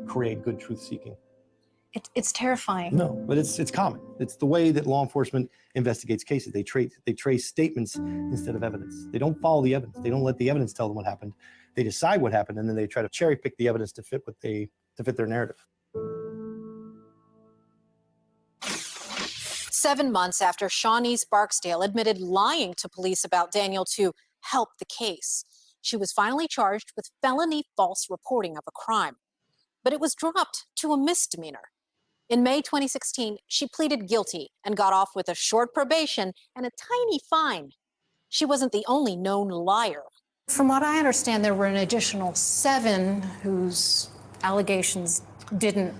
create good truth seeking. It's terrifying. No, but it's common. It's the way that law enforcement investigates cases. They trace statements instead of evidence. They don't follow the evidence. They don't let the evidence tell them what happened. They decide what happened, and then they try to cherry pick the evidence to fit their narrative. 7 months after Shawnee's Barksdale admitted lying to police about Daniel to help the case, she was finally charged with felony false reporting of a crime. But it was dropped to a misdemeanor. In May 2016, she pleaded guilty and got off with a short probation and a tiny fine. She wasn't the only known liar. From what I understand, there were an additional 7 whose allegations didn't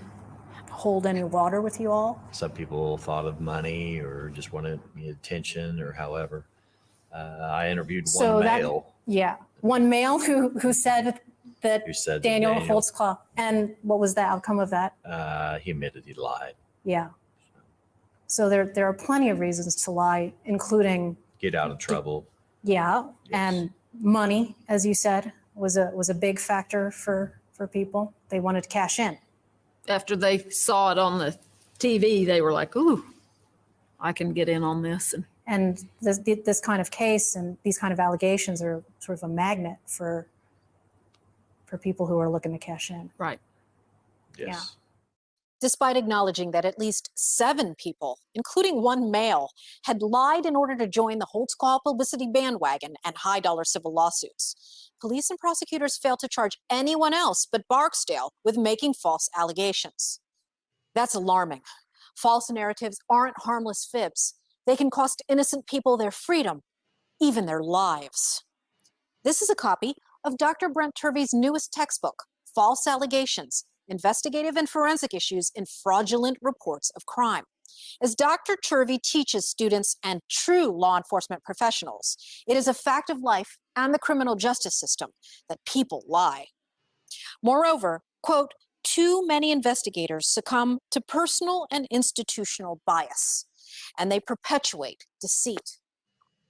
hold any water with you all. Some people thought of money or just wanted attention or however. I interviewed one male. One male who said that Daniel Holtzclaw. And what was the outcome of that? He admitted he lied. Yeah. So there are plenty of reasons to lie, including Get out of trouble. And money, as you said, was a big factor for people. They wanted to cash in. After they saw it on the TV, they were like, ooh, I can get in on this. And this kind of case and these kind of allegations are sort of a magnet for people who are looking to cash in. Right. Yes. Yeah. Despite acknowledging that at least 7 people, including one male, had lied in order to join the Holtzclaw publicity bandwagon and high-dollar civil lawsuits, police and prosecutors failed to charge anyone else but Barksdale with making false allegations. That's alarming. False narratives aren't harmless fibs. They can cost innocent people their freedom, even their lives. This is a copy of Dr. Brent Turvey's newest textbook, False Allegations: Investigative and Forensic Issues in Fraudulent Reports of Crime. As Dr. Turvey teaches students and true law enforcement professionals, it is a fact of life and the criminal justice system that people lie. Moreover, quote, too many investigators succumb to personal and institutional bias, and they perpetuate deceit.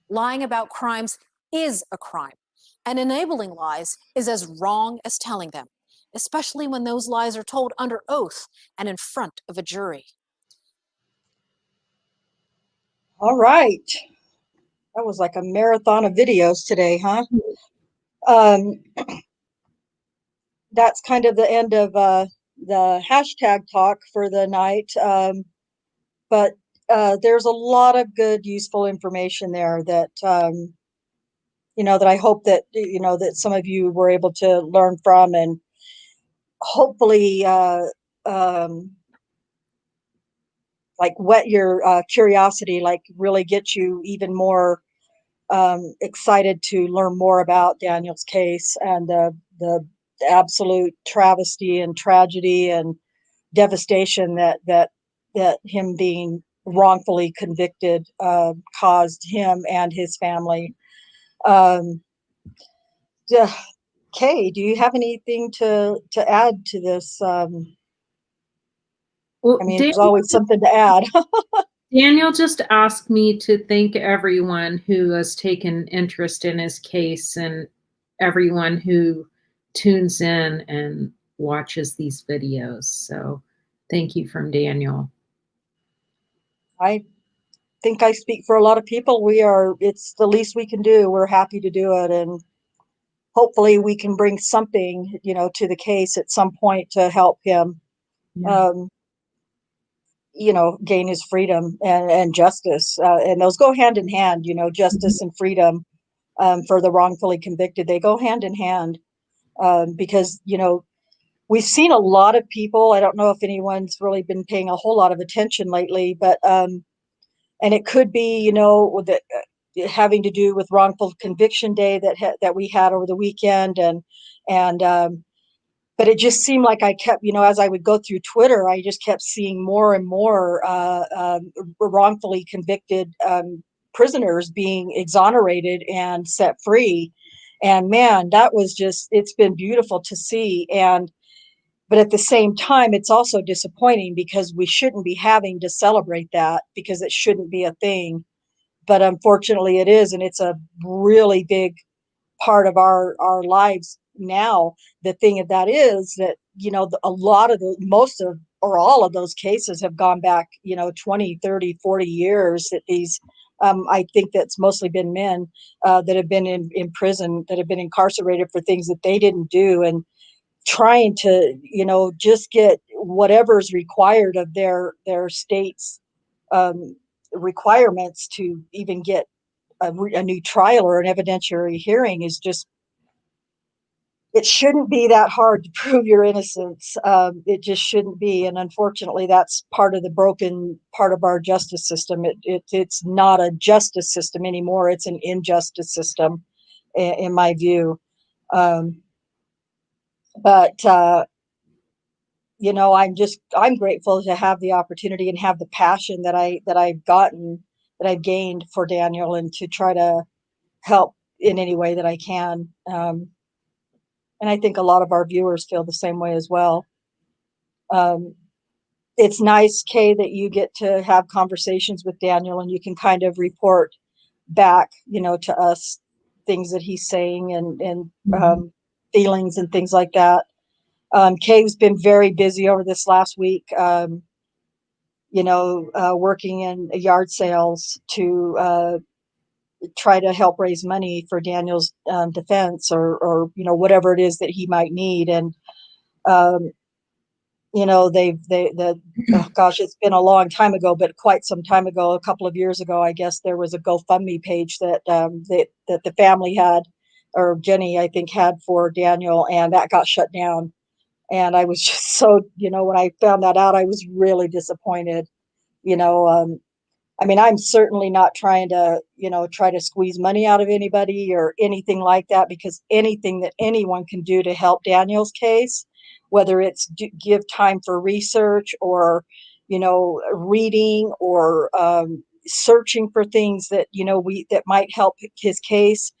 Lying about crimes is a crime, and enabling lies is as wrong as telling them, especially when those lies are told under oath and in front of a jury. All right. That was like a marathon of videos today, huh? That's kind of the end of the hashtag talk for the night. But there's a lot of good, useful information there that, that I hope that, that some of you were able to learn from, and hopefully like whet your curiosity, like really get you even more excited to learn more about Daniel's case and the the absolute travesty and tragedy and devastation that him being wrongfully convicted caused him and his family. Yeah, Kay, do you have anything to add to this? Well, I mean, there's always something to add. Daniel just asked me to thank everyone who has taken interest in his case and everyone who tunes in and watches these videos. So thank you from Daniel. I think I speak for a lot of people. It's the least we can do. We're happy to do it. And hopefully we can bring something, to the case at some point to help him, gain his freedom and justice. And those go hand in hand, justice and freedom for the wrongfully convicted. They go hand in hand because, we've seen a lot of people. I don't know if anyone's really been paying a whole lot of attention lately, but and it could be, that having to do with wrongful conviction day that we had over the weekend, and but it just seemed like I kept, as I would go through Twitter, I just kept seeing more and more wrongfully convicted prisoners being exonerated and set free. And man, that was it's been beautiful to see. But at the same time, it's also disappointing because we shouldn't be having to celebrate that because it shouldn't be a thing. But unfortunately it is. And it's a really big part of our lives now. The thing of that is that, a lot of most of, or all of those cases have gone back, 20, 30, 40 years that these, I think that's mostly been men that have been in prison, that have been incarcerated for things that they didn't do. And trying to, just get whatever's required of their state's requirements to even get a new trial or an evidentiary hearing is just, it shouldn't be that hard to prove your innocence. It just shouldn't be. And unfortunately, that's part of the broken part of our justice system. It's not a justice system anymore. It's an injustice system, in my view. But I'm grateful to have the opportunity and have the passion that I've gained for Daniel, and to try to help in any way that I can. And I think a lot of our viewers feel the same way as well. It's nice, Kay, that you get to have conversations with Daniel and you can kind of report back, to us things that he's saying and feelings and things like that. Kay's been very busy over this last week, working in yard sales to try to help raise money for Daniel's defense or whatever it is that he might need. And gosh, it's been a long time ago, but quite some time ago, a couple of years ago, I guess there was a GoFundMe page that that the family had, or Jenny, I think, had for Daniel, and that got shut down. And I was just so, when I found that out, I was really disappointed. I mean, I'm certainly not trying to, try to squeeze money out of anybody or anything like that, because anything that anyone can do to help Daniel's case, whether it's give time for research or, reading or searching for things that, that might help his case,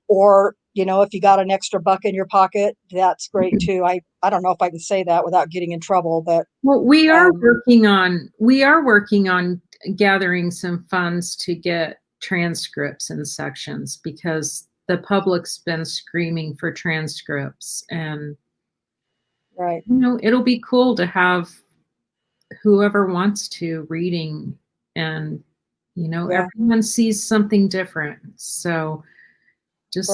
or, if you got an extra buck in your pocket, that's great too. I don't know if I can say that without getting in trouble, but well, we are working on gathering some funds to get transcripts and sections, because the public's been screaming for transcripts, and right, it'll be cool to have whoever wants to reading, and everyone sees something different. So just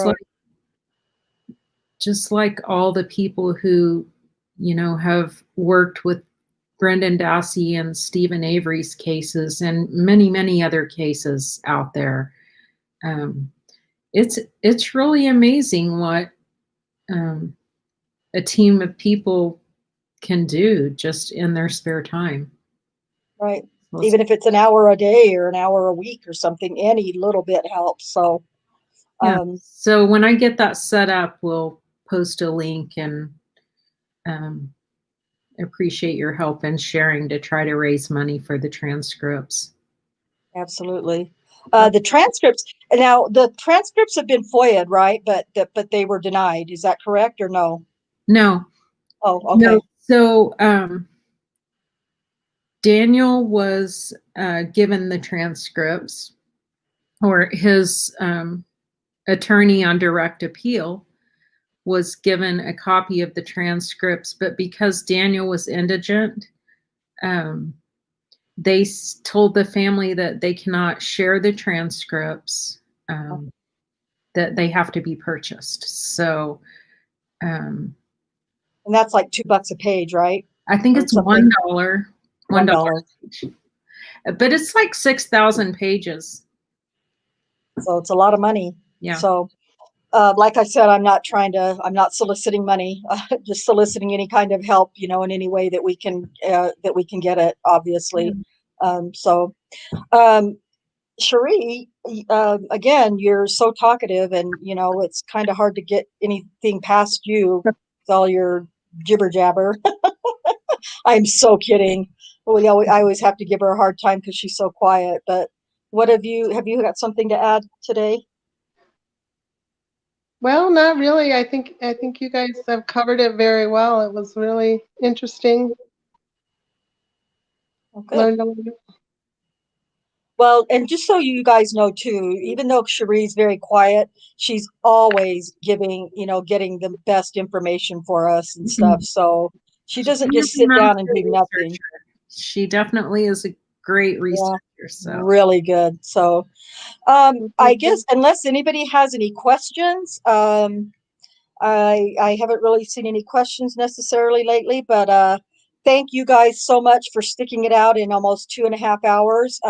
like all the people who have worked with Brendan Dassey and Stephen Avery's cases and many, many other cases out there. It's really amazing what a team of people can do just in their spare time. Right. Even if it's an hour a day or an hour a week or something, any little bit helps. So, yeah. So when I get that set up, we'll post a link and appreciate your help in sharing to try to raise money for the transcripts. Absolutely. The transcripts, now the transcripts have been FOIA'd, right? But they were denied. Is that correct or no? No. Oh, okay. No. So Daniel was given the transcripts, or his attorney on direct appeal was given a copy of the transcripts, but because Daniel was indigent, they told the family that they cannot share the transcripts, that they have to be purchased. So, and that's like $2 a page, right? I think it's $1. $1. But it's like 6,000 pages. So it's a lot of money. Yeah. So, like I said, I'm not soliciting money, just soliciting any kind of help, in any way that we can get it, obviously. Cherie, again, you're so talkative, and it's kind of hard to get anything past you with all your jibber jabber. I'm so kidding. I always have to give her a hard time because she's so quiet. But have you got something to add today? Well, not really. I think you guys have covered it very well. It was really interesting. Okay. Well, and just so you guys know too, even though Cherie's very quiet, she's always getting the best information for us and stuff. So she doesn't just sit down and do nothing. She definitely is a great researcher. So really good. So I guess unless anybody has any questions, I haven't really seen any questions necessarily lately, but thank you guys so much for sticking it out in almost 2.5 hours.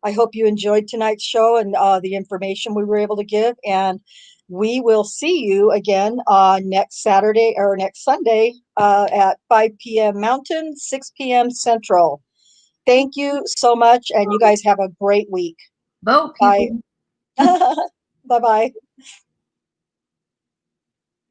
I hope you enjoyed tonight's show and the information we were able to give. And we will see you again next Saturday or next Sunday at 5 p.m. Mountain, 6 p.m. Central. Thank you so much, and you guys have a great week. Vote, Bye. people. Bye-bye.